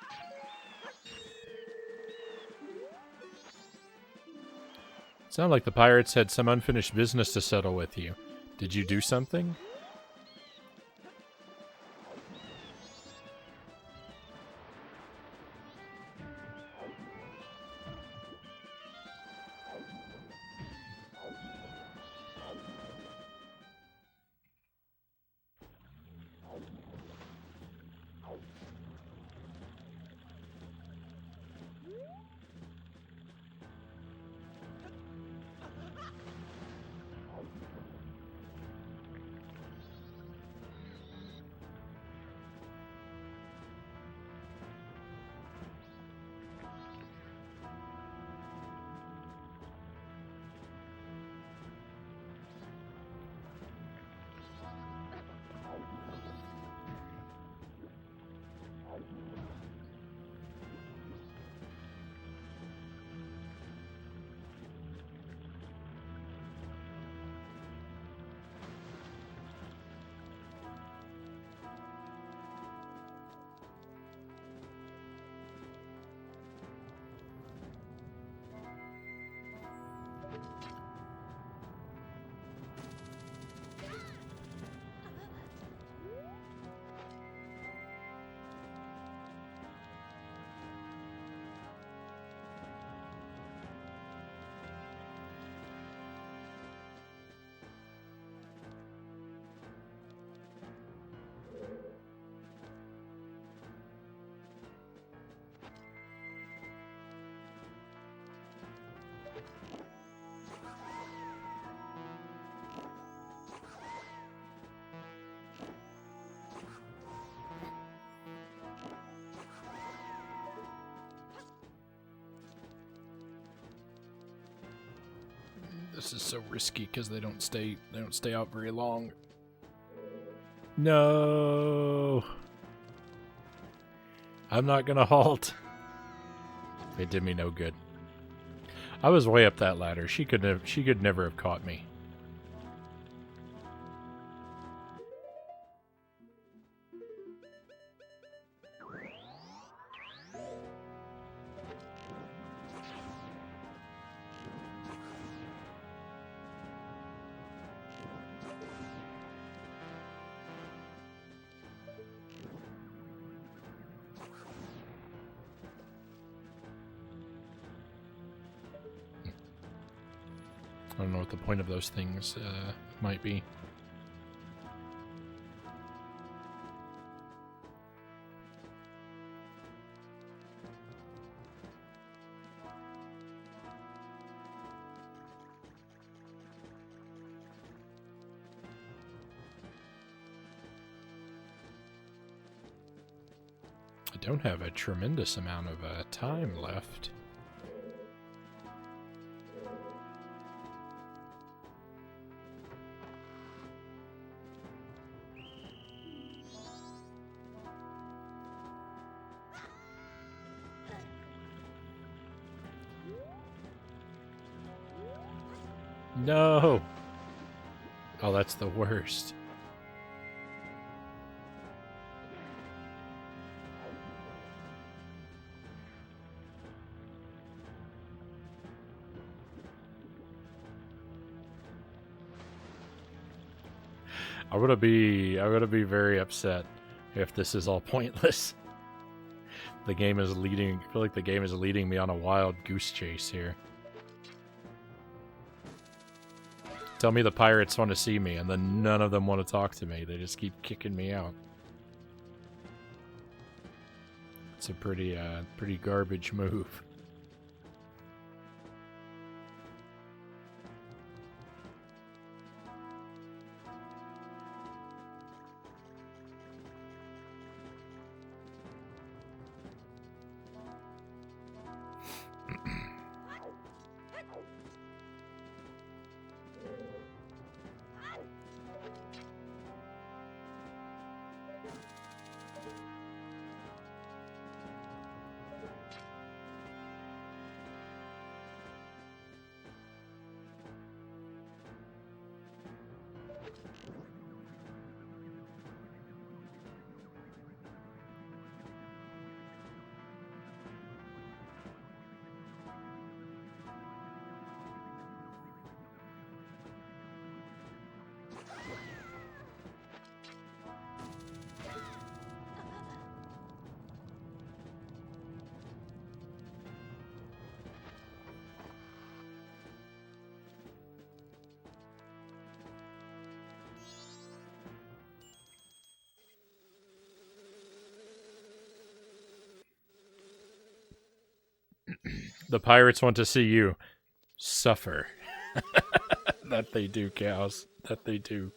Sounded like the pirates had some unfinished business to settle with you. Did you do something? This is so risky because they don't stay out very long. No. I'm not gonna halt. It did me no good. I was way up that ladder. She could never have caught me. I don't know what the point of those things might be. I don't have a tremendous amount of time left. No! Oh, that's the worst. I'm gonna be very upset if this is all pointless. The game is leading. I feel like the game is leading me on a wild goose chase here. Tell me the pirates want to see me, and then none of them want to talk to me. They just keep kicking me out. It's a pretty garbage move. The pirates want to see you suffer. That they do, cows. That they do.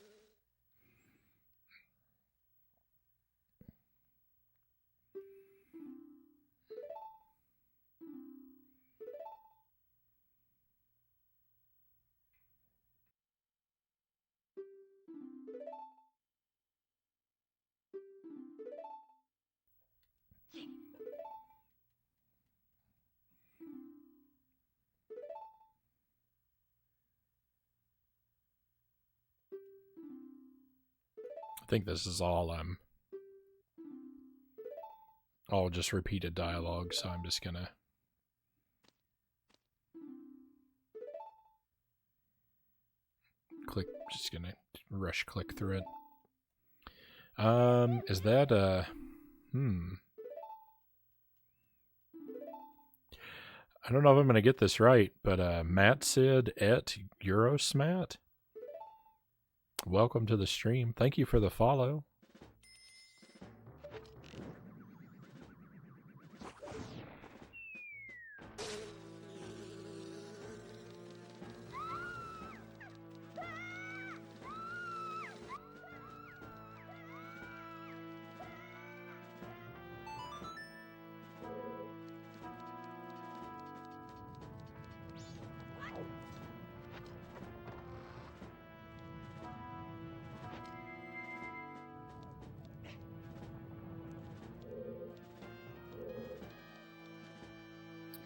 I think this is all just repeated dialogue, so I'm just gonna rush click through it. Is that I don't know if I'm gonna get this right, but Matt Sid et Eurosmat. Welcome to the stream. Thank you for the follow.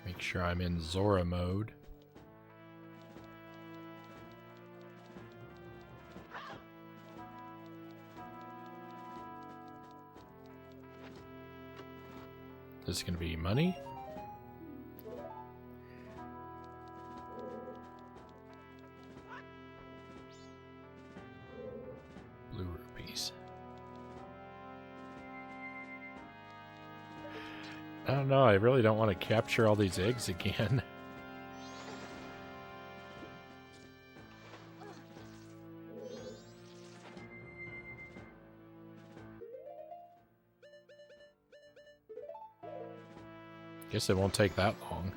Make sure I'm in Zora mode. This is going to be money. I don't know, I really don't want to capture all these eggs again. Guess it won't take that long.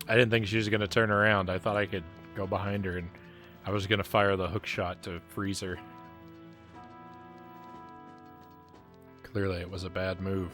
I didn't think she was going to turn around. I thought I could go behind her, and I was going to fire the hook shot to freeze her. Clearly, it was a bad move.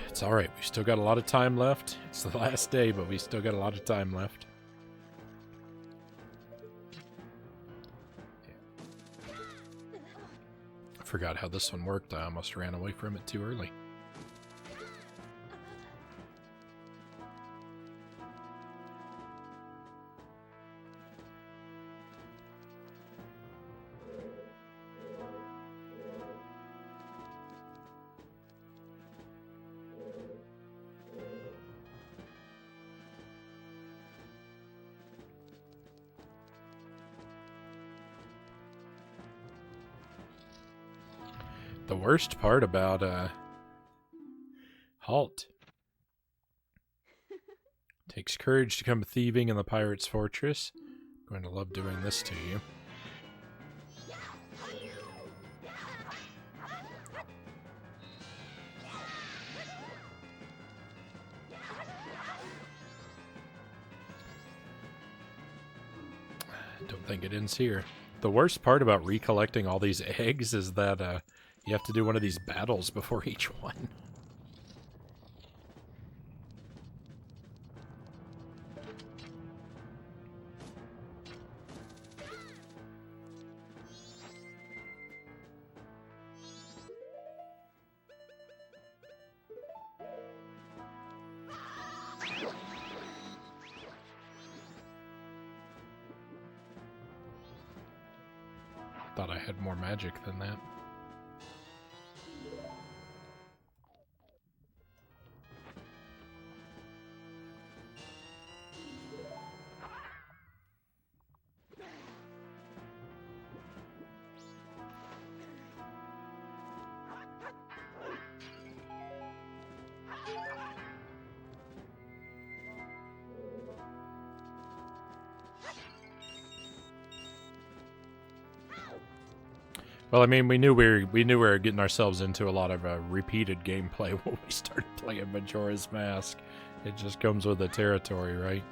It's alright, we still got a lot of time left. It's the last day, but we still got a lot of time left. I forgot how this one worked. I almost ran away from it too early. The worst part about Halt. Takes courage to come thieving in the pirate's fortress. Going to love doing this to you. Don't think it ends here. The worst part about recollecting all these eggs is that you have to do one of these battles before each one. Thought I had more magic than that. Well, I mean, we knew we were getting ourselves into a lot of repeated gameplay when we started playing Majora's Mask. It just comes with the territory, right?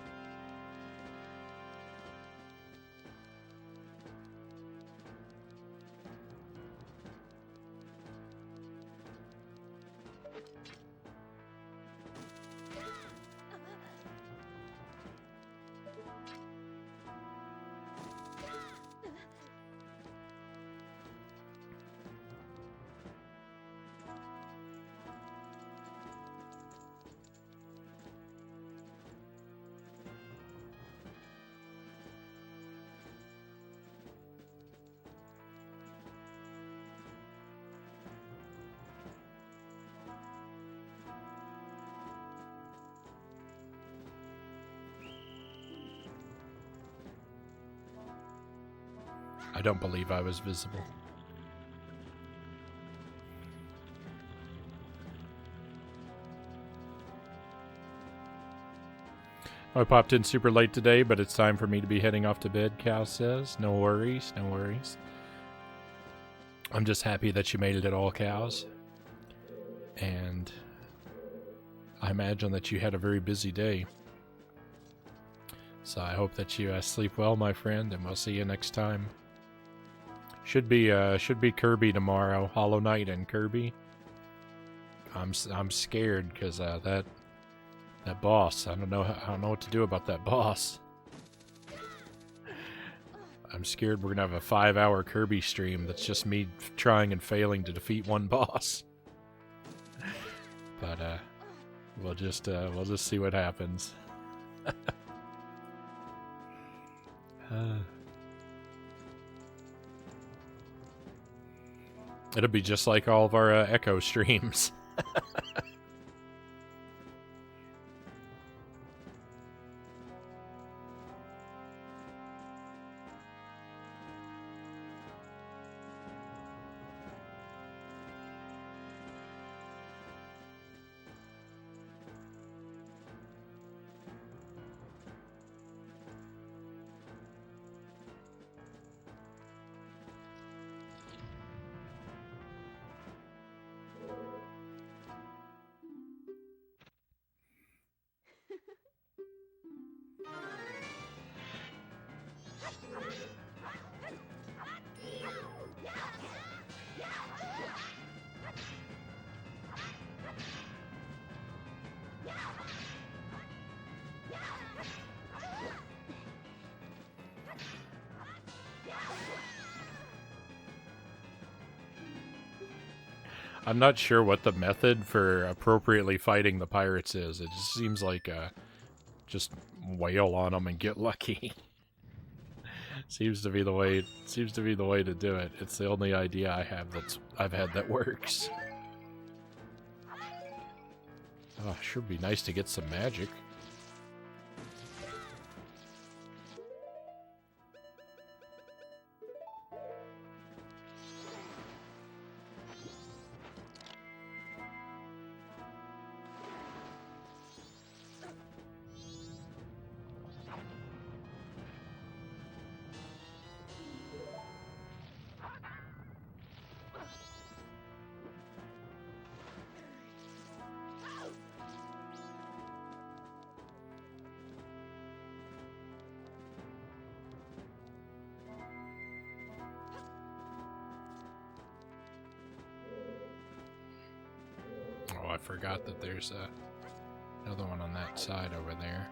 I don't believe I was visible. I popped in super late today, but it's time for me to be heading off to bed, Cal says. No worries, no worries. I'm just happy that you made it at all, Cows. And I imagine that you had a very busy day. So I hope that you sleep well, my friend, and we'll see you next time. Should be Kirby tomorrow, Hollow Knight and Kirby. I'm scared because that boss. I don't know what to do about that boss. I'm scared we're gonna have a 5-hour Kirby stream that's just me trying and failing to defeat one boss. But we'll just see what happens. It'll be just like all of our Echo streams. I'm not sure what the method for appropriately fighting the pirates is. It just seems like just wail on them and get lucky. Seems to be the way. Seems to be the way to do it. It's the only idea I've had that works. Oh, sure be nice to get some magic. I forgot that there's another one on that side over there.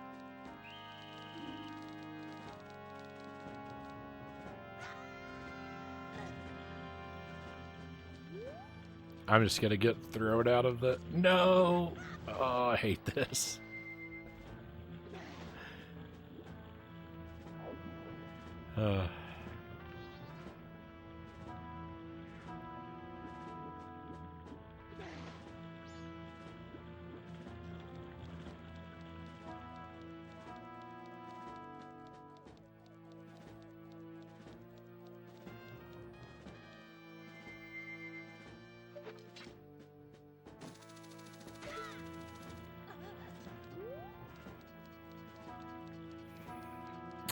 I'm just gonna get thrown out of the... No! Oh, I hate this.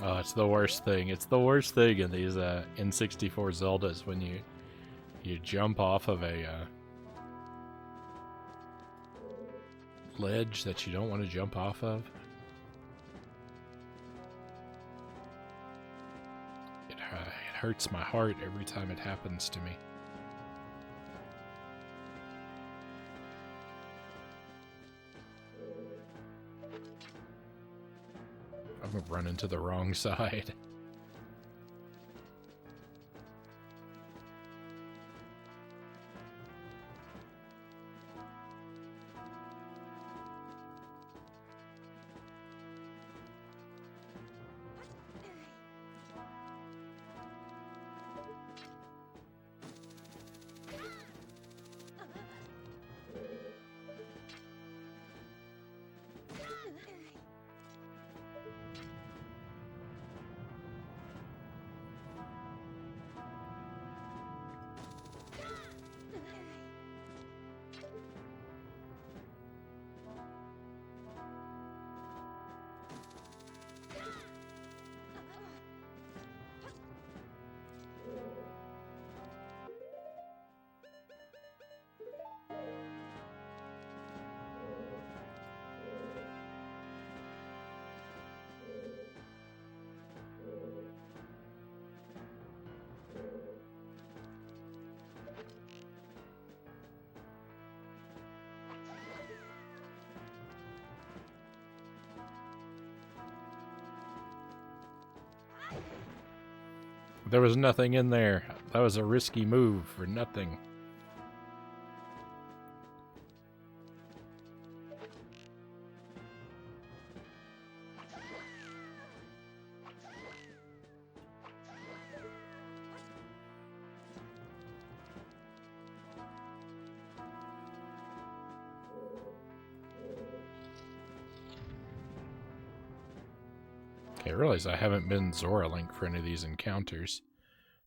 Oh, it's the worst thing. It's the worst thing in these N64 Zeldas when you jump off of a ledge that you don't want to jump off of. It hurts my heart every time it happens to me. I'm running to the wrong side. There was nothing in there. That was a risky move for nothing. I realize I haven't been Zora Link for any of these encounters.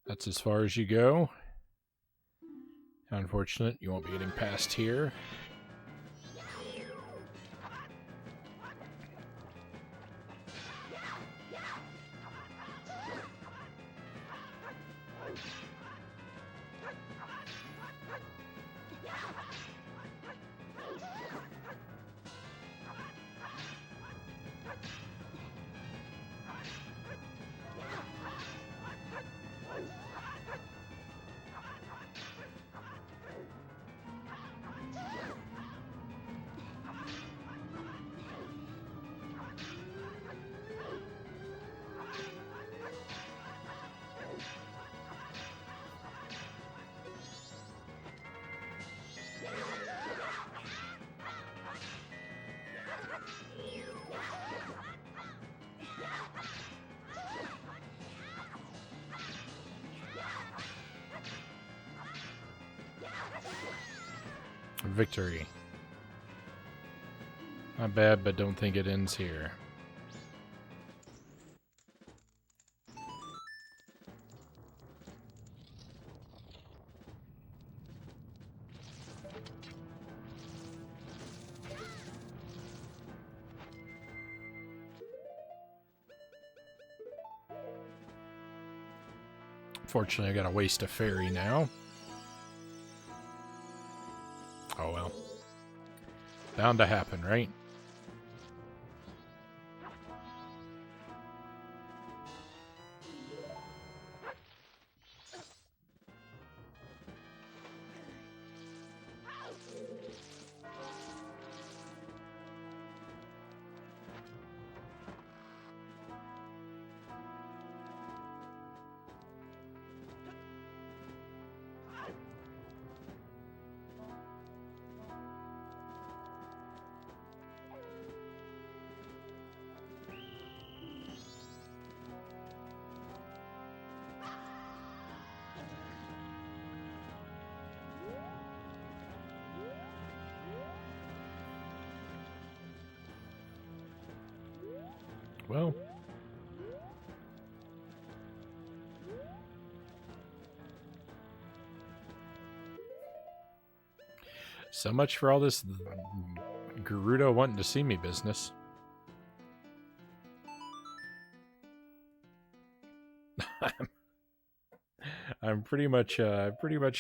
That's as far as you go. Unfortunate, you won't be getting past here. Victory. Not bad, but don't think it ends here. Fortunately, I gotta waste a fairy now. Oh well. Bound to happen, right? Well, so much for all this Gerudo wanting to see me business. I'm pretty much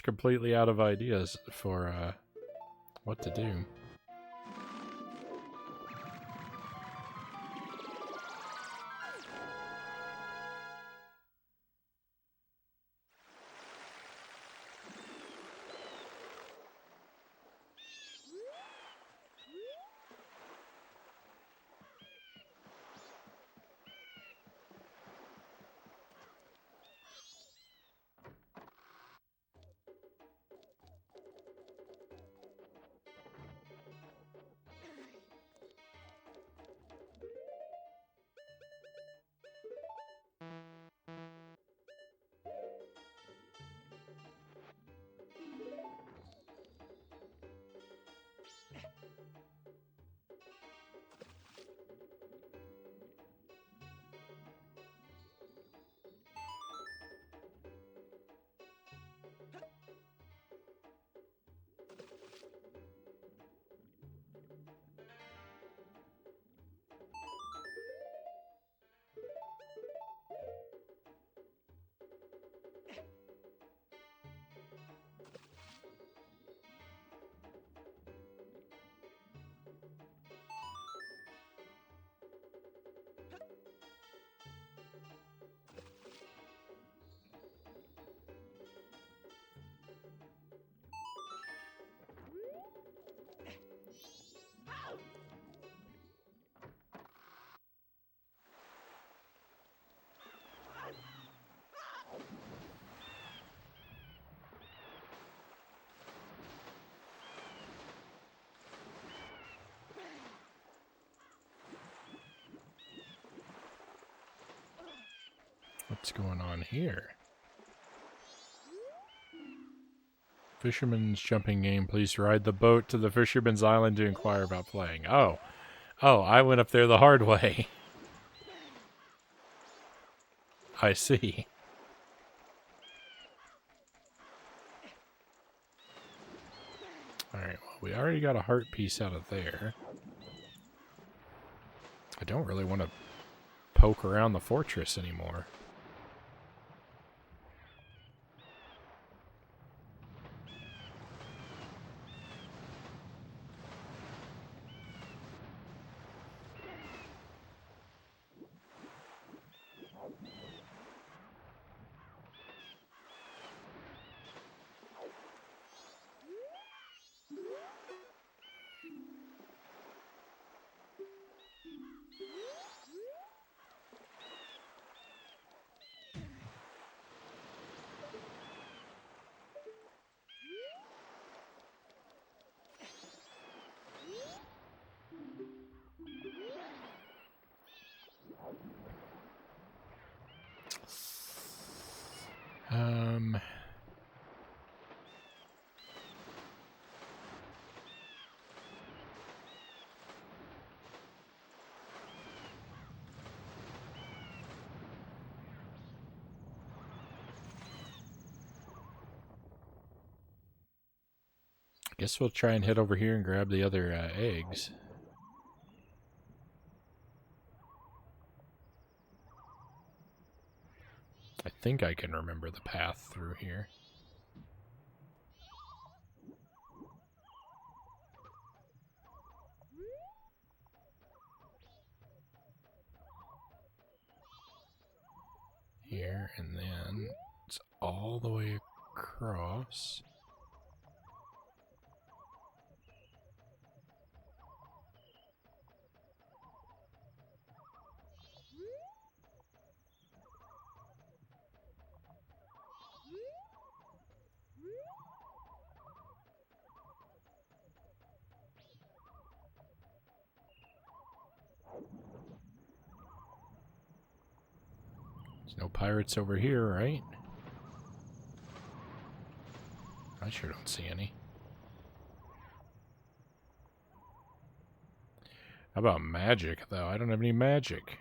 completely out of ideas for what to do. what's going on here. Fisherman's jumping game. Please ride the boat to the Fisherman's Island to inquire about playing. Oh. Oh, I went up there the hard way. I see. Alright, well, we already got a heart piece out of there. I don't really want to poke around the fortress anymore. Guess we'll try and head over here and grab the other eggs. I think I can remember the path through here. Here, and then it's all the way across. There's no pirates over here, right? I sure don't see any. How about magic, though? I don't have any magic.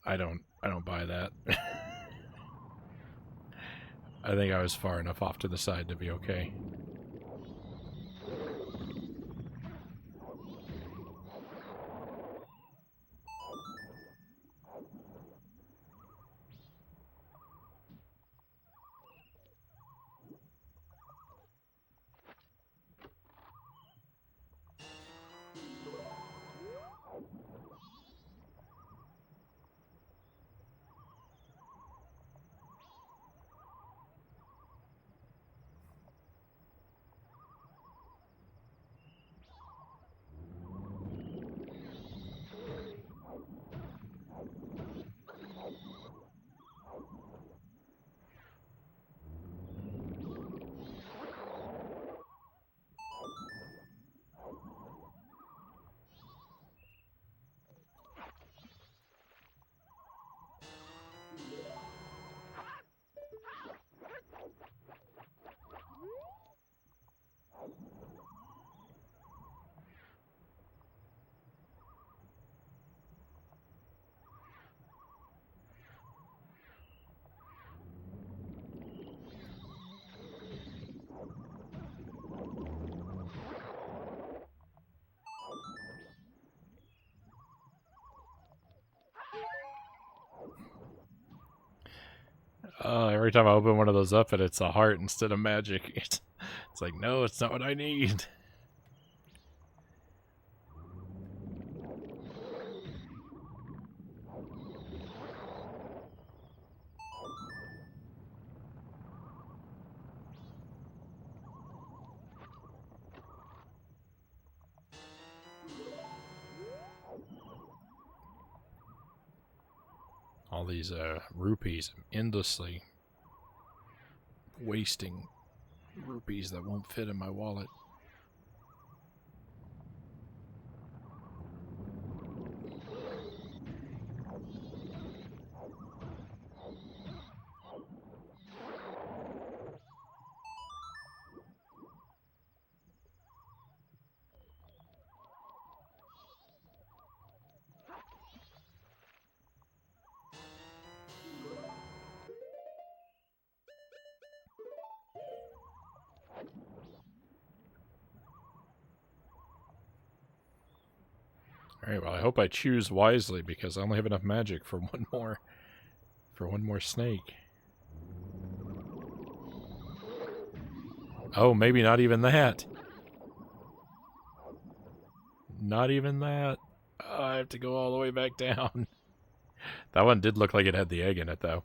I don't buy that. I think I was far enough off to the side to be okay. Every time I open one of those up and it's a heart instead of magic, it's like, no, it's not what I need. All these rupees, endlessly wasting rupees that won't fit in my wallet. Alright, well I hope I choose wisely because I only have enough magic for one more snake. Oh, maybe not even that. Not even that. Oh, I have to go all the way back down. That one did look like it had the egg in it, though.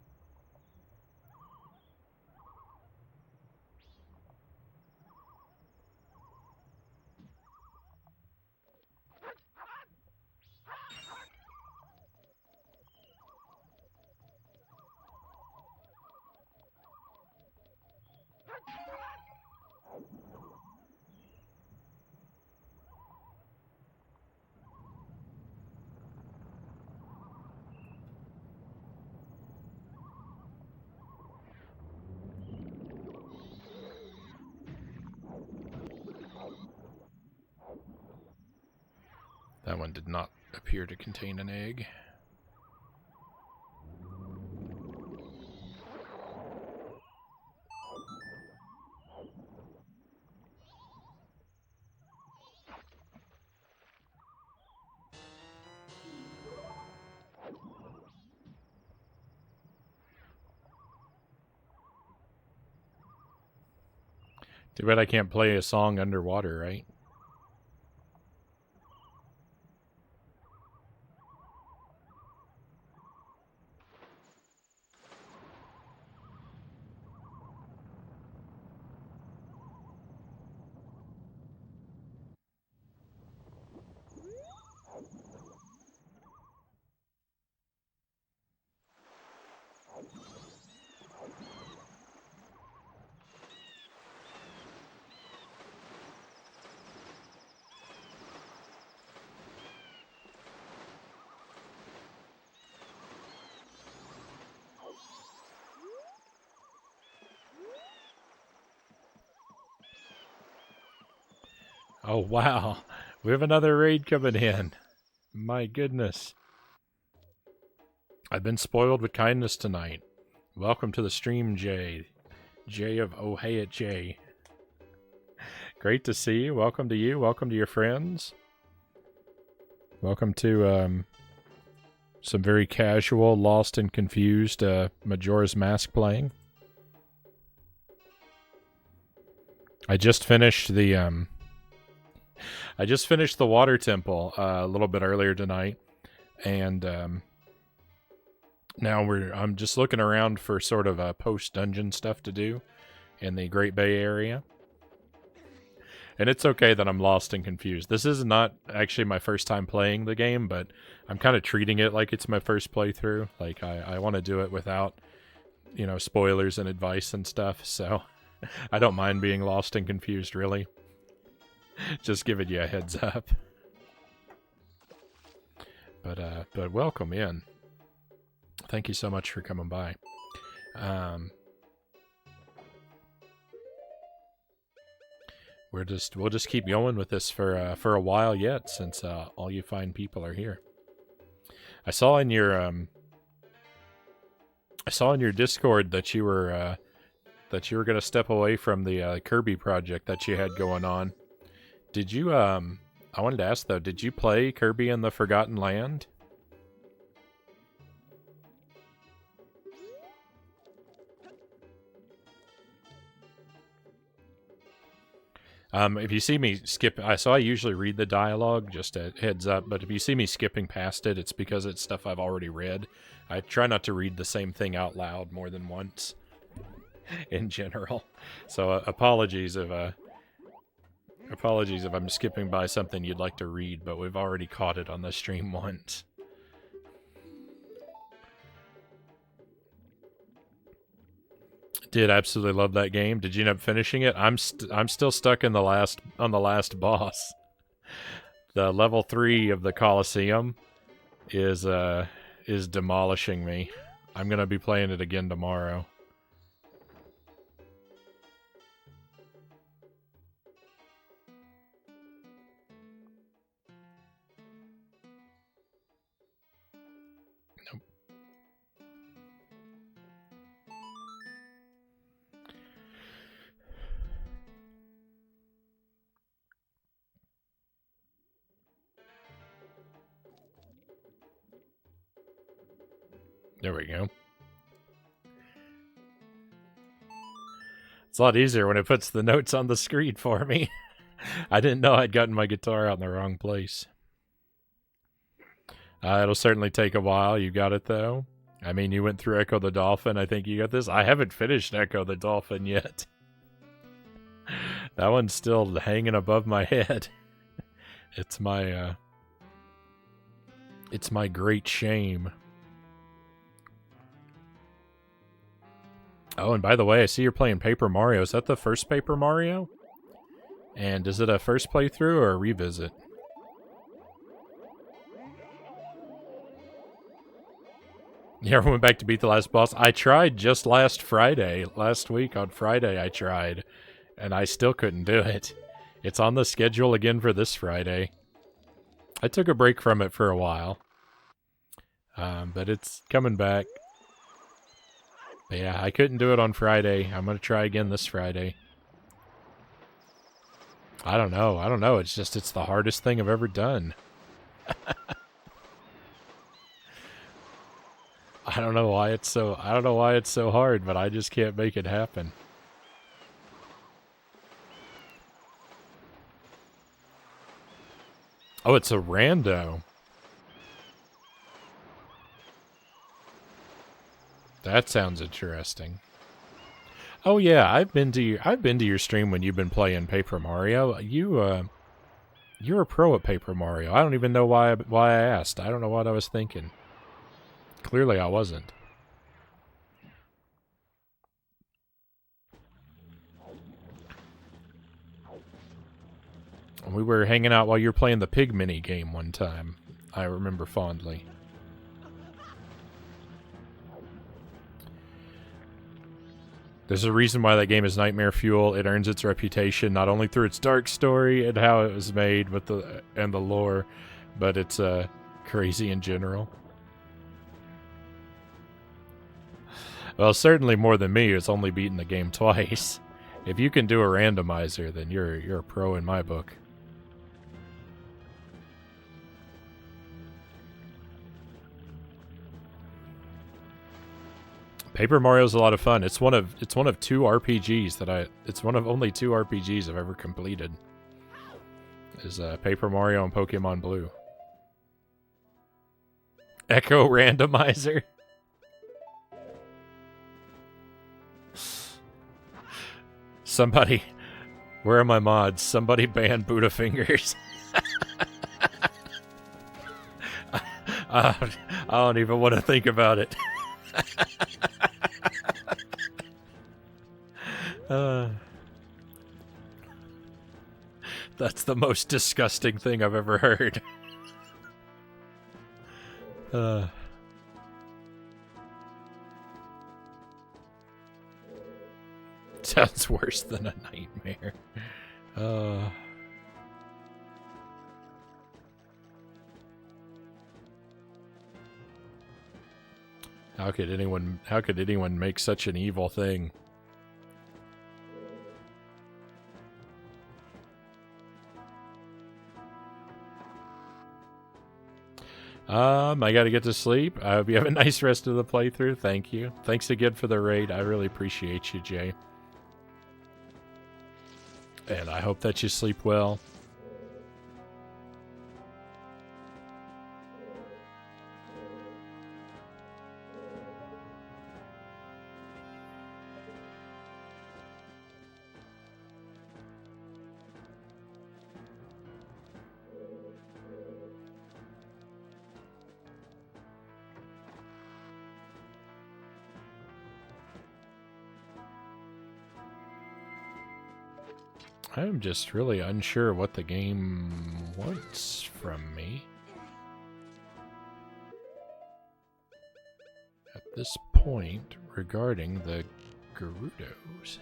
That one did not appear to contain an egg. Too bad I can't play a song underwater, right? Oh, wow. We have another raid coming in. My goodness. I've been spoiled with kindness tonight. Welcome to the stream, Jay. Jay of Oh Hey It Jay. Great to see you. Welcome to you. Welcome to your friends. Welcome to some very casual, lost and confused Majora's Mask playing. I just finished the water temple a little bit earlier tonight, and now I'm just looking around for sort of post-dungeon stuff to do in the Great Bay Area. And it's okay that I'm lost and confused. This is not actually my first time playing the game, but I'm kind of treating it like it's my first playthrough. Like, I want to do it without, you know, spoilers and advice and stuff, so I don't mind being lost and confused, really. Just giving you a heads up. But welcome in. Thank you so much for coming by. We'll just keep going with this for a while yet, since all you fine people are here. I saw in your Discord that you were gonna step away from the Kirby project that you had going on. Did you I wanted to ask though, did you play Kirby and the Forgotten Land? If you see me skip, I usually read the dialogue, just a heads up, but if you see me skipping past it, it's because it's stuff I've already read. I try not to read the same thing out loud more than once, in general. So apologies if I'm skipping by something you'd like to read, but we've already caught it on the stream once. Did absolutely love that game. Did you end up finishing it? I'm still stuck in the last boss. The level 3 of the Colosseum is demolishing me. I'm gonna be playing it again tomorrow. There we go. It's a lot easier when it puts the notes on the screen for me. I didn't know I'd gotten my guitar out in the wrong place. It'll certainly take a while. You got it, though. I mean, you went through Echo the Dolphin. I think you got this. I haven't finished Echo the Dolphin yet. That one's still hanging above my head. It's my great shame. Oh, and by the way, I see you're playing Paper Mario. Is that the first Paper Mario? And is it a first playthrough or a revisit? You ever went back to beat the last boss? I tried just last week on Friday I tried, and I still couldn't do it. It's on the schedule again for this Friday. I took a break from it for a while, but it's coming back. But yeah, I couldn't do it on Friday. I'm going to try again this Friday. I don't know. It's the hardest thing I've ever done. I don't know why it's so hard, but I just can't make it happen. Oh, it's a rando. That sounds interesting. Oh yeah, I've been to your stream when you've been playing Paper Mario. You're a pro at Paper Mario. I don't even know why I asked. I don't know what I was thinking. Clearly I wasn't. We were hanging out while you were playing the Pig mini game one time. I remember fondly. There's a reason why that game is nightmare fuel. It earns its reputation not only through its dark story and how it was made, and the lore, but it's crazy in general. Well, certainly more than me, who's only beaten the game twice. If you can do a randomizer, then you're a pro in my book. Paper Mario's a lot of fun. It's one of two RPGs it's one of only two RPGs I've ever completed. Is Paper Mario and Pokemon Blue. Echo randomizer. Somebody, where are my mods? Somebody ban Buddha fingers. I don't even want to think about it. That's the most disgusting thing I've ever heard. Sounds worse than a nightmare. How could anyone make such an evil thing? I gotta get to sleep. I hope you have a nice rest of the playthrough. Thank you. Thanks again for the raid. I really appreciate you, Jay. And I hope that you sleep well. I'm just really unsure what the game wants from me at this point regarding the Gerudos.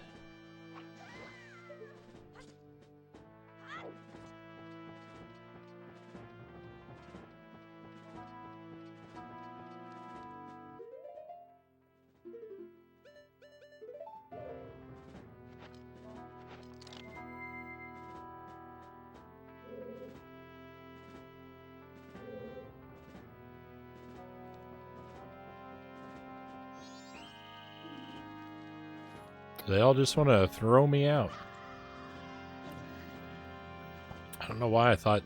They all just want to throw me out. I don't know why I thought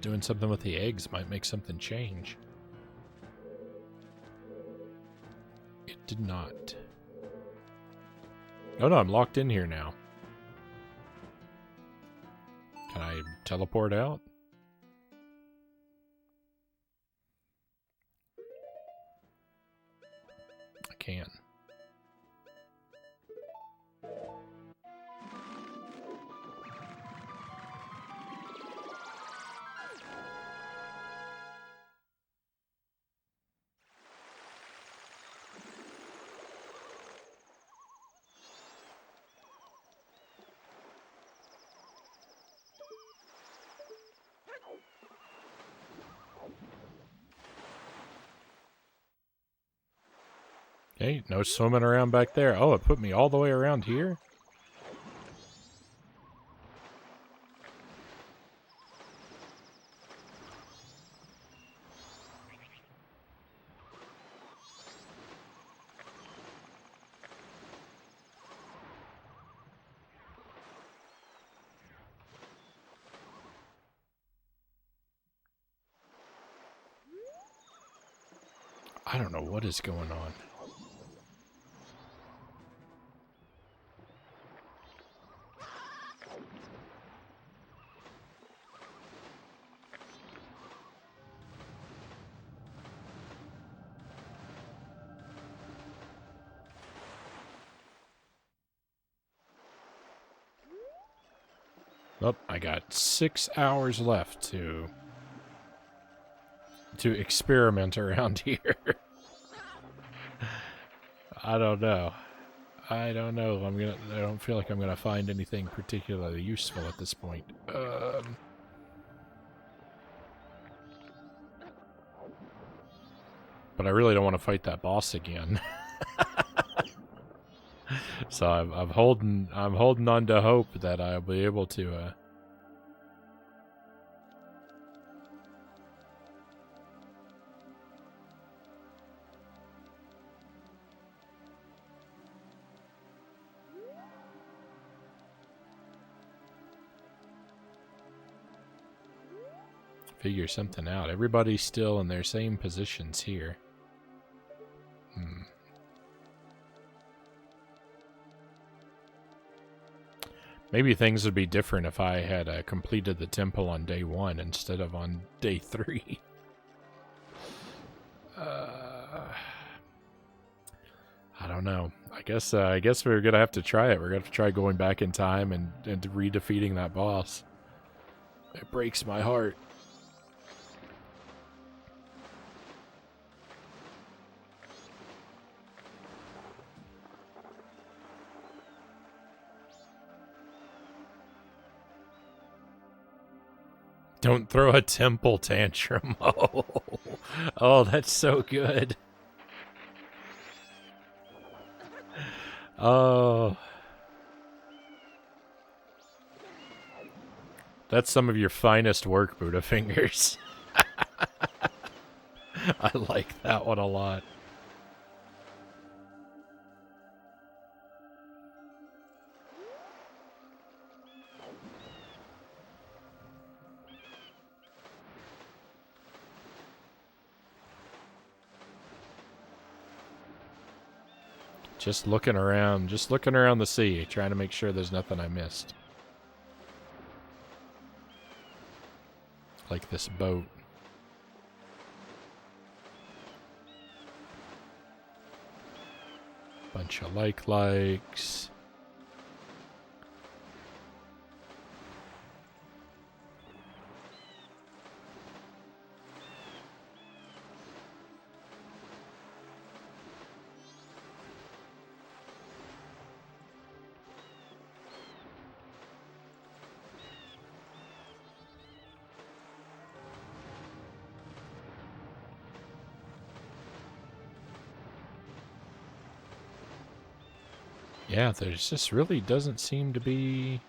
doing something with the eggs might make something change. It did not. Oh no, I'm locked in here now. Can I teleport out? I can. Okay, no swimming around back there. Oh, it put me all the way around here? I don't know what is going on. Oh, I got 6 hours left to experiment around here. I don't know. I don't know. I don't feel like I'm gonna find anything particularly useful at this point. But I really don't want to fight that boss again. So I'm holding on to hope that I'll be able to figure something out. Everybody's still in their same positions here. Maybe things would be different if I had completed the temple on day 1 instead of on day 3. I don't know. I guess we're gonna have to try it. We're gonna have to try going back in time and re-defeating that boss. It breaks my heart. Don't throw a temple tantrum. Oh, that's so good. Oh. That's some of your finest work, Buddha Fingers. I like that one a lot. Just looking around the sea, trying to make sure there's nothing I missed. Like this boat. Bunch of likes. Yeah, there's just really doesn't seem to be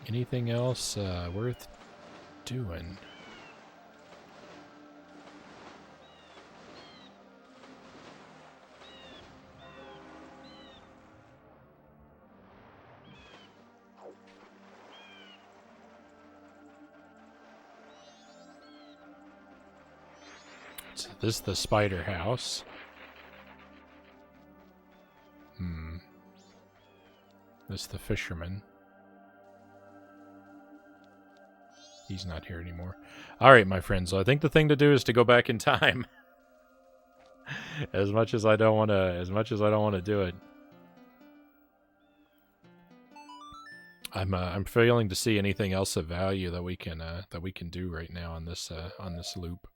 anything else worth doing. So this is the spider house. This is the fisherman. He's not here anymore. All right, my friends. So I think the thing to do is to go back in time. As much as I don't want to do it. I'm failing to see anything else of value that we can do right now on this loop.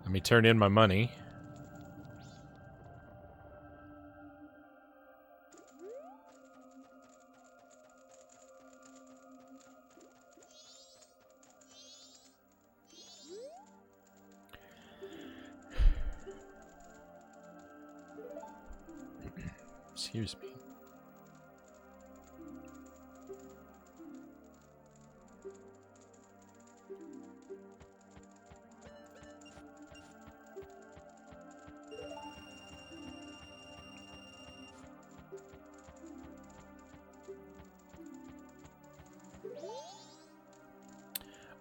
Let me turn in my money. Excuse me.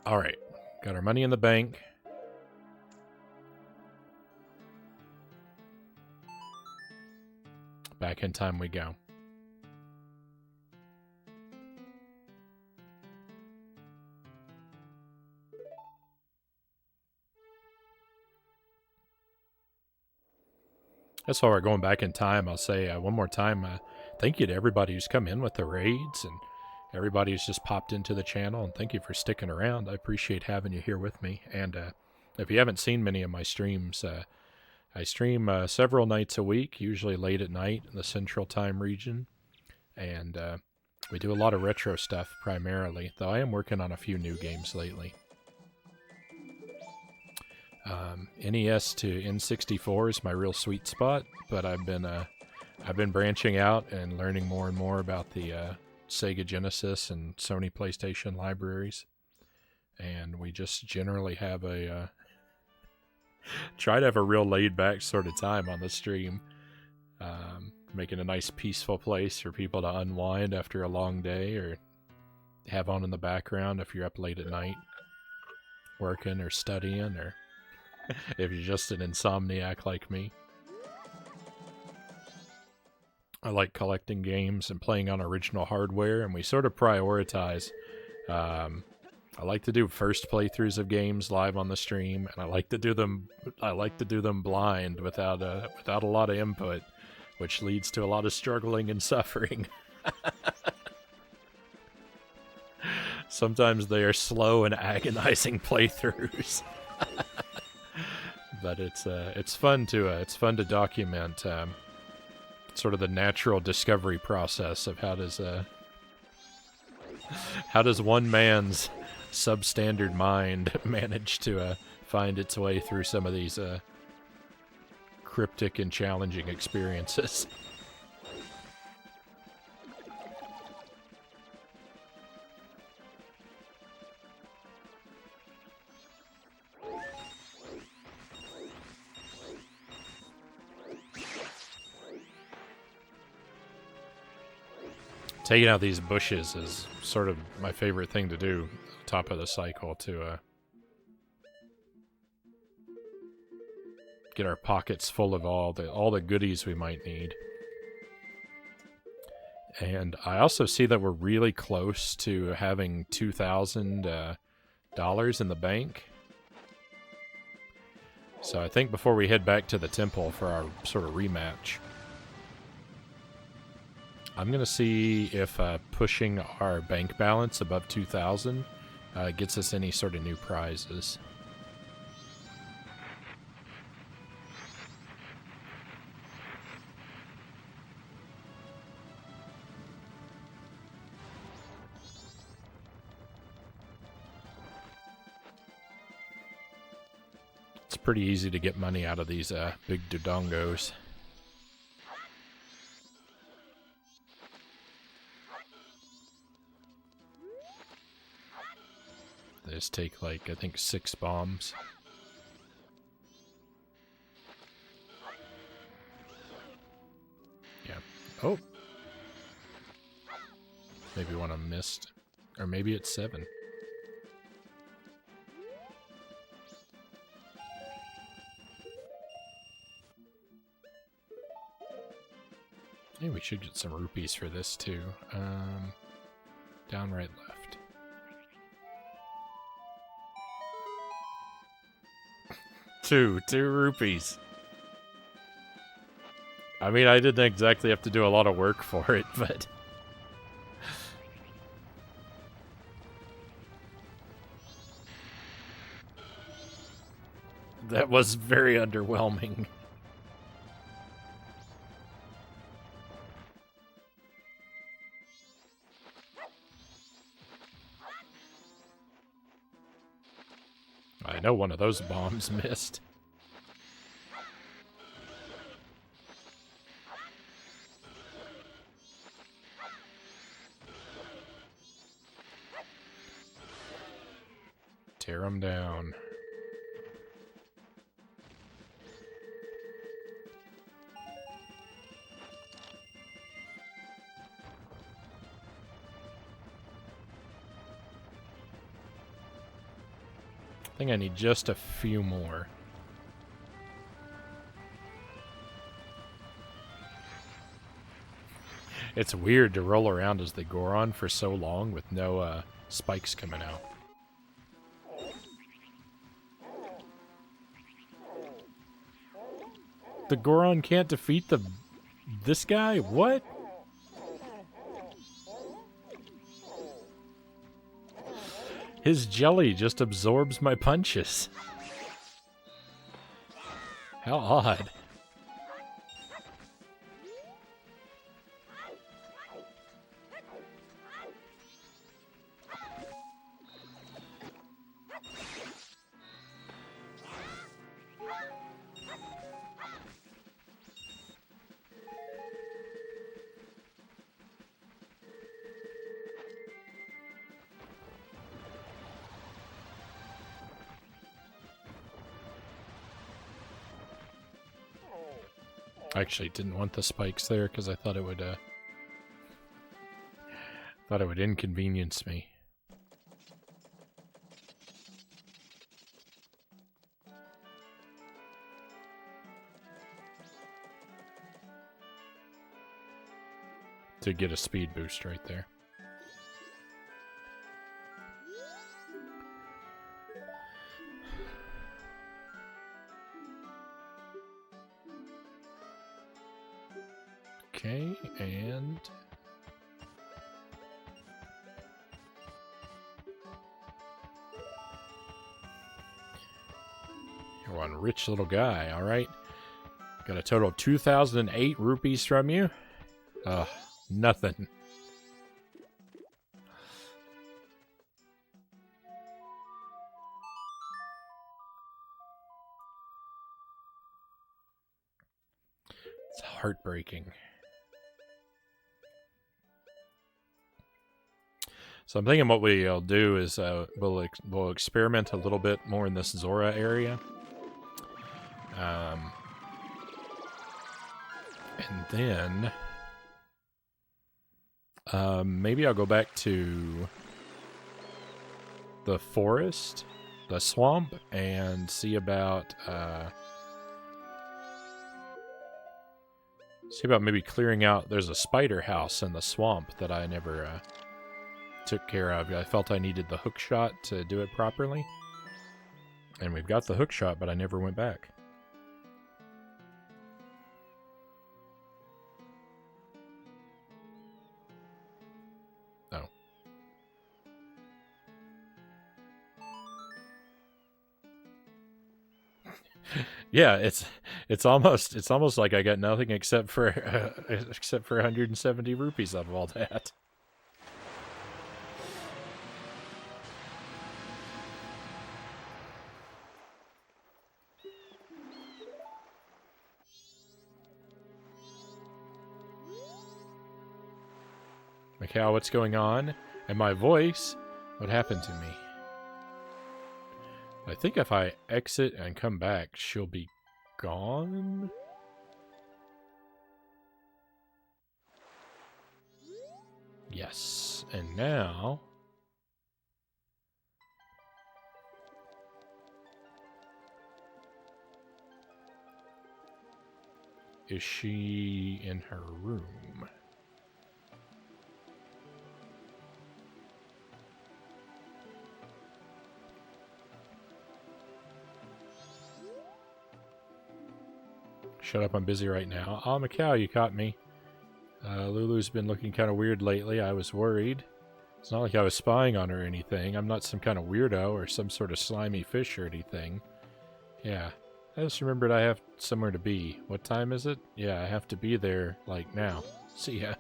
All right, got our money in the bank. Back in time we go. That's why we're going back in time. I'll say one more time, thank you to everybody who's come in with the raids and everybody who's just popped into the channel, and thank you for sticking around. I appreciate having you here with me. And if you haven't seen many of my streams, I stream several nights a week, usually late at night in the Central Time region. And we do a lot of retro stuff primarily, though I am working on a few new games lately. NES to N64 is my real sweet spot, but I've been branching out and learning more and more about the Sega Genesis and Sony PlayStation libraries. And we just generally have try to have a real laid-back sort of time on the stream. Making a nice peaceful place for people to unwind after a long day, or have on in the background if you're up late at night working or studying, or if you're just an insomniac like me. I like collecting games and playing on original hardware, and we sort of prioritize. I like to do first playthroughs of games live on the stream, and I like to do them blind without a lot of input, which leads to a lot of struggling and suffering. Sometimes they are slow and agonizing playthroughs. But it's fun to document sort of the natural discovery process of how does one man's substandard mind manage to find its way through some of these cryptic and challenging experiences. Taking out these bushes is sort of my favorite thing to do, top of the cycle, to get our pockets full of all the goodies we might need. And I also see that we're really close to having $2,000 in the bank. So I think before we head back to the temple for our sort of rematch, I'm going to see if pushing our bank balance above 2,000 gets us any sort of new prizes. pretty easy to get money out of these big dodongos. They just take, like, I think 6 bombs. Yeah. Oh! Maybe one I missed. Or maybe it's 7. Hey, we should get some rupees for this, too. Down, right, left. Two rupees. I mean, I didn't exactly have to do a lot of work for it, but... that was very underwhelming. I know one of those bombs missed. Tear them down. I think I need just a few more. It's weird to roll around as the Goron for so long with no spikes coming out. The Goron can't defeat this guy? What? His jelly just absorbs my punches. How odd. I actually didn't want the spikes there because I thought it would inconvenience me. To get a speed boost right there. Okay, and... you're one rich little guy, alright? Got a total of 2,008 rupees from you. Nothing. It's heartbreaking. So I'm thinking what we'll do is we'll experiment a little bit more in this Zora area. And then... maybe I'll go back to the forest, the swamp, and see about maybe clearing out. There's a spider house in the swamp that I never took care of. I felt I needed the hook shot to do it properly. And we've got the hook shot, but I never went back. Yeah, it's almost like I got nothing except for 170 rupees out of all that. Macau, what's going on? And my voice? What happened to me? I think if I exit and come back, she'll be gone? Yes. And now... is she in her room? Shut up, I'm busy right now. Oh, Macau, you caught me. Lulu's been looking kind of weird lately. I was worried. It's not like I was spying on her or anything. I'm not some kind of weirdo or some sort of slimy fish or anything. Yeah. I just remembered I have somewhere to be. What time is it? Yeah, I have to be there, like, now. See ya.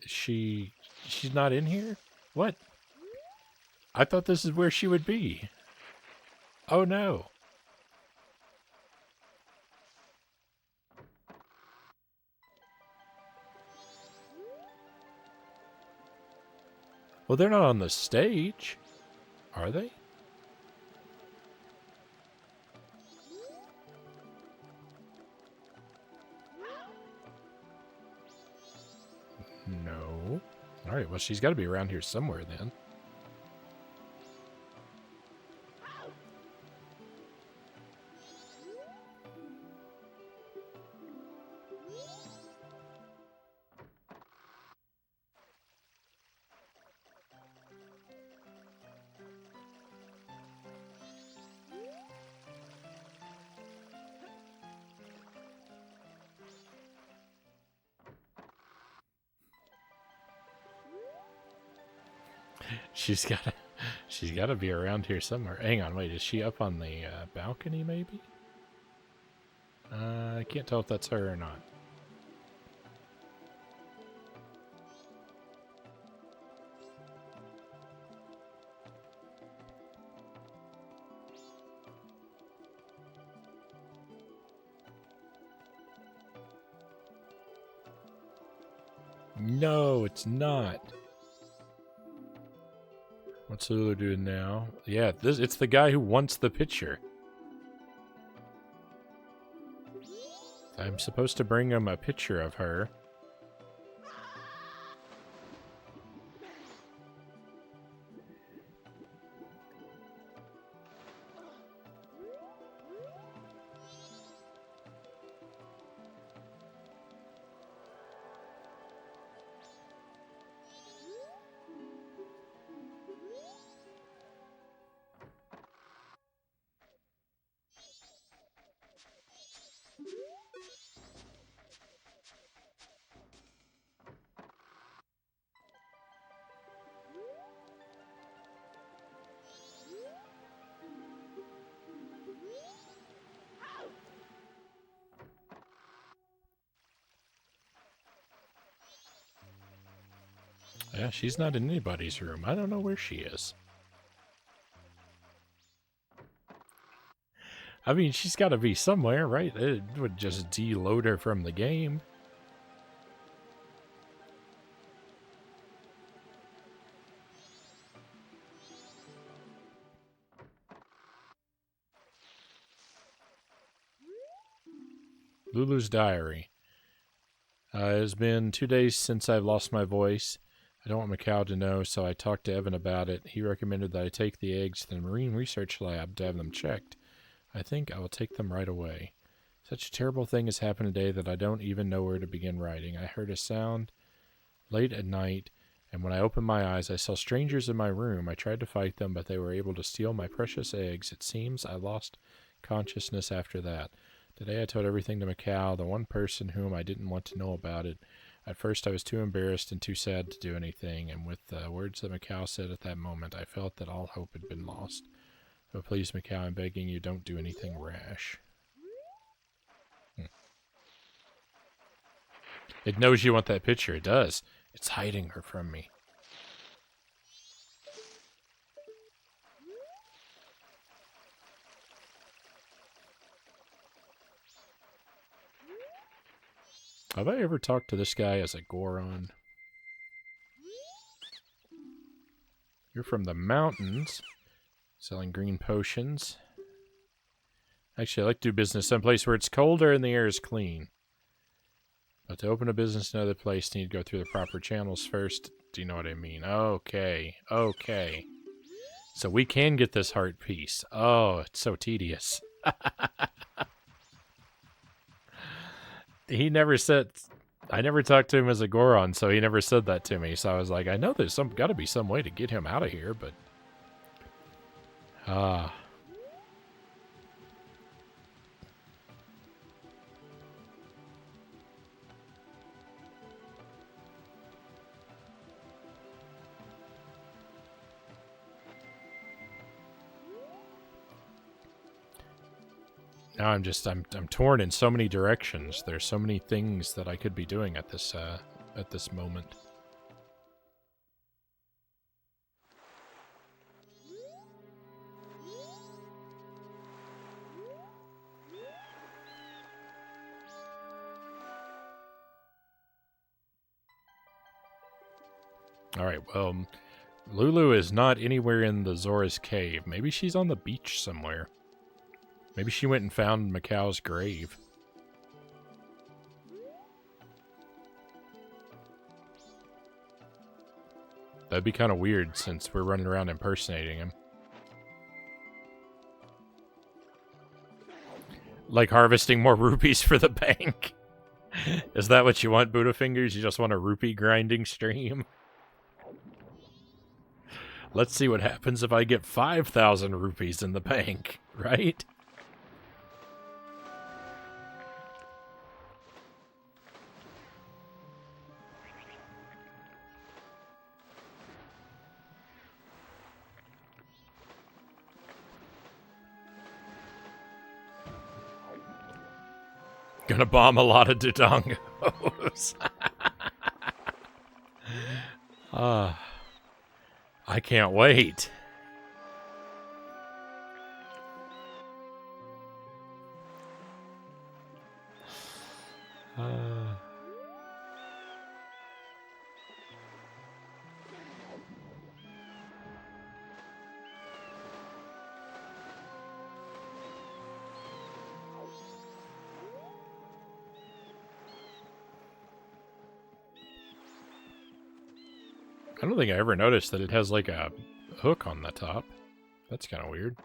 She's not in here? What? I thought this is where she would be. Oh no. Well, they're not on the stage, are they? No. Alright, well, she's got to be around here somewhere then. She's gotta be around here somewhere. Hang on, wait, is she up on the balcony maybe? I can't tell if that's her or not. No, it's not. What's Lulu doing now? Yeah, it's the guy who wants the picture. I'm supposed to bring him a picture of her. Yeah, she's not in anybody's room. I don't know where she is. I mean, she's got to be somewhere, right? It would just deload her from the game. Lulu's diary. It has been 2 days since I've lost my voice. I don't want Macau to know, so I talked to Evan about it. He recommended that I take the eggs to the Marine Research Lab to have them checked. I think I will take them right away. Such a terrible thing has happened today that I don't even know where to begin writing. I heard a sound late at night, and when I opened my eyes, I saw strangers in my room. I tried to fight them, but they were able to steal my precious eggs. It seems I lost consciousness after that. Today I told everything to Macau, the one person whom I didn't want to know about it. At first I was too embarrassed and too sad to do anything, and with the words that Macau said at that moment, I felt that all hope had been lost. But please, Macau, I'm begging you, don't do anything rash. It knows you want that picture. It does. It's hiding her from me. Have I ever talked to this guy as a Goron? You're from the mountains. Selling green potions. Actually, I like to do business someplace where it's colder and the air is clean. But to open a business in another place, you need to go through the proper channels first. Do you know what I mean? Okay. Okay. So we can get this heart piece. Oh, it's so tedious. He never said... I never talked to him as a Goron, so he never said that to me. So I was like, I know there's gotta be some way to get him out of here, but... Ah... Now I'm torn in so many directions. There's so many things that I could be doing at this moment. Alright, well, Lulu is not anywhere in the Zora's cave. Maybe she's on the beach somewhere. Maybe she went and found Macau's grave. That'd be kind of weird since we're running around impersonating him. Like harvesting more rupees for the bank. Is that what you want, Buddha Fingers? You just want a rupee grinding stream? Let's see what happens if I get 5,000 rupees in the bank, right? Gonna bomb a lot of Dodongos. I can't wait. I don't think I ever noticed that it has like a hook on the top. That's kind of weird.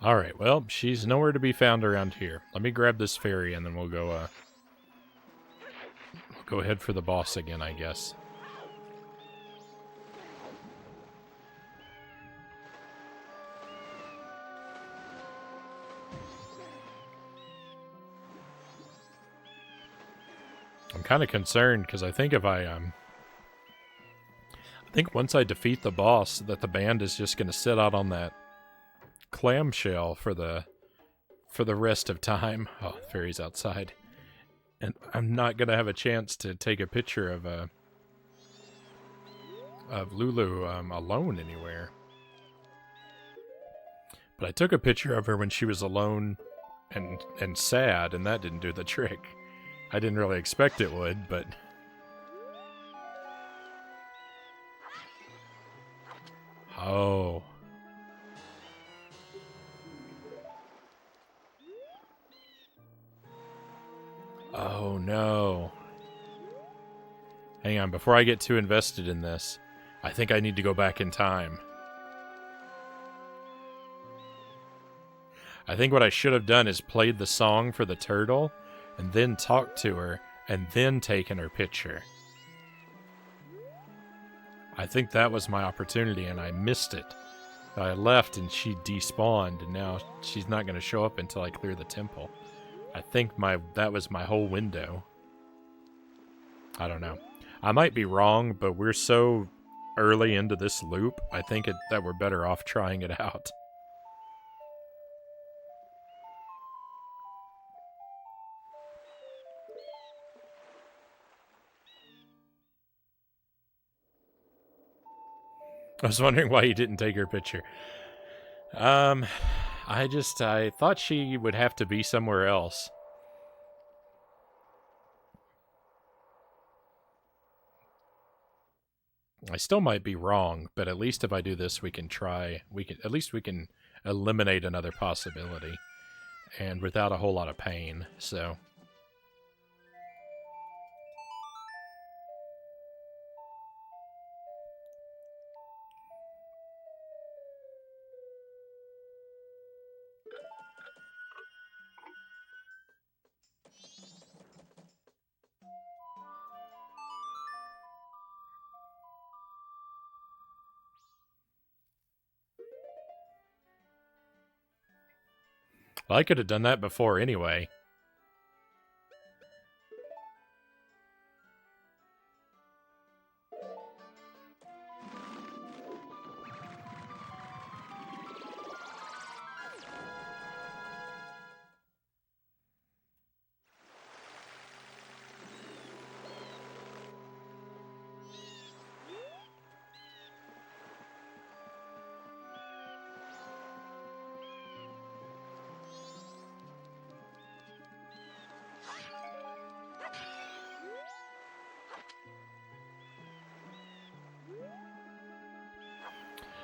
Alright, well, she's nowhere to be found around here. Let me grab this fairy and then we'll go ahead for the boss again, I guess. I'm kind of concerned because I think if I think once I defeat the boss that the band is just going to sit out on that clamshell for the rest of time. Oh, the fairy's outside. And I'm not going to have a chance to take a picture of Lulu alone anywhere. But I took a picture of her when she was alone and sad, and that didn't do the trick. I didn't really expect it would, but... Oh... Oh, no. Hang on, before I get too invested in this, I think I need to go back in time. I think what I should have done is played the song for the turtle, and then talked to her, and then taken her picture. I think that was my opportunity, and I missed it. I left, and she despawned, and now she's not going to show up until I clear the temple. I think that was my whole window. I don't know. I might be wrong, but we're so early into this loop, I think that we're better off trying it out. I was wondering why you didn't take her picture. I thought she would have to be somewhere else. I still might be wrong, but at least if I do this, we can try. At least we can eliminate another possibility, and without a whole lot of pain. So. Well, I could have done that before anyway.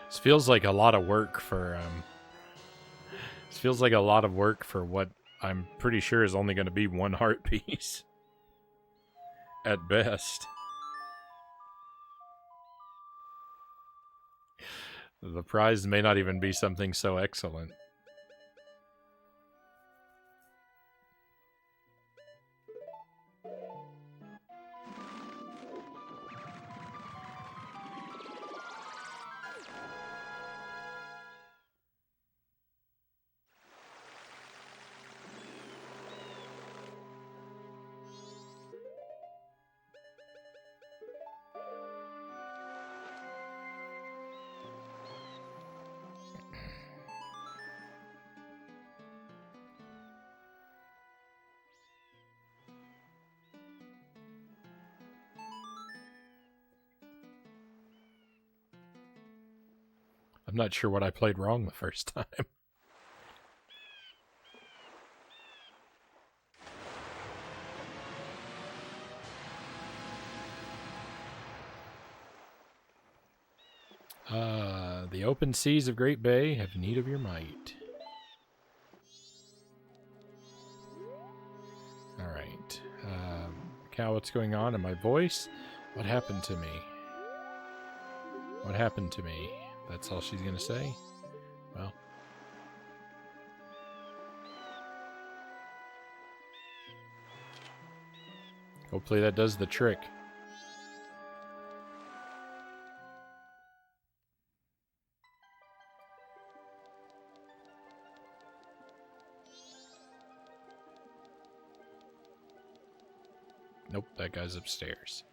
This feels like a lot of work for This feels like a lot of work for what I'm pretty sure is only going to be one heart piece at best. The prize may not even be something so excellent. I'm not sure what I played wrong the first time. The open seas of Great Bay have need of your might. Alright. Cow, what's going on in my voice? What happened to me? What happened to me? That's all she's gonna say? Well. Hopefully that does the trick. Nope, that guy's upstairs.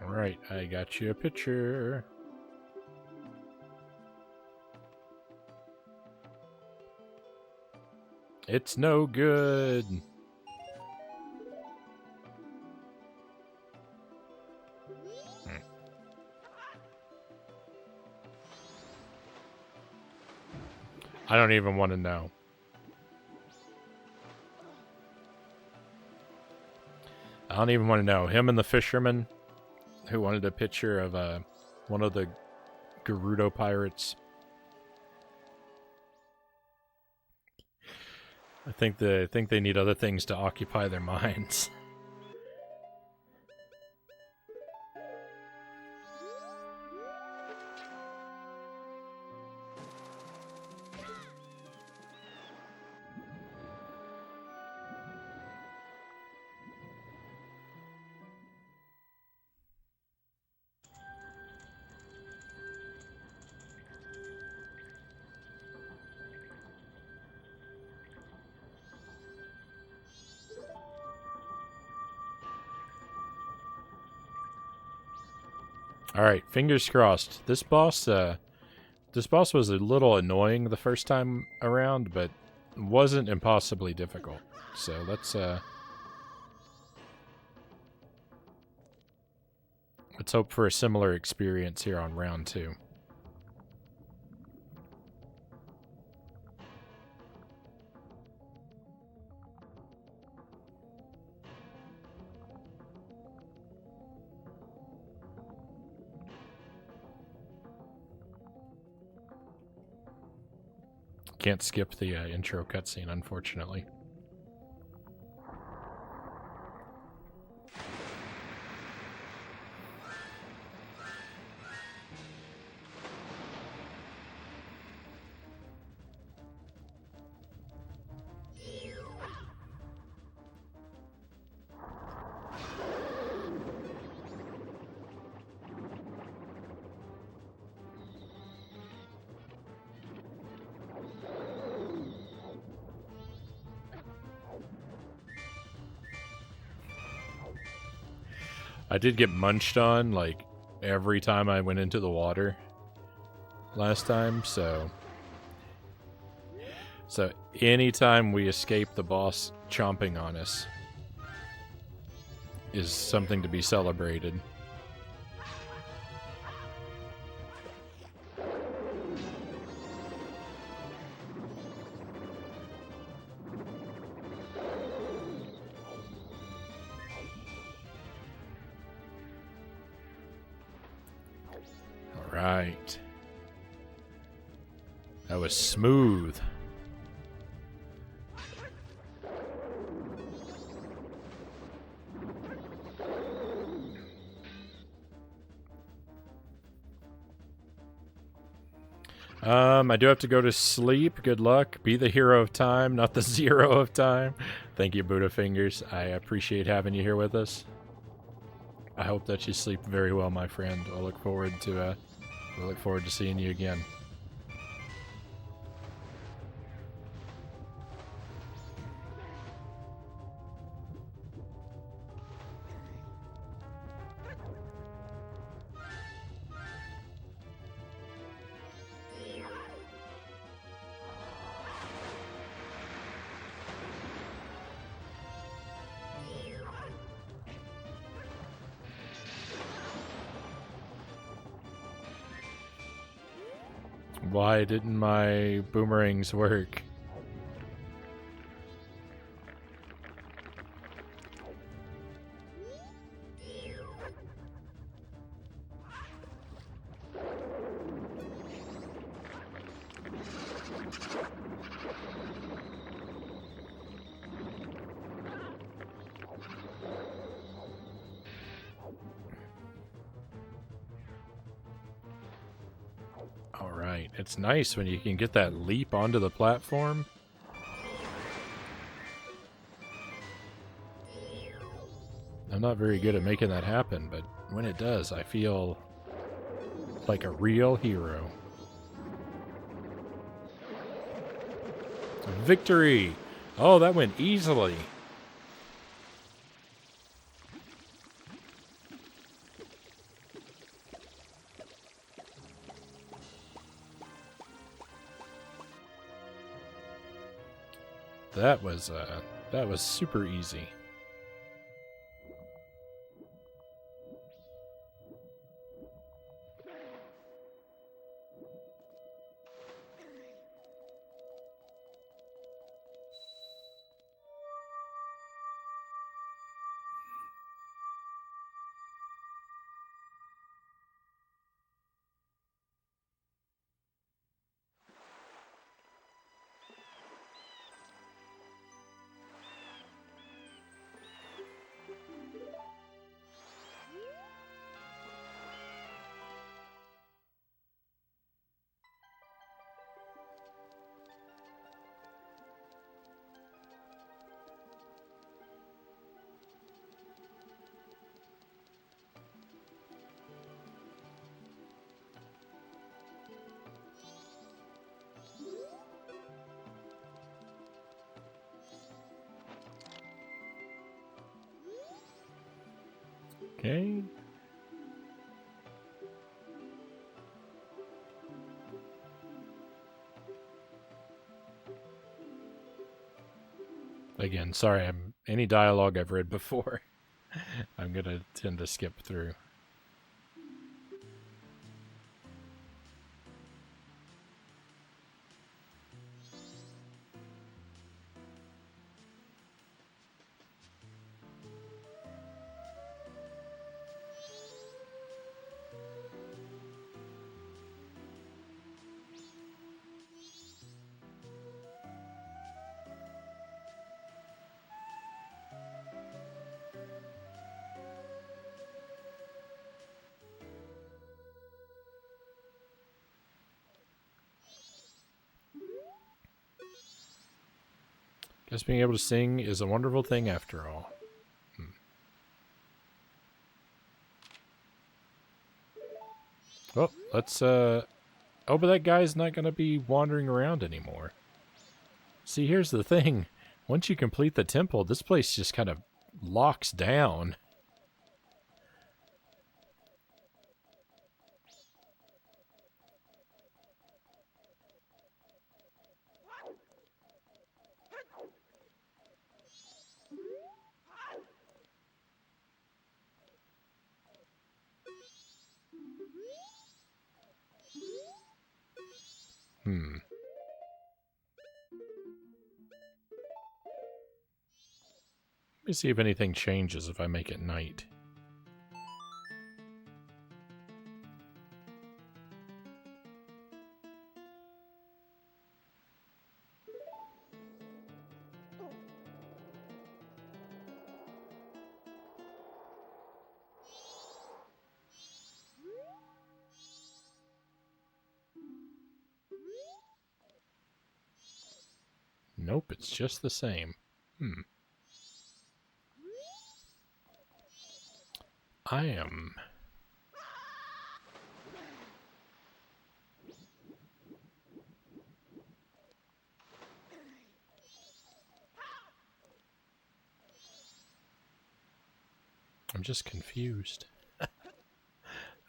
Alright, I got you a picture. It's no good. I don't even want to know. I don't even want to know. Him and the fisherman who wanted a picture of one of the Gerudo pirates. I think they need other things to occupy their minds. All right, fingers crossed. This boss was a little annoying the first time around, but wasn't impossibly difficult. So let's hope for a similar experience here on round 2. Can't skip the intro cutscene, unfortunately. I did get munched on, like, every time I went into the water last time, so anytime we escape the boss chomping on us is something to be celebrated. Right. That was smooth. I do have to go to sleep. Good luck. Be the hero of time, not the zero of time. Thank you, Buddha Fingers. I appreciate having you here with us. I hope that you sleep very well, my friend. I look forward to seeing you again. Why didn't my boomerangs work? Alright, it's nice when you can get that leap onto the platform. I'm not very good at making that happen, but when it does, I feel like a real hero. Victory! Oh, that went easily. That was super easy. Okay. Again, sorry, any dialogue I've read before, I'm going to tend to skip through. Guess being able to sing is a wonderful thing after all. Oh, let's, oh, but that guy's not going to be wandering around anymore. See, here's the thing. Once you complete the temple, this place just kind of locks down. Let me see if anything changes if I make it night. Nope, it's just the same. I'm just confused.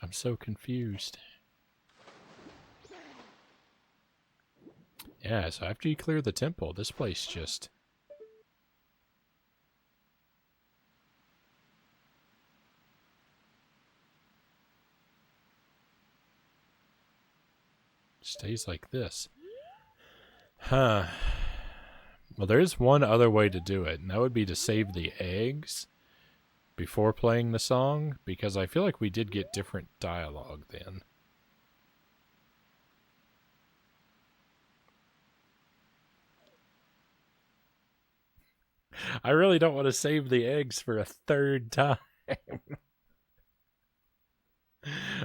I'm so confused. Yeah, so after you clear the temple, this place just... stays like this. Huh. Well, there is one other way to do it, and that would be to save the eggs before playing the song, because I feel like we did get different dialogue then. I really don't want to save the eggs for a third time.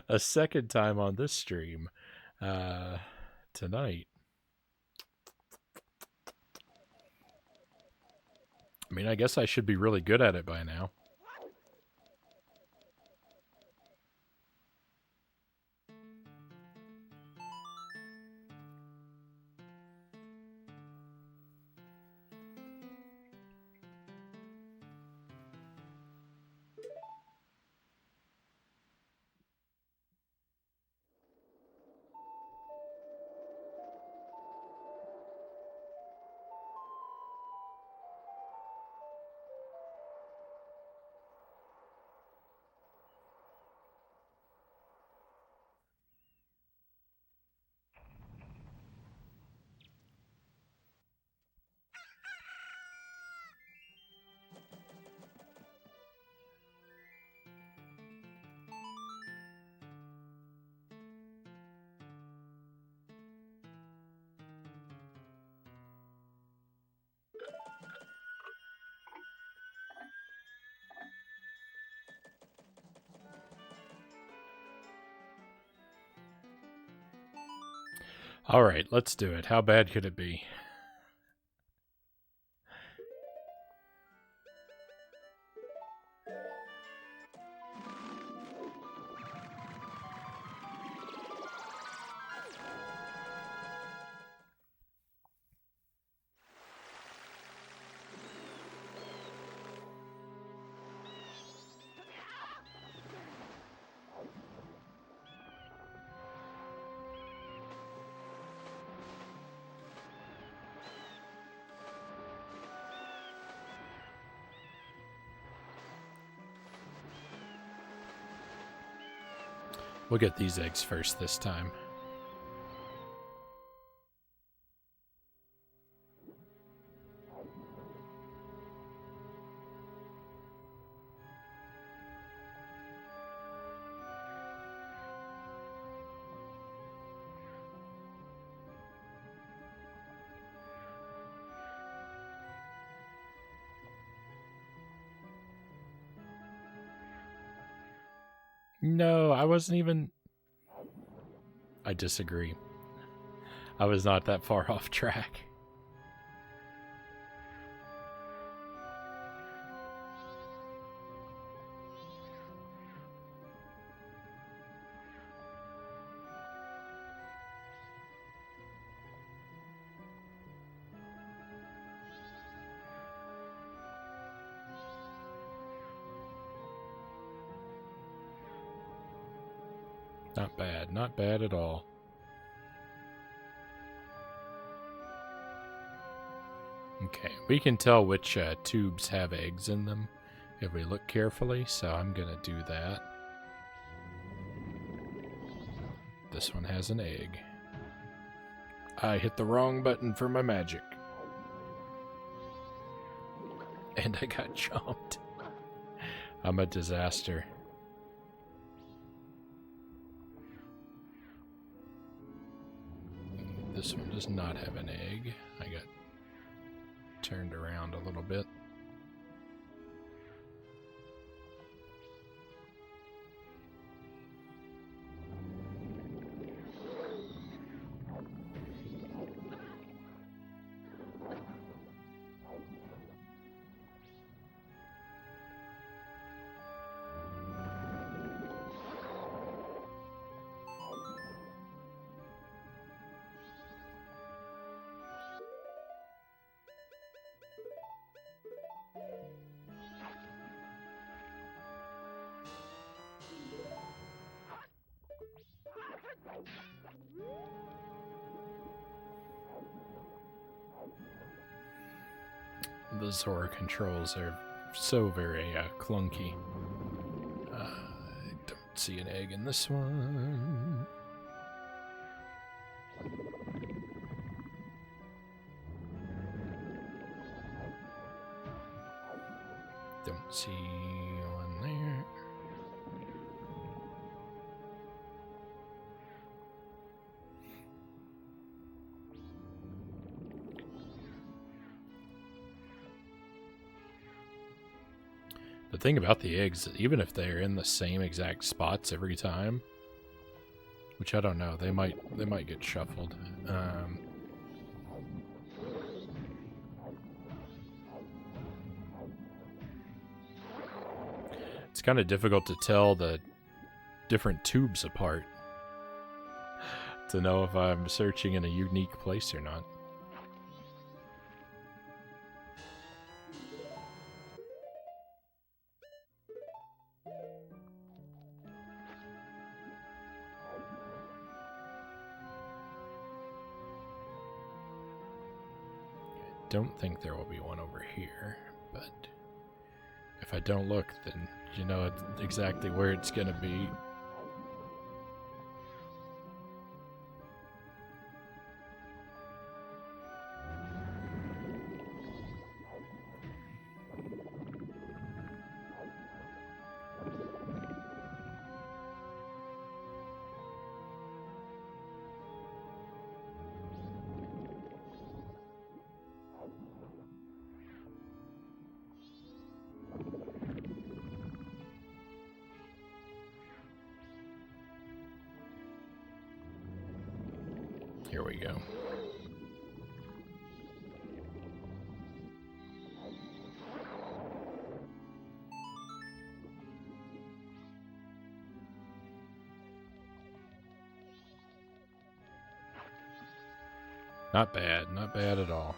A second time on this stream tonight. I mean, I guess I should be really good at it by now. All right, let's do it. How bad could it be? We'll get these eggs first this time. No, I wasn't even... I disagree. I was not that far off track. Not bad. Not bad at all. Okay, we can tell which tubes have eggs in them if we look carefully, so I'm going to do that. This one has an egg. I hit the wrong button for my magic. And I got jumped. I'm a disaster. This one does not have an egg. I got turned around a little bit. The Zora controls are so very clunky. I don't see an egg in this one. Don't see one there. The thing about the eggs, even if they're in the same exact spots every time, which I don't know, they might get shuffled. It's kind of difficult to tell the different tubes apart to know if I'm searching in a unique place or not. Don't think there will be one over here, but if I don't look, then you know exactly where it's gonna be. Here we go. Not bad, not bad at all.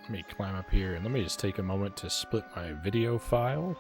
Let me climb up here and let me just take a moment to split my video file.